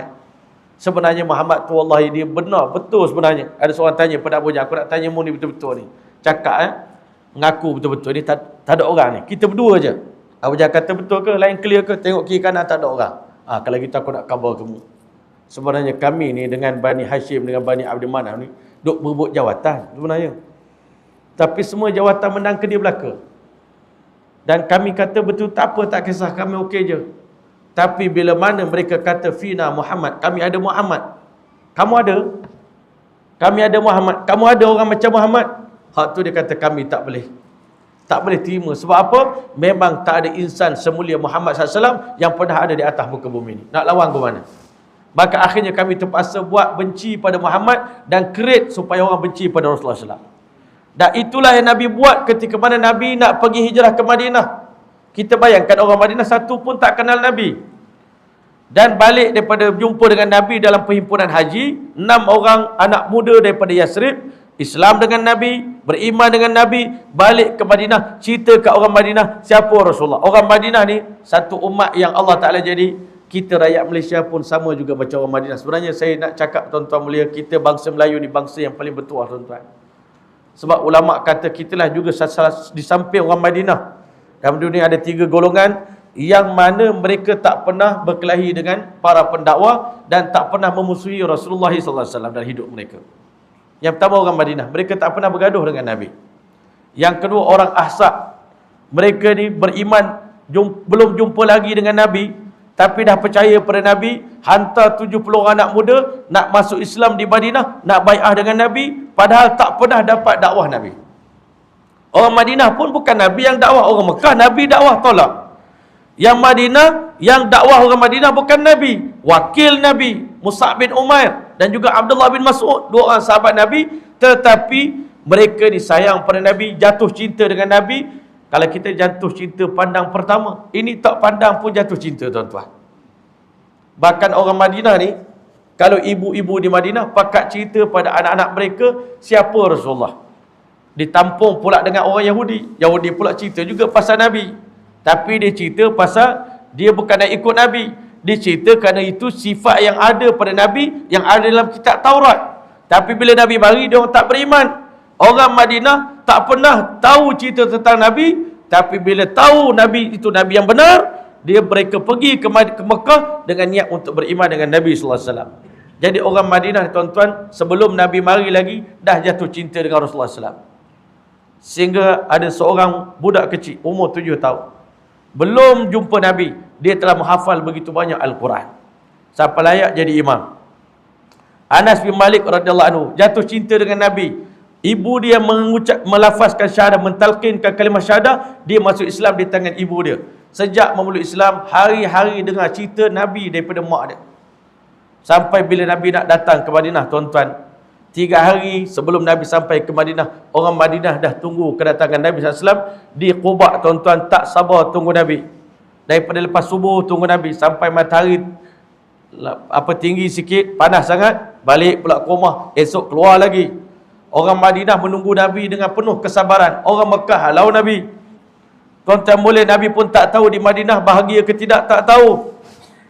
Sebenarnya Muhammad tu wallahi dia benar, betul sebenarnya. Ada seorang tanya pada Abu Jahal, aku nak tanya mu ni betul-betul ni. Cakap mengaku betul-betul ni, tak ada orang ni. Kita berdua je. Abu Jahal kata betul ke? Lain clear ke? Tengok kiri kanan tak ada orang. Kalau gitu aku nak khabar kamu. Sebenarnya kami ni dengan Bani Hashim, dengan Bani Abdul Manaf ni duk berebut jawatan sebenarnya. Tapi semua jawatan menang ke dia belaka. Dan kami kata betul, tak apa, tak kisah, kami okey je. Tapi bila mana mereka kata Fina Muhammad, kami ada Muhammad. Kamu ada? Kami ada Muhammad. Kamu ada orang macam Muhammad? Hak tu dia kata kami tak boleh. Tak boleh terima. Sebab apa? Memang tak ada insan semulia Muhammad SAW yang pernah ada di atas muka bumi ni. Nak lawan ke mana? Maka akhirnya kami terpaksa buat benci pada Muhammad dan create supaya orang benci pada Rasulullah SAW. Dan itulah yang Nabi buat ketika mana Nabi nak pergi hijrah ke Madinah. Kita bayangkan orang Madinah satu pun tak kenal Nabi. Dan balik daripada jumpa dengan Nabi dalam perhimpunan haji, 6 orang anak muda daripada Yasrib Islam dengan Nabi, beriman dengan Nabi, balik ke Madinah, cerita ke orang Madinah siapa Rasulullah. Orang Madinah ni satu umat yang Allah Ta'ala jadi. Kita rakyat Malaysia pun sama juga macam orang Madinah. Sebenarnya saya nak cakap tuan-tuan mulia, kita bangsa Melayu ni bangsa yang paling bertuah tuan-tuan. Sebab ulama kata kitalah juga di samping orang Madinah. Dalam dunia ada 3 golongan yang mana mereka tak pernah berkelahi dengan para pendakwah dan tak pernah memusuhi Rasulullah SAW dalam hidup mereka. Yang pertama orang Madinah, mereka tak pernah bergaduh dengan Nabi. Yang kedua orang Ahzab, mereka ni beriman, belum jumpa lagi dengan Nabi, tapi dah percaya pada Nabi, hantar 70 orang anak muda nak masuk Islam di Madinah, nak bai'ah dengan Nabi, padahal tak pernah dapat dakwah Nabi. Orang Madinah pun bukan Nabi yang dakwah, orang Mekah Nabi dakwah tolak. Yang Madinah, yang dakwah orang Madinah bukan Nabi, wakil Nabi Mus'ab bin Umair dan juga Abdullah bin Mas'ud, 2 orang sahabat Nabi, tetapi mereka ni sayang pada Nabi, jatuh cinta dengan Nabi. Kalau kita jatuh cinta pandang pertama, ini tak pandang pun jatuh cinta tuan-tuan. Bahkan orang Madinah ni, kalau ibu-ibu di Madinah pakat cerita pada anak-anak mereka siapa Rasulullah. Ditampung pula dengan orang Yahudi. Yahudi pula cerita juga pasal Nabi. Tapi dia cerita pasal dia bukan nak ikut Nabi. Dia cerita kerana itu sifat yang ada pada Nabi, yang ada dalam kitab Taurat. Tapi bila Nabi mari, dia orang tak beriman. Orang Madinah tak pernah tahu cerita tentang Nabi. Tapi bila tahu Nabi itu Nabi yang benar, mereka pergi ke Mekah dengan niat untuk beriman dengan Nabi SAW. Jadi orang Madinah tuan-tuan, sebelum Nabi mari lagi, dah jatuh cinta dengan Rasulullah SAW. Sehingga ada seorang budak kecil, umur 7 tahun. Belum jumpa Nabi, dia telah menghafal begitu banyak Al-Quran sampai layak jadi imam. Anas bin Malik radhiyallahu anhu jatuh cinta dengan Nabi. Ibu dia melafazkan syahadah, mentalqinkan kalimah syahadah, dia masuk Islam di tangan ibu dia. Sejak memeluk Islam, hari-hari dengar cerita Nabi daripada mak dia. Sampai bila Nabi nak datang ke Madinah, tuan-tuan, 3 hari sebelum Nabi sampai ke Madinah, orang Madinah dah tunggu kedatangan Nabi SAW. Di Quba, tuan-tuan, tak sabar tunggu Nabi. Daripada lepas subuh tunggu Nabi sampai matahari tinggi sikit, panas sangat, balik pula ke rumah, esok keluar lagi. Orang Madinah menunggu Nabi dengan penuh kesabaran. Orang Mekah halau Nabi. Tuan-tuan boleh, Nabi pun tak tahu di Madinah bahagia ke tidak, tak tahu.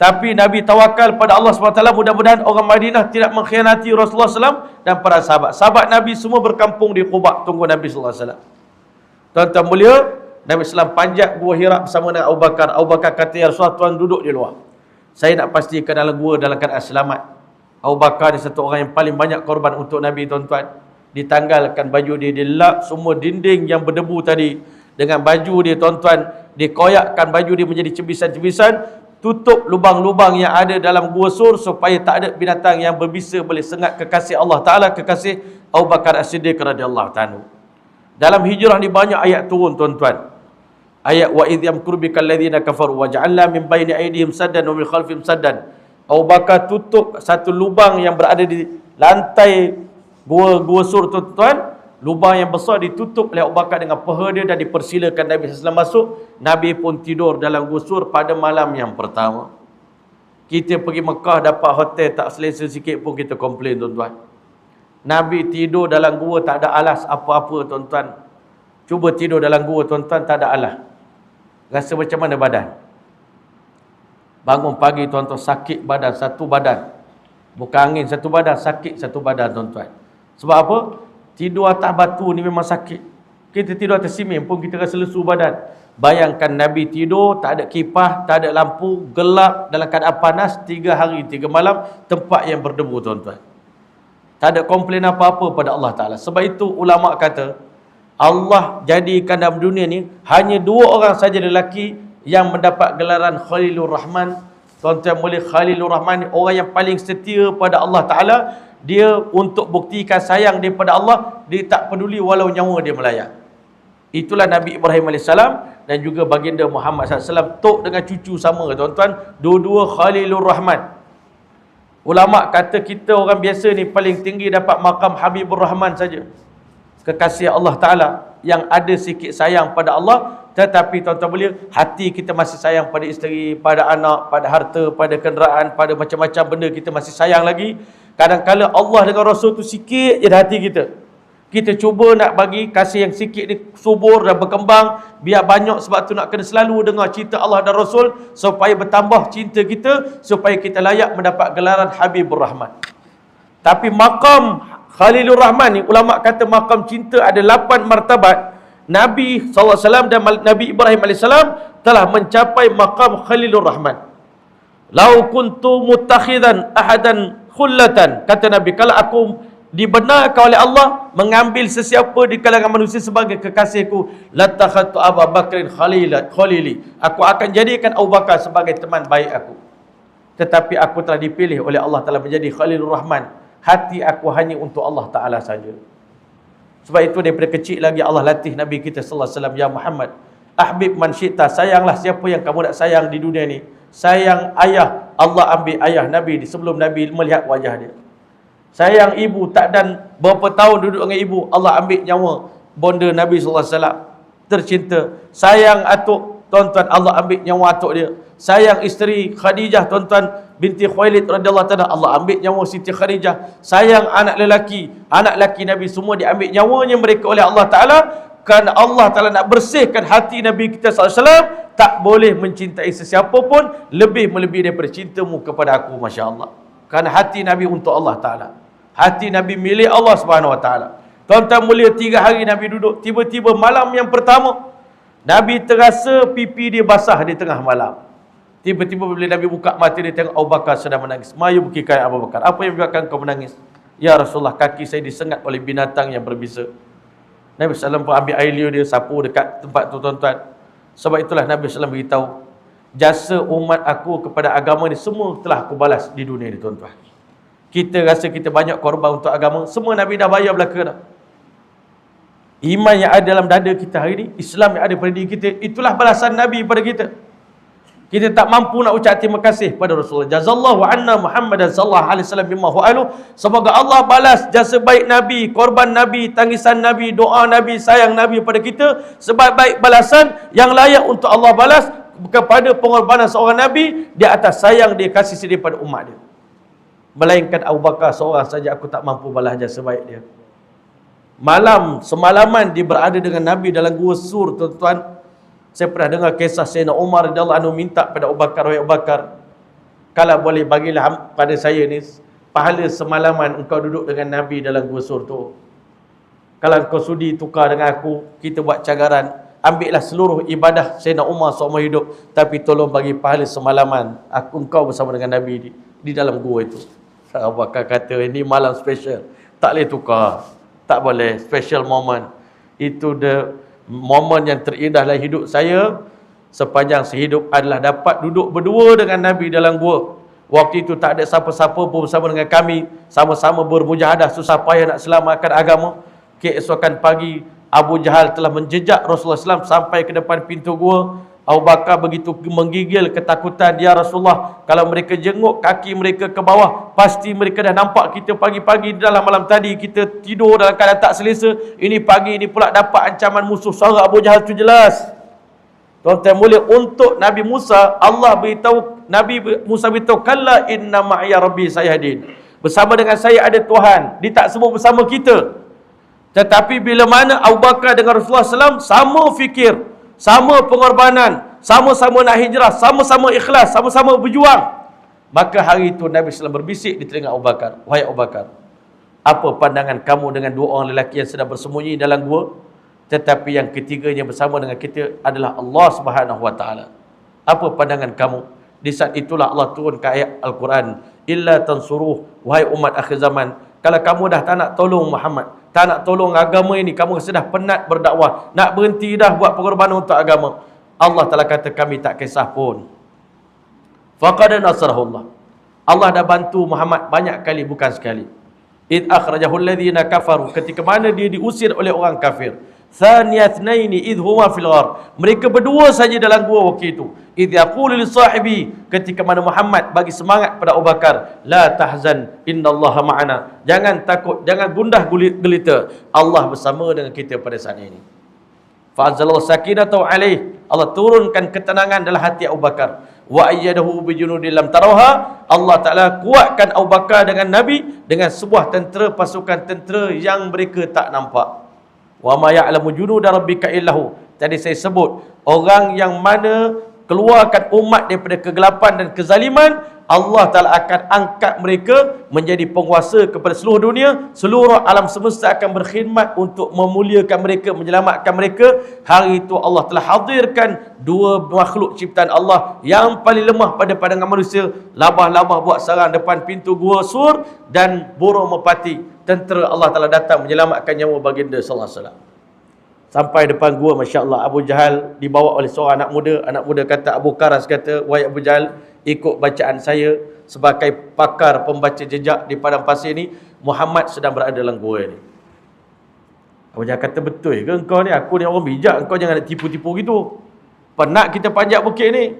Tapi Nabi tawakal pada Allah SWT, mudah-mudahan orang Madinah tidak mengkhianati Rasulullah SAW dan para sahabat. Sahabat Nabi semua berkampung di Quba tunggu Nabi SAW. Tuan-tuan mulia, Nabi SAW panjat gua Hira bersama dengan Abu Bakar. Abu Bakar kata, ya Rasulullah, tuan duduk di luar. Saya nak pastikan dalam gua dalam keadaan selamat. Abu Bakar ni satu orang yang paling banyak korban untuk Nabi, tuan-tuan. Ditanggalkan baju dia, dilap semua dinding yang berdebu tadi dengan baju dia, tuan-tuan. Dikoyakkan baju dia menjadi cebisan-cebisan. Tutup lubang-lubang yang ada dalam gua Sur supaya tak ada binatang yang berbisa boleh sengat kekasih Allah Ta'ala, kekasih Abu Bakar As-Siddiq radhiyallahu ta'ala. Dalam hijrah ni banyak ayat turun, tuan-tuan. Ayat wa idh yamkuru bikal ladzina kafaru wa ja'alna min baini aydihim saddan wa min khalfihim saddan. Abu Bakar tutup satu lubang yang berada di lantai gua Sur, tuan-tuan. Lubang yang besar ditutup oleh Abu Bakar dengan paha dia dan dipersilakan Nabi SAW masuk. Nabi pun tidur dalam gusur pada malam yang pertama. Kita pergi Mekah dapat hotel tak selesa sikit pun kita komplain, tuan-tuan. Nabi tidur dalam gua tak ada alas apa-apa, tuan-tuan. Cuba tidur dalam gua, tuan-tuan, tak ada alas. Rasa macam mana badan? Bangun pagi, tuan-tuan, sakit badan, satu badan. Bukan angin satu badan, sakit satu badan, tuan-tuan. Sebab apa? Tidur atas batu ni memang sakit. Kita tidur atas simen pun kita rasa lesu badan. Bayangkan Nabi tidur, tak ada kipas, tak ada lampu, gelap, dalam keadaan panas, 3 hari 3 malam, tempat yang berdebu, tuan-tuan. Tak ada komplain apa-apa pada Allah Ta'ala. Sebab itu ulama' kata, Allah jadikan dalam dunia ni hanya 2 orang saja lelaki yang mendapat gelaran Khalilur Rahman. Tuan-tuan boleh, Khalilur Rahman ni orang yang paling setia pada Allah Ta'ala. Dia untuk buktikan sayang daripada Allah, dia tak peduli walau nyawa dia melayang. Itulah Nabi Ibrahim AS dan juga baginda Muhammad SAW. Tok dengan cucu sama, tuan-tuan. Dua-dua Khalilur Rahman. Ulama' kata kita orang biasa ni paling tinggi dapat makam Habibur Rahman saja. Kekasih Allah Ta'ala yang ada sikit sayang pada Allah. Tetapi tuan-tuan boleh, hati kita masih sayang pada isteri, pada anak, pada harta, pada kenderaan, pada macam-macam benda kita masih sayang lagi. Kadang-kadang Allah dengan Rasul tu sikit je hati kita. Kita cuba nak bagi kasih yang sikit ni subur dan berkembang. Biar banyak, sebab tu nak kena selalu dengar cerita Allah dan Rasul. Supaya bertambah cinta kita. Supaya kita layak mendapat gelaran Habibur Rahman. Tapi makam Khalilur Rahman ni, ulama' kata makam cinta ada 8 martabat. Nabi SAW dan Nabi Ibrahim AS telah mencapai makam Khalilur Rahman. Lau kuntu mutakhidan ahadan khullatan, kata Nabi, kalau aku dibenarkan oleh Allah mengambil sesiapa di kalangan manusia sebagai kekasihku, latakhadtu Abu Bakrin khalili, aku akan jadikan Abu Bakar sebagai teman baik aku. Tetapi aku telah dipilih oleh Allah Ta'ala menjadi Khalilur Rahman. Hati aku hanya untuk Allah Ta'ala saja. Sebab itu daripada kecil lagi Allah latih Nabi kita sallallahu alaihi wasallam, ya Muhammad, ahbib man syi'ta, sayanglah siapa yang kamu nak sayang di dunia ni. Sayang ayah, Allah ambil ayah Nabi sebelum Nabi melihat wajah dia. Sayang ibu, tak dan berapa tahun duduk dengan ibu, Allah ambil nyawa bonda Nabi sallallahu alaihi wasallam tercinta. Sayang atuk, tuan-tuan, Allah ambil nyawa atuk dia. Sayang isteri Khadijah, tuan-tuan, binti Khuwailid radhiyallahu ta'ala, Allah ambil nyawa Siti Khadijah. Sayang anak lelaki Nabi, semua diambil nyawanya mereka oleh Allah Ta'ala. Kerana Allah Ta'ala nak bersihkan hati Nabi kita SAW, tak boleh mencintai sesiapa pun lebih melebihi daripada cintamu kepada aku, Masya Allah. Kerana hati Nabi untuk Allah Ta'ala. Hati Nabi milik Allah Subhanahu Wa Ta'ala. Tuan-tuan mulia, 3 hari Nabi duduk. Tiba-tiba malam yang pertama, Nabi terasa pipi dia basah di tengah malam. Tiba-tiba bila Nabi buka mata dia, tengok Abu Bakar sedang menangis. Mayu bukikai Abu Bakar, apa yang menyebabkan kau menangis? Ya Rasulullah, kaki saya disengat oleh binatang yang berbisa. Nabi SAW pun ambil air liur dia, sapu dekat tempat tu, tuan-tuan. Sebab itulah Nabi SAW beritahu, jasa umat aku kepada agama ni semua telah aku balas di dunia ni, tuan-tuan. Kita rasa kita banyak korban untuk agama, semua Nabi dah bayar belaka dah. Iman yang ada dalam dada kita hari ni, Islam yang ada pada diri kita, itulah balasan Nabi pada kita. Kita tak mampu nak ucap terima kasih pada Rasulullah. Jazallahu anna Muhammadan sallallahu alaihi wasallam bima hu'alu. Semoga Allah balas jasa baik Nabi, korban Nabi, tangisan Nabi, doa Nabi, sayang Nabi pada kita sebaik-baik balasan yang layak untuk Allah balas kepada pengorbanan seorang Nabi di atas sayang dia, kasih sedia pada umat dia. Melainkan Abu Bakar seorang saja aku tak mampu balas jasa baik dia. Semalaman dia berada dengan Nabi dalam gua Sur, tuan-tuan. Saya pernah dengar kisah Sayyidina Umar radhiyallahu anhu minta pada Abu Bakar, wahai Abu Bakar, kalau boleh bagilah pada saya ni pahala semalaman engkau duduk dengan Nabi dalam gua Sur tu. Kalau engkau sudi tukar dengan aku, kita buat cagaran, ambillah seluruh ibadah Sayyidina Umar seumur hidup, tapi tolong bagi pahala semalaman engkau bersama dengan Nabi di dalam gua itu. Abu Bakar kata, ini malam special, tak boleh tukar, tak boleh, special moment. Itu momen yang terindah dalam hidup saya sepanjang sehidup adalah dapat duduk berdua dengan Nabi dalam gua. Waktu itu tak ada siapa-siapa pun bersama dengan kami, sama-sama bermujahadah susah payah nak selamatkan agama. Keesokan pagi, Abu Jahal telah menjejak Rasulullah SAW sampai ke depan pintu gua. Abu Bakar begitu menggigil ketakutan, ya Rasulullah, kalau mereka jenguk kaki mereka ke bawah, pasti mereka dah nampak kita pagi-pagi dalam malam tadi kita tidur dalam keadaan tak selesa. Ini pagi ini pula dapat ancaman musuh. Suara Abu Jahal tu jelas. Tuan-tuan mulia, untuk Nabi Musa, Allah beritahu, Nabi Musa beritahu, kalla inna ma'iya rabbi sayahdin. Bersama dengan saya ada Tuhan. Dia tak sebut bersama kita. Tetapi bila mana Abu Bakar dengan Rasulullah SAW sama fikir, sama pengorbanan, sama-sama nak hijrah, sama-sama ikhlas, sama-sama berjuang, maka hari itu Nabi SAW berbisik di telinga Abu Bakar, wahai Abu Bakar, apa pandangan kamu dengan dua orang lelaki yang sedang bersembunyi dalam gua, tetapi yang ketiganya bersama dengan kita adalah Allah Subhanahu Wa Taala. Apa pandangan kamu? Di saat itulah Allah turunkan ayat Al-Quran, illa tansuruh, wahai umat akhir zaman, kalau kamu dah tak nak tolong Muhammad, tak nak tolong agama ini, kamu rasa dah penat berdakwah, nak berhenti dah buat pengorbanan untuk agama, Allah Ta'ala kata kami tak kisah pun. Faqad nasrahullah, Allah dah bantu Muhammad banyak kali, bukan sekali. Id akhrajahul ladzina kafaru, ketika mana dia diusir oleh orang kafir. Thaniyatnaini idh huma fil ghar, mereka berdua saja dalam gua waktu itu. Idh yaqulu li sahibi, ketika mana Muhammad bagi semangat pada Abu Bakar, la tahzan innallaha ma'ana, jangan takut, jangan gundah gulita, Allah bersama dengan kita pada saat ini. Fa anzalallahu sakinatahu alaih, Allah turunkan ketenangan dalam hati Abu Bakar. Wa ayyadahu bi junudin lam tarawha, Allah Taala kuatkan Abu Bakar dengan Nabi dengan sebuah tentera, pasukan tentera yang mereka tak nampak. Wa ma ya'lamu junuda rabbika illahu, tadi saya sebut orang yang mana keluarkan umat daripada kegelapan dan kezaliman, Allah Ta'ala akan angkat mereka menjadi penguasa kepada seluruh dunia. Seluruh alam semesta akan berkhidmat untuk memuliakan mereka, menyelamatkan mereka. Hari itu Allah telah hadirkan dua makhluk ciptaan Allah yang paling lemah pada pandangan manusia. Labah-labah buat sarang depan pintu gua Sur, dan burung merpati, tentera Allah Ta'ala datang menyelamatkan nyawa baginda sallallahu alaihi wasallam. Sampai depan gua, Masya Allah, Abu Jahal dibawa oleh seorang anak muda. Anak muda kata, Abu Karas kata, wahai Abu Jahal, ikut bacaan saya sebagai pakar pembaca jejak di padang pasir ni, Muhammad sedang berada dalam gua ni. Abu Jahal kata, betul ke engkau ni? Aku ni orang bijak, engkau jangan nak tipu-tipu gitu. Penat kita panjat bukit ni.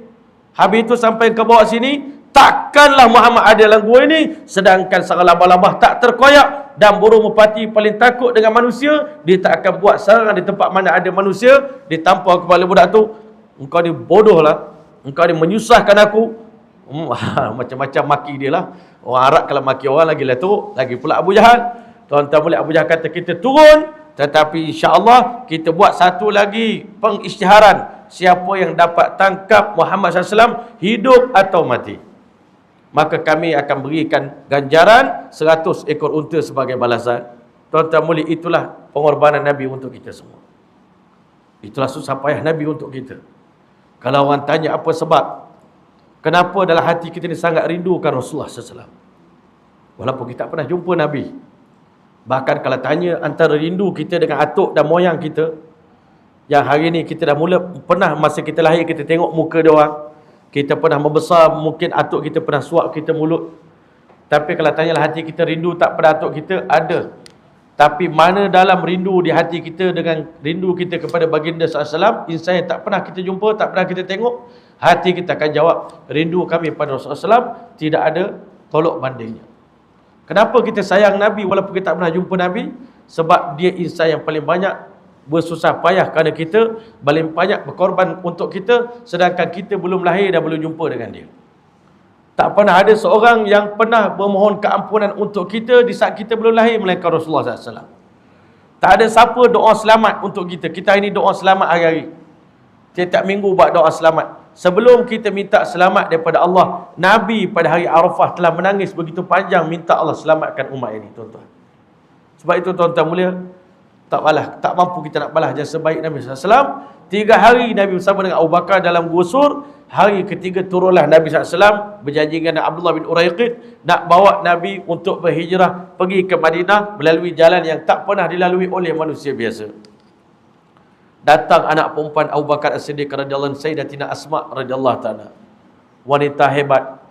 Habis itu sampai kau bawa sini, takkanlah Muhammad ada dalam gua ni, sedangkan sarang labah-labah tak terkoyak dan burung merpati paling takut dengan manusia, dia tak akan buat sarang di tempat mana ada manusia. Dia tampar kepala budak tu, engkau ni bodoh lah, engkau ni menyusahkan aku. Macam-macam maki dia lah. Orang Arab kalau maki orang lagi lah teruk, lagi pula Abu Jahal. Tuan-tuan boleh, Abu Jahal kata kita turun, tetapi insya-Allah kita buat satu lagi pengisytiharan, siapa yang dapat tangkap Muhammad SAW hidup atau mati, maka kami akan berikan ganjaran 100 ekor unta sebagai balasan. Tuan-tuan mulia, itulah pengorbanan Nabi untuk kita semua. Itulah susah payah Nabi untuk kita. Kalau orang tanya apa sebab, kenapa dalam hati kita ni sangat rindukan Rasulullah SAW, walaupun kita tak pernah jumpa Nabi. Bahkan kalau tanya antara rindu kita dengan atuk dan moyang kita, Yang hari ni kita dah mula, pernah masa kita lahir kita tengok muka dia orang. Kita pernah membesar, mungkin atuk kita pernah suap kita mulut. Tapi kalau tanyalah hati kita rindu tak pada atuk kita, ada. Tapi mana dalam rindu di hati kita dengan rindu kita kepada baginda SAW, insan yang tak pernah kita jumpa, tak pernah kita tengok, hati kita akan jawab, rindu kami pada Rasulullah SAW tidak ada tolok bandingnya. Kenapa kita sayang Nabi walaupun kita tak pernah jumpa Nabi? Sebab dia insan yang paling banyak bersusah payah kerana kita, paling banyak berkorban untuk kita, sedangkan kita belum lahir dan belum jumpa dengan dia. Tak pernah ada seorang yang pernah memohon keampunan untuk kita di saat kita belum lahir melainkan Rasulullah SAW. Tak ada siapa doa selamat untuk kita. Kita hari ini doa selamat hari-hari. Tiap-tiap minggu buat doa selamat. Sebelum kita minta selamat daripada Allah, Nabi pada hari Arafah telah menangis begitu panjang minta Allah selamatkan umat ini, tuan-tuan. Sebab itu tuan-tuan mulia, tak mampu kita nak balas jasa baik Nabi SAW. 3 hari Nabi bersama dengan Abu Bakar dalam Gua Sur. Hari ketiga turunlah Nabi SAW berjanji dengan Abdullah bin Uraiqid nak bawa Nabi untuk berhijrah pergi ke Madinah melalui jalan yang tak pernah dilalui oleh manusia biasa. Datang anak perempuan Abu Bakar As-Siddiq radhiyallahu anhu, Sayyidatina Asma radhiyallahu ta'ala, wanita hebat,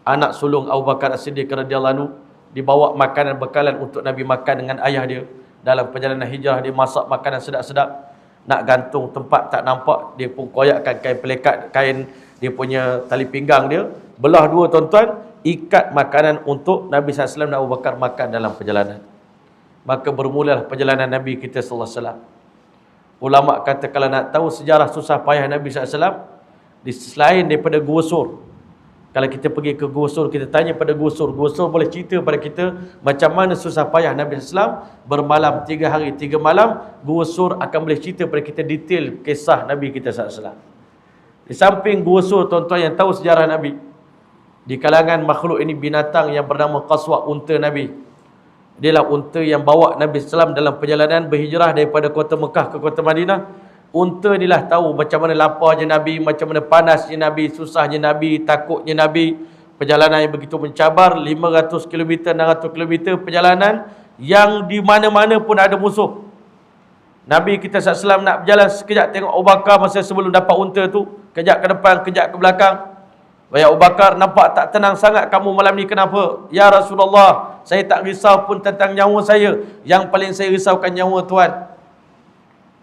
anak sulung Abu Bakar As-Siddiq radhiyallahu anhu, dibawa makanan bekalan untuk Nabi makan dengan ayah dia. Dalam perjalanan hijrah dia masak makanan sedap-sedap, nak gantung tempat tak nampak, dia pun koyakkan kain pelekat, kain dia punya tali pinggang dia, belah dua tuan-tuan, ikat makanan untuk Nabi SAW dan Abu Bakar makan dalam perjalanan. Maka bermulalah perjalanan Nabi kita sallallahu alaihi wasallam. Ulama kata kalau nak tahu sejarah susah payah Nabi SAW, selain daripada Gua Sur, kalau kita pergi ke Gua Sur, kita tanya pada Gua Sur boleh cerita pada kita macam mana susah payah Nabi SAW bermalam 3 hari 3 malam. Gua Sur akan boleh cerita pada kita detail kisah Nabi kita SAW. Di samping Gua Sur, tuan-tuan yang tahu sejarah Nabi, di kalangan makhluk ini binatang yang bernama Qaswa, unta Nabi. Dialah unta yang bawa Nabi SAW dalam perjalanan berhijrah daripada kota Mekah ke kota Madinah. Unta inilah tahu macam mana laparnya Nabi, macam mana panasnya Nabi, susahnya Nabi, takutnya Nabi. Perjalanan yang begitu mencabar, 500 km, 600 km perjalanan yang di mana-mana pun ada musuh. Nabi kita SAW nak berjalan sekejap tengok Abu Bakar masa sebelum dapat unta tu, kejap ke depan, kejap ke belakang. Wahai Abu Bakar, nampak tak tenang sangat kamu malam ni, kenapa? Ya Rasulullah, saya tak risau pun tentang nyawa saya. Yang paling saya risaukan nyawa Tuan.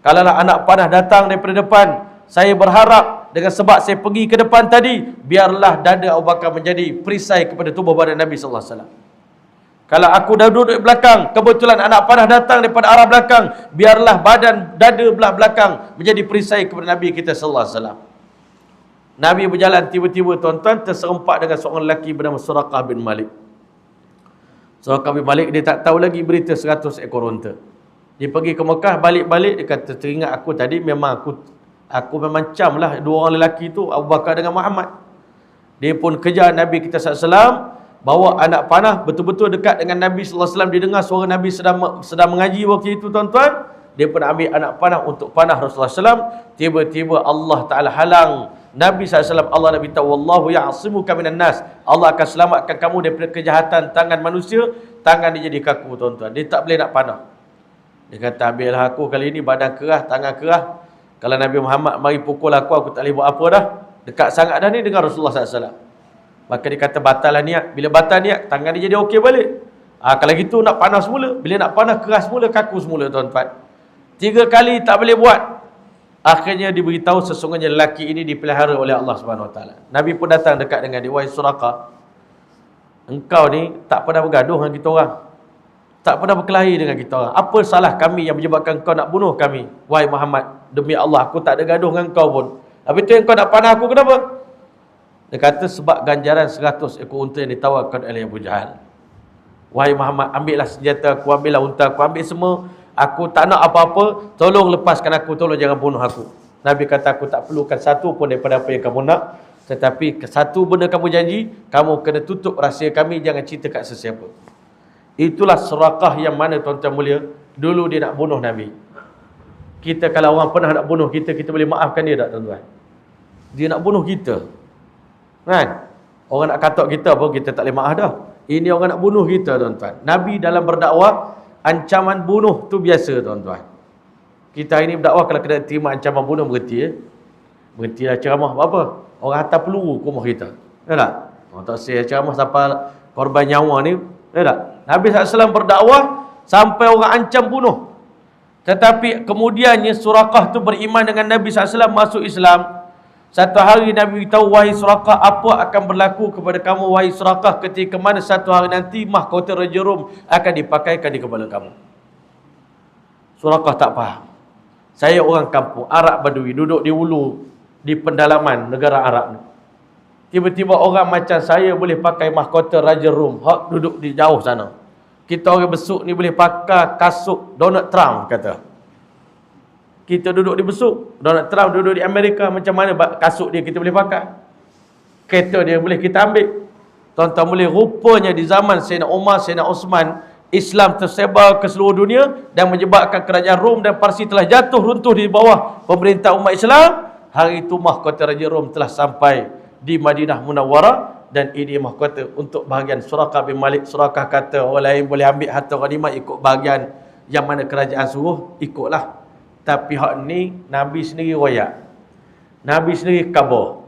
Kalaulah anak panah datang daripada depan, saya berharap dengan sebab saya pergi ke depan tadi, biarlah dada Abu Bakar menjadi perisai kepada tubuh badan Nabi SAW. Kalau aku dah duduk di belakang, kebetulan anak panah datang daripada arah belakang, biarlah dada belah belakang menjadi perisai kepada Nabi kita SAW. Nabi berjalan, tiba-tiba tuan-tuan terserempak dengan seorang lelaki bernama Suraqah bin Malik. Suraqah bin Malik, dia tak tahu lagi berita 100 ekor unta. Dia pergi ke Mekah, balik-balik dia kata, teringat aku tadi memang aku memang cam lah 2 orang lelaki tu, Abu Bakar dengan Muhammad. Dia pun kejar Nabi kita SAW, bawa anak panah betul-betul dekat dengan Nabi SAW. Dia dengar suara Nabi sedang mengaji waktu itu tuan-tuan. Dia pun ambil anak panah untuk panah Rasulullah SAW. Tiba-tiba Allah Ta'ala halang Nabi SAW. Allah Nabi tahu, wallahu ya'asimuka minan nas, Allah akan selamatkan kamu daripada kejahatan tangan manusia. Tangan dia jadi kaku tuan-tuan, dia tak boleh nak panah. Dia kata, ambillah aku kali ini, badan kerah, tangan kerah. Kalau Nabi Muhammad mari pukul aku tak boleh buat apa dah. Dekat sangat dah ni dengan Rasulullah SAW. Maka dia kata, batallah niat. Bila batal niat, tangan dia jadi okey balik. Kalau gitu nak panah semula. Bila nak panah, keras semula, kaku semula tuan-tuan. 3 kali tak boleh buat. Akhirnya diberitahu sesungguhnya lelaki ini dipelihara oleh Allah Subhanahu Wa Taala. Nabi pun datang dekat dengan dia, wahai Suraqah, engkau ni tak pernah bergaduh dengan kita orang, tak pernah berkelahi dengan kita orang. Apa salah kami yang menyebabkan kau nak bunuh kami? Wahai Muhammad, demi Allah aku tak ada gaduh dengan kau pun. Habis tu yang kau nak panah aku kenapa? Dia kata sebab ganjaran 100 ekor unta yang ditawarkan oleh Abu Jahal. Wahai Muhammad, ambillah senjata aku, ambillah unta aku, ambil semua. Aku tak nak apa-apa, tolong lepaskan aku, tolong jangan bunuh aku. Nabi kata, aku tak perlukan satu pun daripada apa yang kamu nak, tetapi satu benda kamu janji, kamu kena tutup rahsia kami, jangan cerita kat sesiapa. Itulah Suraqah yang mana tuan-tuan mulia, dulu dia nak bunuh Nabi. Kita kalau orang pernah nak bunuh kita, kita boleh maafkan dia tak tuan-tuan? Dia nak bunuh kita, kan? Orang nak katok kita pun kita tak boleh maaf dah. Ini orang nak bunuh kita tuan-tuan. Nabi dalam berdakwah, ancaman bunuh tu biasa tuan-tuan. Kita hari ni berdakwah kalau kena terima ancaman bunuh berhenti ya. Berhentilah ceramah apa? Orang hantar peluru ke rumah kita. Ya tak? Orang tak saya ceramah sampai korban nyawa ni. Ya tak? Nabi SAW berdakwah sampai orang ancam bunuh. Tetapi kemudiannya Suraqah tu beriman dengan Nabi SAW, masuk Islam. Satu hari Nabi beritahu, wahai Suraqah, apa akan berlaku kepada kamu wahai Suraqah ketika mana satu hari nanti mahkota Raja Rom akan dipakaikan di kepala kamu. Suraqah tak faham. Saya orang kampung Arab Badui, duduk di Ulu, di pendalaman negara Arab ni. Tiba-tiba orang macam saya boleh pakai mahkota Raja Rom, hak duduk di jauh sana. Kita orang besuk ni boleh pakai kasut Donald Trump, kata. Kita duduk di besuk, Donald Trump duduk di Amerika, macam mana kasut dia kita boleh pakai? Kereta dia boleh kita ambil. Tuan-tuan boleh, rupanya di zaman Sayyidina Umar, Sayyidina Osman, Islam tersebar ke seluruh dunia dan menyebabkan kerajaan Rom dan Parsi telah jatuh runtuh di bawah pemerintah umat Islam. Hari itu mahkota Raja Rom telah sampai di Madinah Munawwarah. Dan ini mahkota untuk bahagian Suraqah bin Malik. Suraqah kata, orang lain boleh ambil harta ghanimah ikut bahagian yang mana kerajaan suruh, ikutlah. Tapi hak ni Nabi sendiri royak, Nabi sendiri khabar.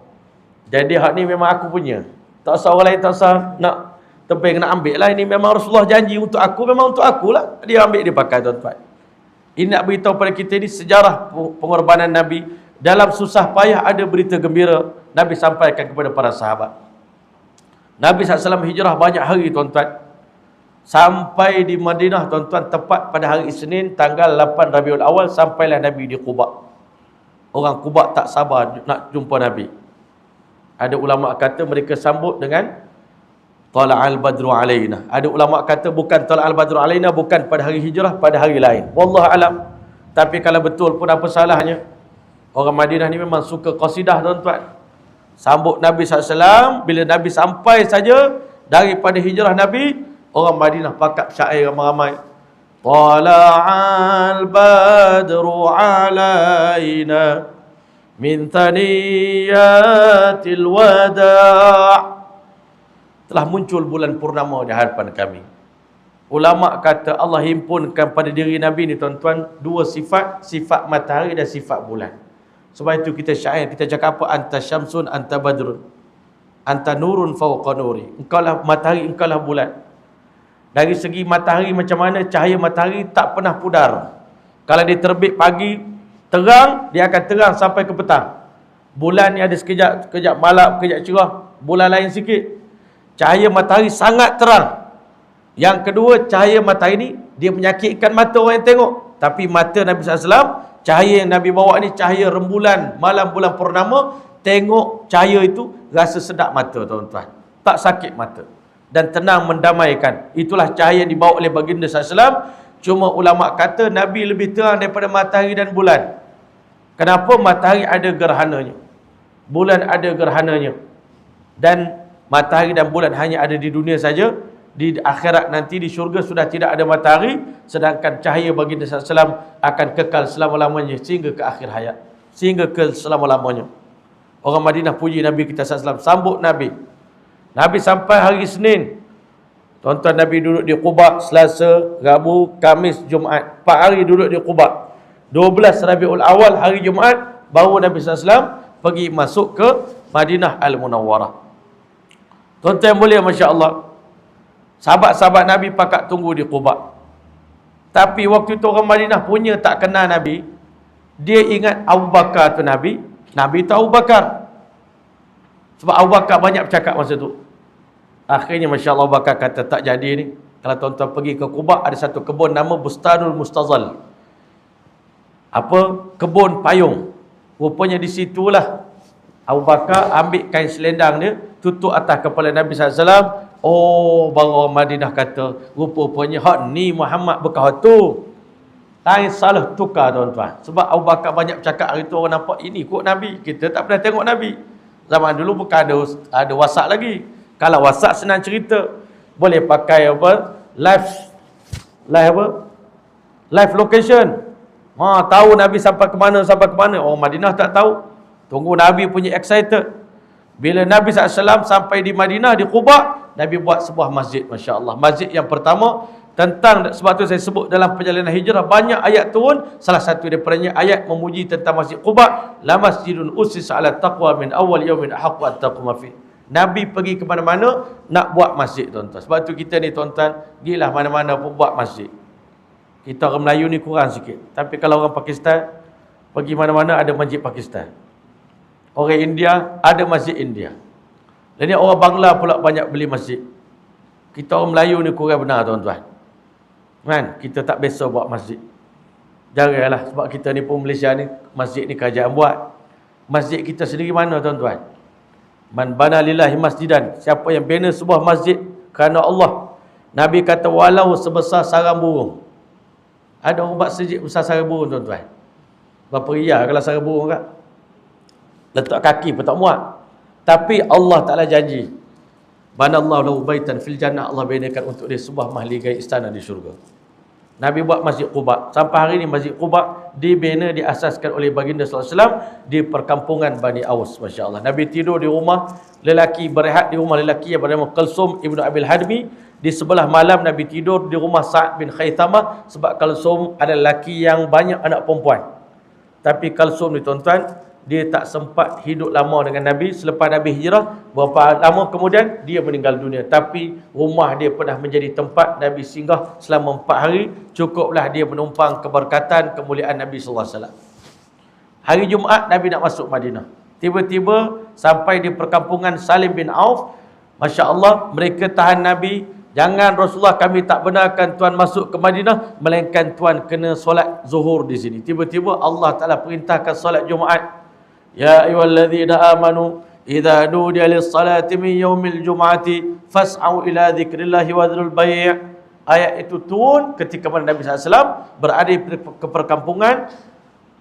Jadi hak ni memang aku punya. Tak usah orang lain, tak usah nak tebing nak ambil lah. Ini memang Rasulullah janji untuk aku, memang untuk akulah. Dia ambil, dia pakai, tuan-tuan. Ini nak beritahu pada kita ni sejarah pengorbanan Nabi. Dalam susah payah ada berita gembira Nabi sampaikan kepada para sahabat. Nabi SAW hijrah banyak hari, tuan-tuan. Sampai di Madinah, tuan-tuan, tepat pada hari Isnin tanggal 8 Rabiul Awal, sampailah Nabi di Quba. Orang Quba tak sabar nak jumpa Nabi. Ada ulama kata mereka sambut dengan Tala'al Badru Alaina. Ada ulama kata bukan Tala'al Badru Alaina, bukan pada hari hijrah, pada hari lain. Wallahu alam. Tapi kalau betul pun apa salahnya? Orang Madinah ni memang suka qasidah, tuan-tuan. Sambut Nabi SAW. Bila Nabi sampai saja daripada hijrah Nabi, orang Madinah pakat syair ramai-ramai. Tala'al badru alaina min thaniyatil wada'. Telah muncul bulan purnama di hadapan kami. Ulama kata Allah himpunkan pada diri Nabi ni, tuan-tuan, dua sifat. Sifat matahari dan sifat bulan. Sebab itu kita syair, kita cakap apa? Anta syamsun, anta badrun, anta nurun fawqa nuri. Engkaulah matahari, engkaulah bulan. Dari segi matahari, macam mana cahaya matahari tak pernah pudar. Kalau dia terbit pagi, terang, dia akan terang sampai ke petang. Bulan ni ada sekejap, sekejap malam, sekejap cerah. Bulan lain sikit. Cahaya matahari sangat terang. Yang kedua, cahaya matahari ni, dia menyakitkan mata orang yang tengok. Tapi mata Nabi SAW, cahaya yang Nabi bawa ni cahaya rembulan, malam bulan purnama. Tengok cahaya itu rasa sedap mata, tuan-tuan. Tak sakit mata. Dan tenang mendamaikan. Itulah cahaya yang dibawa oleh baginda SAW. Cuma ulama kata Nabi lebih terang daripada matahari dan bulan. Kenapa? Matahari ada gerhananya, bulan ada gerhananya. Dan matahari dan bulan hanya ada di dunia saja. Di akhirat nanti di syurga sudah tidak ada matahari, sedangkan cahaya baginda SAW akan kekal selama-lamanya sehingga ke akhir hayat, sehingga ke selama-lamanya. Orang Madinah puji Nabi kita SAW, sambut Nabi. Nabi sampai hari Isnin. Tuan-tuan, Nabi duduk di Quba Selasa, Rabu, Khamis, Jumaat. 4 hari duduk di Quba. 12 Rabiul Awal hari Jumaat baru Nabi SAW pergi masuk ke Madinah Al-Munawwarah. Tuan-tuan yang mulia, masya-Allah, sahabat-sahabat Nabi pakat tunggu di Quba. Tapi waktu itu orang Madinah punya tak kenal Nabi. Dia ingat Abu Bakar tu Nabi. Nabi tu Abu Bakar. Sebab Abu Bakar banyak bercakap masa tu. Akhirnya Masya Allah, Abu Bakar kata tak jadi ni. Kalau tuan-tuan pergi ke Quba, ada satu kebun nama Bustanul Mustazal. Apa? Kebun payung. Rupanya di situlah Abu Bakar ambil kain selendang dia, tutup atas kepala Nabi SAW. Oh, baru orang Madinah kata, rupanya hak ni Muhammad bekas tu. Lain salah tukar, tuan-tuan. Sebab Abu Bakar banyak bercakap hari tu, orang nampak ini kot Nabi. Kita tak pernah tengok Nabi. Zaman dulu bukan ada WhatsApp lagi. Kalau WhatsApp senang cerita. Boleh pakai apa? Live location. Tahu Nabi sampai ke mana, sampai ke mana. Orang Madinah tak tahu. Tunggu Nabi punya excited. Bila Nabi SAW sampai di Madinah, di Quba, Nabi buat sebuah masjid, Masya Allah. Masjid yang pertama, tentang, sebab tu saya sebut dalam perjalanan hijrah banyak ayat turun. Salah satu daripadanya ayat memuji tentang Masjid Quba, la masjidun ussisa ala taqwa min awal yaumin ahaqqu an taquma fi. Nabi pergi ke mana-mana nak buat masjid, tuan-tuan. Sebab tu kita ni, tuan-tuan, gilah mana-mana pun buat masjid. Kita orang Melayu ni kurang sikit. Tapi kalau orang Pakistan pergi mana-mana ada masjid Pakistan. Orang India ada masjid India. Dan ni orang Bangla pula banyak beli masjid. Kita orang Melayu ni kurang benar, tuan-tuan. Kan? Kita tak biasa buat masjid. Jaranglah, sebab kita ni pun Malaysia ni, masjid ni kerajaan buat. Masjid kita sendiri mana, tuan-tuan? Man bana lillahi masjidan, siapa yang bina sebuah masjid kerana Allah, Nabi kata walau sebesar sarang burung. Ada orang buat masjid besar sarang burung, tuan-tuan. Berapa riyal kalau sarang burung kan? Letak kaki pun tak muat. Tapi Allah Ta'ala janji, banallahu lahu baitan fil jannah, Allah binakan untuk dia sebuah mahligai istana di syurga. Nabi buat Masjid Quba. Sampai hari ini Masjid Quba dibina, diasaskan oleh baginda sallallahu alaihi wasallam di perkampungan Bani Aus, Masya Allah. Nabi tidur di rumah lelaki, berehat di rumah lelaki yang bernama Kalsum Ibnu Abil Hadmi. Di sebelah malam Nabi tidur di rumah Sa'ad bin Khaitamah, sebab Kalsum ada lelaki yang banyak anak perempuan. Tapi Kalsum ni, tuan-tuan, dia tak sempat hidup lama dengan Nabi. Selepas Nabi hijrah, berapa lama kemudian dia meninggal dunia. Tapi rumah dia pernah menjadi tempat Nabi singgah selama 4 hari. Cukuplah dia menumpang keberkatan, kemuliaan Nabi SAW. Hari Jumaat Nabi nak masuk Madinah. Tiba-tiba sampai di perkampungan Salim bin Auf. Masya Allah, mereka tahan Nabi. Jangan Rasulullah, kami tak benarkan Tuan masuk ke Madinah, melainkan Tuan kena solat zuhur di sini. Tiba-tiba Allah Ta'ala perintahkan solat Jumaat. Ya ayyuhalladzina amanu idza nudiya lis-salati min yaumil jum'ati fas'au ila dzikrillahi wa dzarul bai'. Ayat itu turun ketika mana Nabi SAW berada ke perkampungan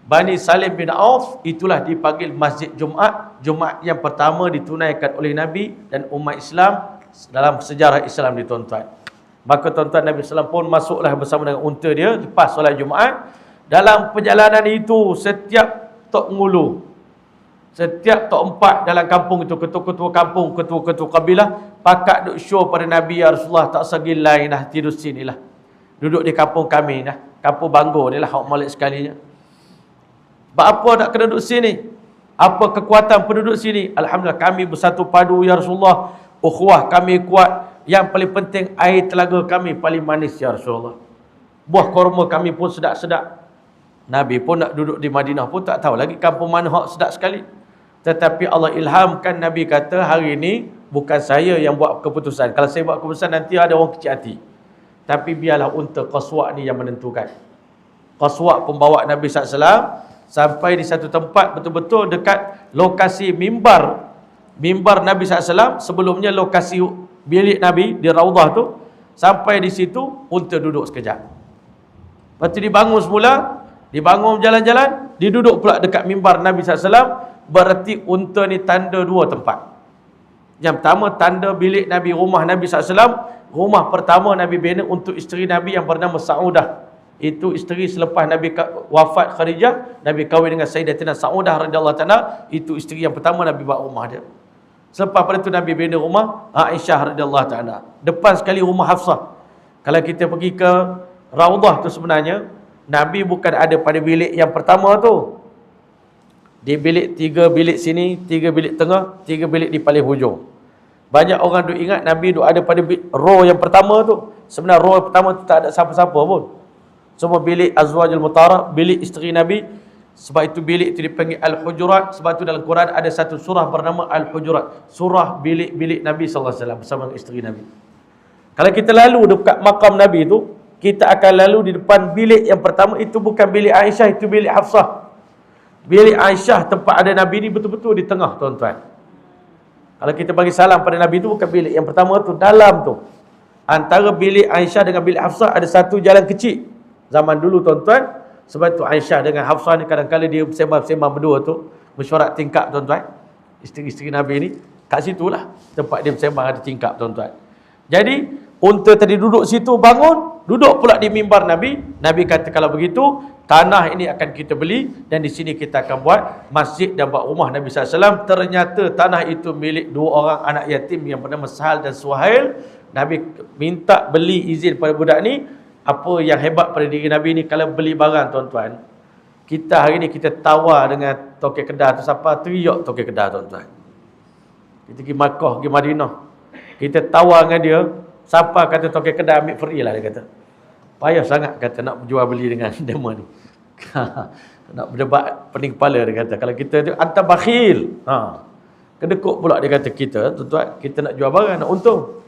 Bani Salim bin Auf. Itulah dipanggil Masjid Jumaat. Jumaat yang pertama ditunaikan oleh Nabi dan umat Islam dalam sejarah Islam, tuan-tuan. Maka tuan-tuan, Nabi SAW pun masuklah bersama dengan unta dia lepas solat Jumaat. Dalam perjalanan itu, setiap tok ngulu, setiap tok empat dalam kampung itu, ketua-ketua kampung, ketua-ketua kabilah, pakat duk show pada Nabi, ya Rasulullah, tak segi lain dah, tidur sini lah. Duduk di kampung kami dah. Kampung Bangor ni lah, hak Malik sekalinya. Apa nak kena duduk sini? Apa kekuatan penduduk sini? Alhamdulillah, kami bersatu padu, ya Rasulullah. Ukhuwah kami kuat. Yang paling penting, air telaga kami paling manis, ya Rasulullah. Buah korma kami pun sedap-sedap. Nabi pun nak duduk di Madinah pun tak tahu lagi kampung mana hak sedap sekali. Tetapi Allah ilhamkan Nabi kata, hari ini bukan saya yang buat keputusan. Kalau saya buat keputusan, nanti ada orang kecil hati. Tapi biarlah unta Qaswa' ni yang menentukan. Qaswa' pembawa Nabi SAW sampai di satu tempat betul-betul dekat lokasi mimbar Nabi SAW. Sebelumnya lokasi bilik Nabi di Raudah tu. Sampai di situ, unta duduk sekejap. Lepas tu dibangun semula, dibangun jalan-jalan, diduduk pula dekat mimbar Nabi SAW. Berarti unta ni tanda dua tempat. Yang pertama, tanda bilik Nabi, rumah Nabi SAW. Rumah pertama Nabi bina untuk isteri Nabi yang bernama Sa'udah. Itu isteri selepas Nabi wafat Khadijah, Nabi kahwin dengan Sayyidatina Sa'udah radhiyallahu ta'ala. Itu isteri yang pertama Nabi buat rumah dia. Selepas pada itu Nabi bina rumah Aisyah radhiyallahu ta'ala. Depan sekali rumah Hafsah. Kalau kita pergi ke Raudah tu, sebenarnya Nabi bukan ada pada bilik yang pertama tu. Di bilik, 3 bilik sini, 3 bilik tengah, 3 bilik di paling hujung. Banyak orang duk ingat Nabi duk ada pada row yang pertama tu. Sebenarnya row yang pertama tu tak ada siapa-siapa pun. Semua bilik Azwajul Mutahharah, bilik isteri Nabi. Sebab itu bilik itu dipanggil Al-Hujurat. Sebab itu dalam Quran ada satu surah bernama Al-Hujurat. Surah bilik-bilik Nabi SAW bersama dengan isteri Nabi. Kalau kita lalu dekat makam Nabi itu, kita akan lalu di depan bilik yang pertama. Itu bukan bilik Aisyah, itu bilik Hafsah. Bilik Aisyah tempat ada Nabi ni betul-betul di tengah, tuan-tuan. Kalau kita bagi salam pada Nabi itu, bukan bilik yang pertama tu, dalam tu. Antara bilik Aisyah dengan bilik Hafsah ada satu jalan kecil. Zaman dulu, tuan-tuan. Sebab tu Aisyah dengan Hafsah ni kadang-kadang dia sembang-sembang berdua tu, mesyuarat tingkap, tuan-tuan. Isteri-isteri Nabi ni, kat situlah tempat dia sembang ada tingkap, tuan-tuan. Jadi, unta tadi duduk situ, bangun, duduk pula di mimbar Nabi. Nabi kata kalau begitu, tanah ini akan kita beli dan di sini kita akan buat masjid dan buat rumah Nabi SAW. Ternyata tanah itu milik dua orang anak yatim yang bernama Sahal dan Suhail. Nabi minta beli izin pada budak ni. Apa yang hebat pada diri Nabi ni, kalau beli barang tuan-tuan, kita hari ni kita tawar dengan tokek kedah tu, siapa teriak tokek kedah tuan-tuan. Kita pergi Makkah, pergi Madinah, kita tawar dengan dia, siapa kata tokek kedah ambil free lah, dia kata. Payah sangat kata nak jual beli dengan demo ni. Nak berdebat pening kepala, dia kata. Kalau kita tu anta bakhil. Kedekut pula dia kata kita, tuan-tuan, kita nak jual barang, nak untung.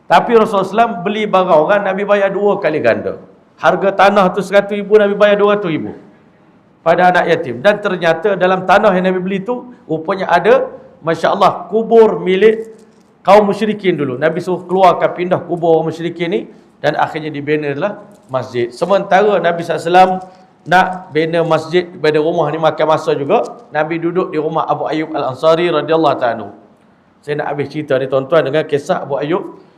Tapi Rasulullah SAW beli barang orang, Nabi bayar 2 kali ganda. Harga tanah tu 100,000, Nabi bayar 200,000 pada anak yatim. Dan ternyata dalam tanah yang Nabi beli tu, rupanya ada, Masya Allah, kubur milik kaum musyrikin dulu. Nabi suruh keluarkan, pindah kubur orang musyrikin ni, dan akhirnya dibinalah masjid. Sementara Nabi SAW nak bina masjid pada rumah ni makan masa juga, Nabi duduk di rumah Abu Ayyub Al-Ansari radhiyallahu ta'ala. Saya nak habis cerita ni tuan-tuan dengan kisah Abu Ayyub.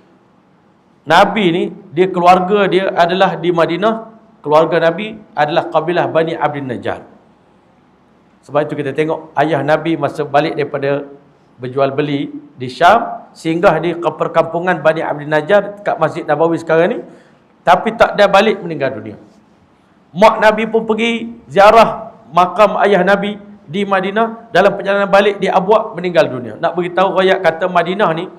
Nabi ni, dia keluarga dia adalah di Madinah. Keluarga Nabi adalah kabilah Bani Abdin Najjar. Sebab itu kita tengok ayah Nabi masa balik daripada berjual beli di Syam, singgah di perkampungan Bani Abdin Najjar dekat Masjid Nabawi sekarang ni, tapi tak ada balik, meninggal dunia. Mak Nabi pun pergi ziarah makam ayah Nabi di Madinah. Dalam perjalanan balik dia abwak, meninggal dunia. Nak beritahu rakyat kata Madinah ni,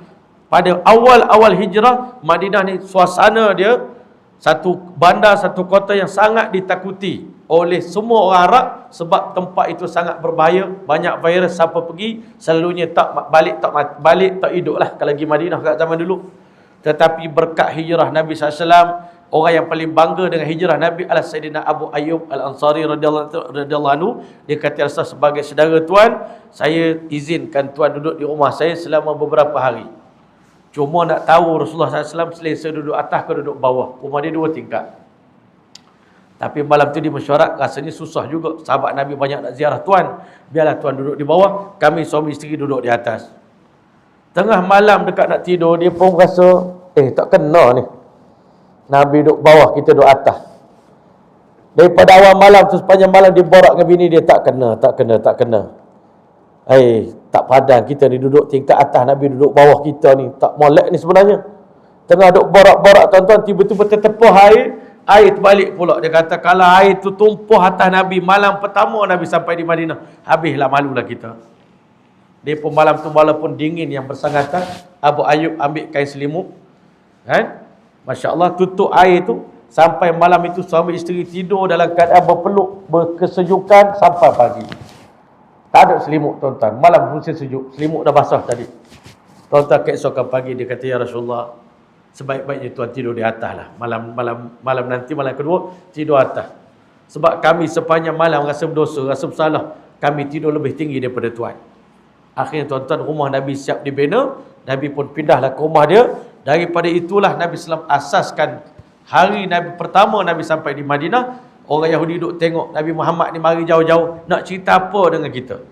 pada awal-awal hijrah, Madinah ni suasana dia satu bandar, satu kota yang sangat ditakuti oleh semua orang Arab, sebab tempat itu sangat berbahaya, banyak virus, siapa pergi selalunya tak balik tak hidup lah kalau pergi Madinah kat zaman dulu. Tetapi berkat hijrah Nabi SAW, orang yang paling bangga dengan hijrah Nabi adalah Sayyidina Abu Ayyub Al-Ansari radhiyallahu anhu. Dia kata, rasa sebagai saudara tuan, saya izinkan tuan duduk di rumah saya selama beberapa hari. Cuma nak tahu Rasulullah SAW selesa duduk atas ke duduk bawah. Rumah dia 2 tingkat. Tapi malam tu dia mesyuarat, rasanya susah juga. Sahabat Nabi banyak nak ziarah tuan. Biarlah tuan duduk di bawah, kami suami isteri duduk di atas. Tengah malam dekat nak tidur, dia pun rasa, tak kena ni. Nabi duduk bawah, kita duduk atas. Daripada awal malam tu, sepanjang malam dia borak dengan bini dia, tak kena. Tak padan kita ni duduk tingkat atas, Nabi duduk bawah kita ni. Tak molek ni sebenarnya. Tengah duduk borak-borak tuan-tuan, tiba-tiba tertepuh air terbalik pula. Dia kata kalau air tu tumpuh atas Nabi malam pertama Nabi sampai di Madinah, habislah, malulah kita. Dia pun malam tu walaupun dingin yang bersangatan, Abu Ayyub ambil kain selimut, kan? Masya Allah, tutup air tu. Sampai malam itu suami isteri tidur dalam keadaan berpeluk, berkesejukan sampai pagi. Tak ada selimut tuan-tuan. Malam pun sejuk, selimut dah basah tadi. Tuan-tuan keesokan pagi dia kata, ya Rasulullah, sebaik-baiknya tuan tidur di atas lah. Malam nanti, malam kedua, tidur atas. Sebab kami sepanjang malam rasa berdosa, rasa bersalah. Kami tidur lebih tinggi daripada tuan. Akhirnya tuan-tuan, rumah Nabi siap dibina. Nabi pun pindahlah ke rumah dia. Daripada itulah Nabi SAW asaskan hari Nabi pertama Nabi sampai di Madinah. Orang Yahudi duduk tengok Nabi Muhammad ni mari jauh-jauh, nak cerita apa dengan kita.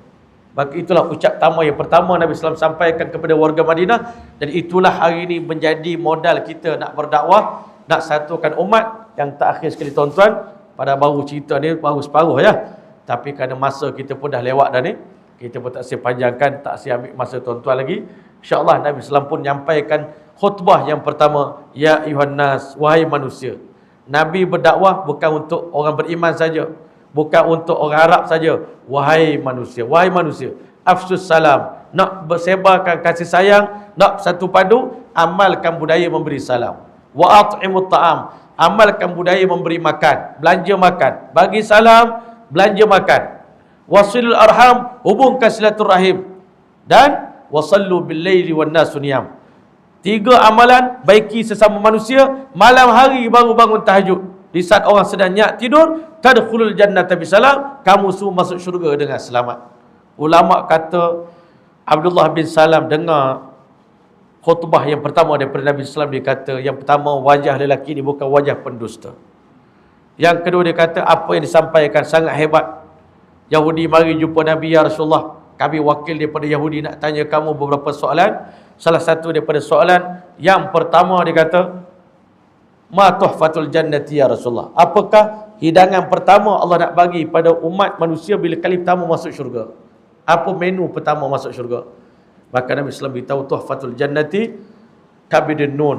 Maka itulah ucap tamu yang pertama Nabi SAW sampaikan kepada warga Madinah. Dan itulah hari ini menjadi modal kita nak berdakwah, nak satukan umat. Yang terakhir sekali tuan-tuan, pada baru cerita ni baru separuh ya. Tapi kerana masa kita pun dah lewat dah ni, kita pun tak saya panjangkan, tak saya ambil masa tuan-tuan lagi. InsyaAllah Nabi SAW pun menyampaikan khutbah yang pertama, ya ayuhan nas, wahai manusia. Nabi berdakwah bukan untuk orang beriman saja, bukan untuk orang Arab saja. Wahai manusia, afsus salam, nak bersebarkan kasih sayang, nak satu padu, amalkan budaya memberi salam. Wa at'imut ta'am, amalkan budaya memberi makan, belanja makan, bagi salam, belanja makan. Wasilul arham, hubungkan silaturahim. Dan wasallu bil laili wan nasu niyam. 3 amalan, baiki sesama manusia, malam hari baru bangun tahajud. Di saat orang sedang nyak tidur, tadkhulul jannata bisalam, kamu semua masuk syurga dengan selamat. Ulama kata Abdullah bin Salam dengar khutbah yang pertama daripada Nabi SAW, dia kata yang pertama, wajah lelaki ni bukan wajah pendusta. Yang kedua dia kata apa yang disampaikan sangat hebat. Yahudi mari jumpa Nabi, ya Rasulullah, kami wakil daripada Yahudi nak tanya kamu beberapa soalan. Salah satu daripada soalan yang pertama dia kata, Ma tuhfatul jannati ya Rasulullah. Apakah hidangan pertama Allah nak bagi pada umat manusia bila kali pertama masuk syurga? Apa menu pertama masuk syurga? Maka Nabi SAW beritahu tuhfatul jannati kabidun nun.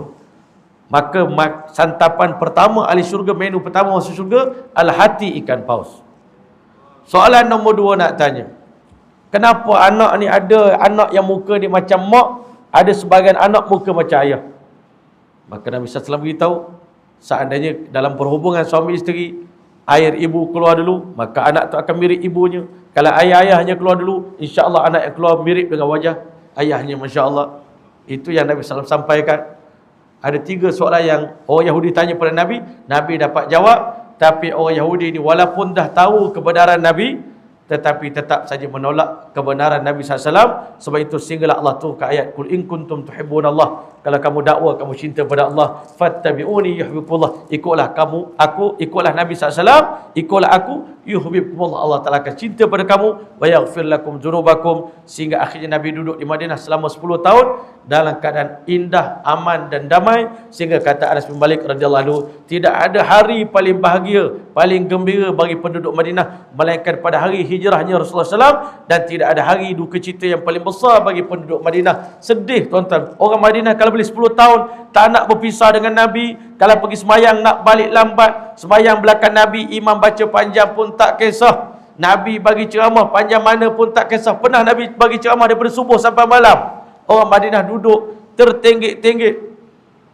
Maka santapan pertama ahli syurga, menu pertama masuk syurga al-hati ikan paus. Soalan nombor 2 nak tanya. Kenapa anak ni ada anak yang muka dia macam mak, ada sebahagian anak muka macam ayah? Maka Nabi SAW beritahu, seandainya dalam perhubungan suami isteri, air ibu keluar dulu, maka anak tu akan mirip ibunya. Kalau ayahnya keluar dulu, insya-Allah anak yang keluar mirip dengan wajah ayahnya, masya-Allah. Itu yang Nabi SAW sampaikan. Ada 3 soalan yang orang Yahudi tanya pada Nabi, Nabi dapat jawab. Tapi orang Yahudi ni walaupun dah tahu kebenaran Nabi, tetapi tetap saja menolak kebenaran Nabi SAW. Sebab itu sehinggalah Allah turunkan ayat, Qul in kuntum tuhibbunallah, kalau kamu dakwa kamu cinta pada Allah, fattabi'uni yuhibbukumullah, ikutlah kamu aku, ikutlah Nabi SAW, ikutlah aku, yuhibbukumullah, Allah Ta'ala akan cinta pada kamu, wa yaghfir lakum dzunubakum. Sehingga akhirnya Nabi duduk di Madinah selama 10 tahun dalam keadaan indah, aman dan damai. Sehingga kata Anas bin Malik radhiyallahu anhu, tidak ada hari paling bahagia, paling gembira bagi penduduk Madinah melainkan pada hari hijrahnya Rasulullah SAW, dan tidak ada hari duka cita yang paling besar bagi penduduk Madinah. Sedih tuan-tuan, orang Madinah kalau boleh 10 tahun tak nak berpisah dengan Nabi. Kalau pergi semayang nak balik lambat, semayang belakang Nabi, imam baca panjang pun tak kisah, Nabi bagi ceramah panjang mana pun tak kisah. Pernah Nabi bagi ceramah daripada subuh sampai malam, orang Madinah duduk tertenggek-tenggek.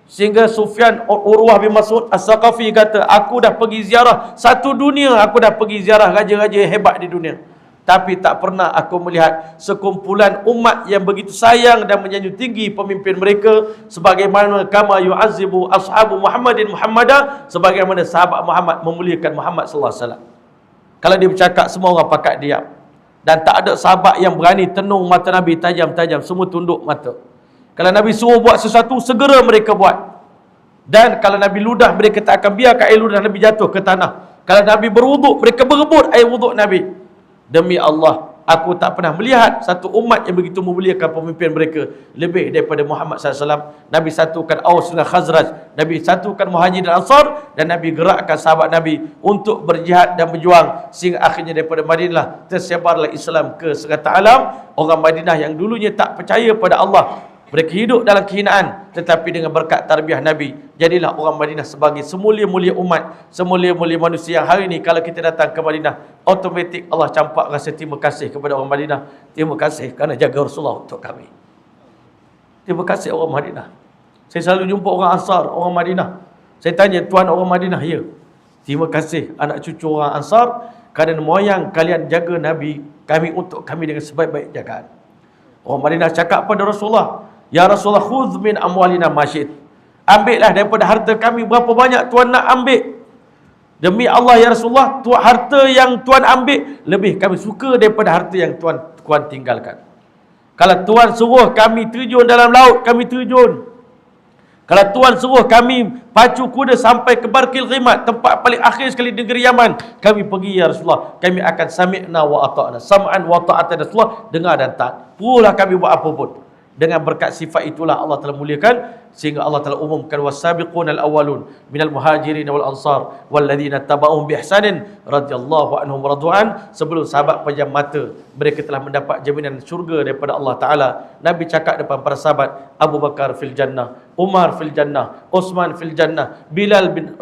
Sehingga Sufyan Urwah bin Mas'ud As-Saqafi kata, aku dah pergi ziarah satu dunia, aku dah pergi ziarah raja-raja hebat di dunia, tapi tak pernah aku melihat sekumpulan umat yang begitu sayang dan menyanjung tinggi pemimpin mereka sebagaimana kama yu'azzibu ashabu Muhammadin Muhammadah, sebagaimana sahabat Muhammad memuliakan Muhammad sallallahu alaihi wasallam. Kalau dia bercakap, semua orang pakat diam. Dan tak ada sahabat yang berani tenung mata Nabi tajam-tajam, semua tunduk mata. Kalau Nabi suruh buat sesuatu, segera mereka buat. Dan kalau Nabi ludah, mereka tak akan biarkan air ludah Nabi jatuh ke tanah. Kalau Nabi berwuduk, mereka berebut air wuduk Nabi. Demi Allah, aku tak pernah melihat satu umat yang begitu memuliakan pemimpin mereka lebih daripada Muhammad SAW. Nabi satukan Aus dengan Khazraj, Nabi satukan Muhajir dan Ansar, dan Nabi gerakkan sahabat Nabi untuk berjihad dan berjuang. Sehingga akhirnya daripada Madinah tersebarlah Islam ke serata alam. Orang Madinah yang dulunya tak percaya pada Allah, mereka hidup dalam kehinaan, tetapi dengan berkat tarbiyah Nabi, jadilah orang Madinah sebagai semulia-mulia umat, semulia-mulia manusia yang hari ini kalau kita datang ke Madinah, automatik Allah campak rasa terima kasih kepada orang Madinah. Terima kasih kerana jaga Rasulullah untuk kami. Terima kasih orang Madinah. Saya selalu jumpa orang Ansar, orang Madinah. Saya tanya, tuan orang Madinah? Ya. Terima kasih anak cucu orang Ansar kerana moyang kalian jaga Nabi kami untuk kami dengan sebaik-baik jagaan. Orang Madinah cakap pada Rasulullah, ya Rasulullah, khudh min amwalina masyid, ambillah daripada harta kami berapa banyak tuan nak ambil. Demi Allah ya Rasulullah, harta yang tuan ambil lebih kami suka daripada harta yang tuan tinggalkan. Kalau tuan suruh kami terjun dalam laut, kami terjun. Kalau tuan suruh kami pacu kuda sampai ke Barkil Ghimat, tempat paling akhir sekali negeri Yaman, kami pergi ya Rasulullah. Kami akan sami'na wa ata'na, sam'an wa ta'atan Rasulullah, dengar dan taat. Perlulah kami buat apa pun. Dengan berkat sifat itulah Allah telah muliakan, sehingga Allah telah umumkan wasabiqunal awwalun minal muhajirin wal ansar walladzina tabauhum bi ihsanin radhiyallahu anhum radwan. Sebelum sahabat pejam mata, mereka telah mendapat jaminan syurga daripada Allah Taala. Nabi cakap depan para sahabat, Abu Bakar fil jannah, Umar fil jannah, Uthman fil jannah, Bilal bin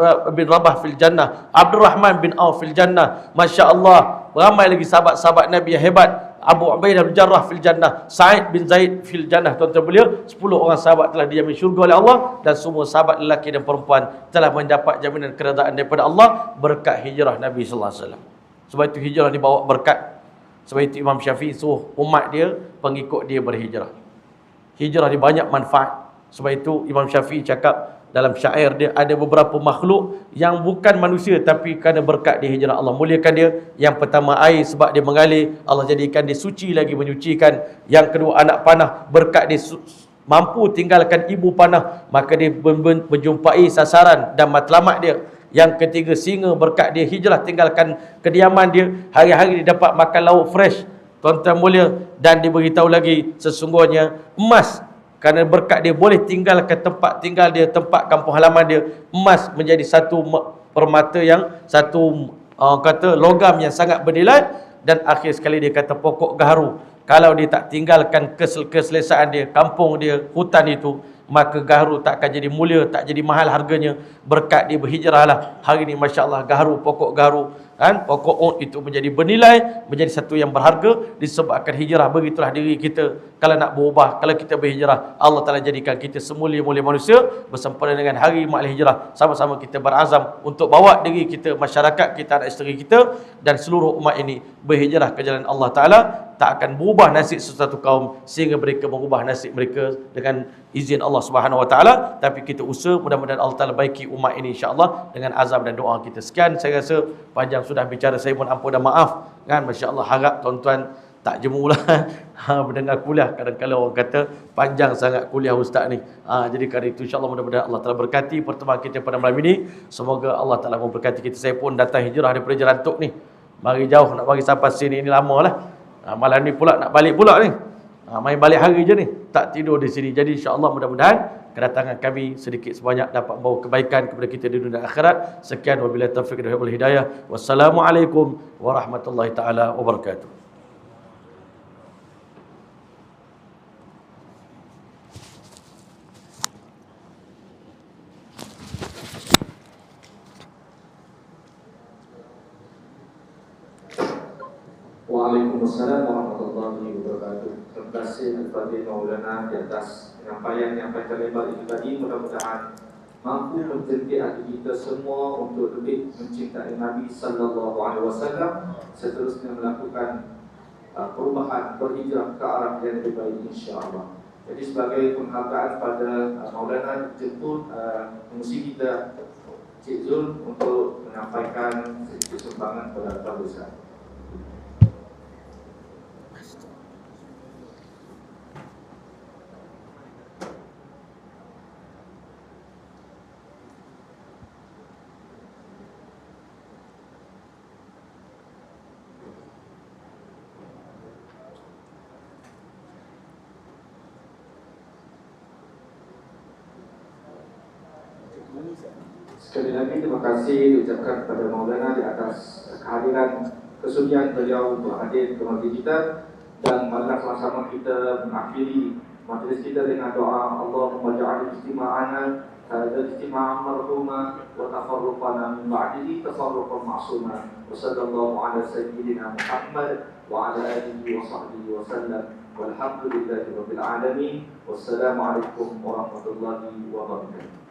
Rabah fil jannah, Abdurrahman bin Auf fil jannah. Masya-Allah, ramai lagi sahabat-sahabat Nabi yang hebat. Abu Ubaidah bin Jarrah fil jannah, Sa'id bin Zaid fil jannah. Tuan-tuan beliau, 10 orang sahabat telah dijamin syurga oleh Allah, dan semua sahabat lelaki dan perempuan telah mendapat jaminan keredaan daripada Allah berkat hijrah Nabi sallallahu alaihi wasallam. Sebab itu hijrah dibawa berkat. Sebab itu Imam Syafi'i suruh umat dia, pengikut dia berhijrah. Hijrah ni banyak manfaat. Sebab itu Imam Syafi'i cakap dalam syair dia, ada beberapa makhluk yang bukan manusia tapi kerana berkat dia hijrah, Allah muliakan dia. Yang pertama air, sebab dia mengalir, Allah jadikan dia suci lagi menyucikan. Yang kedua anak panah, berkat dia mampu tinggalkan ibu panah, maka dia menjumpai sasaran dan matlamat dia. Yang ketiga singa, berkat dia hijrah tinggalkan kediaman dia, hari-hari dia dapat makan lauk fresh, tuan-tuan mulia. Dan diberitahu lagi, sesungguhnya emas, Kerana berkat dia boleh tinggalkan tempat tinggal dia, tempat kampung halaman dia, emas menjadi satu permata yang satu kata logam yang sangat bernilai. Dan akhir sekali dia kata pokok gaharu, kalau dia tak tinggalkan keselesaan dia, kampung dia, hutan itu, maka gaharu tak akan jadi mulia, tak jadi mahal harganya. Berkat dia berhijrah lah. Hari ni Masya Allah gaharu, pokok gaharu kan, pokok oud itu menjadi bernilai, menjadi satu yang berharga disebabkan hijrah. Begitulah diri kita kalau nak berubah, kalau kita berhijrah, Allah Ta'ala jadikan kita semulia-mulia manusia. Bersempena dengan hari Ma'al Hijrah, sama-sama kita berazam untuk bawa diri kita, masyarakat kita, anak isteri kita dan seluruh umat ini berhijrah ke jalan Allah Ta'ala. Tak akan berubah nasib sesuatu kaum sehingga mereka mengubah nasib mereka dengan izin Allah Subhanahu Wa Ta'ala. Tapi kita usaha, mudah-mudahan Allah Ta'ala baiki umat ini insya-Allah dengan azam dan doa kita. Sekian, saya rasa panjang sudah bicara, saya mohon ampun dan maaf kan. Masya-Allah, harap tuan-tuan tak jemulah mendengar kuliah. Kadang-kadang orang kata panjang sangat kuliah ustaz ni. Jadi kerana itu insya-Allah mudah-mudahan Allah Ta'ala berkati pertemuan kita pada malam ini. Semoga Allah Ta'ala memberkati kita. Saya pun datang hijrah daripada Jerantuk ni, mari jauh nak bagi sampai sini ni lama lah. Malam ni pula nak balik pula ni. Main balik hari je ni, tak tidur di sini. Jadi insya-Allah mudah-mudahan kedatangan kami sedikit sebanyak dapat membawa kebaikan kepada kita di dunia dan akhirat. Sekian, wabillahi taufiq wal hidayah. Wassalamualaikum warahmatullahi taala wabarakatuh. Waalaikumsalam warahmatullahi wabarakatuh. Terima kasih Al-Fadhil Maulana di atas penyampaian yang panjang lebar itu tadi. Mudah-mudahan mampu menjadi hati kita semua untuk lebih mencintai Nabi Sallallahu Alaihi Wasallam, seterusnya melakukan perubahan, berhijrah ke arah yang lebih baik insya-Allah. Jadi sebagai penghargaan pada Maulana dijemput pengusi kita Cik Zul untuk menyampaikan sedikit sumbangan kepada Tuan. Sekali lagi terima kasih diucapkan kepada Maulana di atas kehadiran kesudian beliau untuk hadir ke majlis kita. Dan marilah sama-sama kita mengakhiri majlis kita dengan doa, Allahumma ja'al istima'ana hadha istima'an marhuma wa tafarruqana min ba'dihi tafarruqan ma'suma. Wa sallallahu ala sayyidina Muhammad wa ala alihi wa sahbihi wa sallam. Walhamdulillahi rabbil alamin. Wassalamualaikum warahmatullahi wabarakatuh.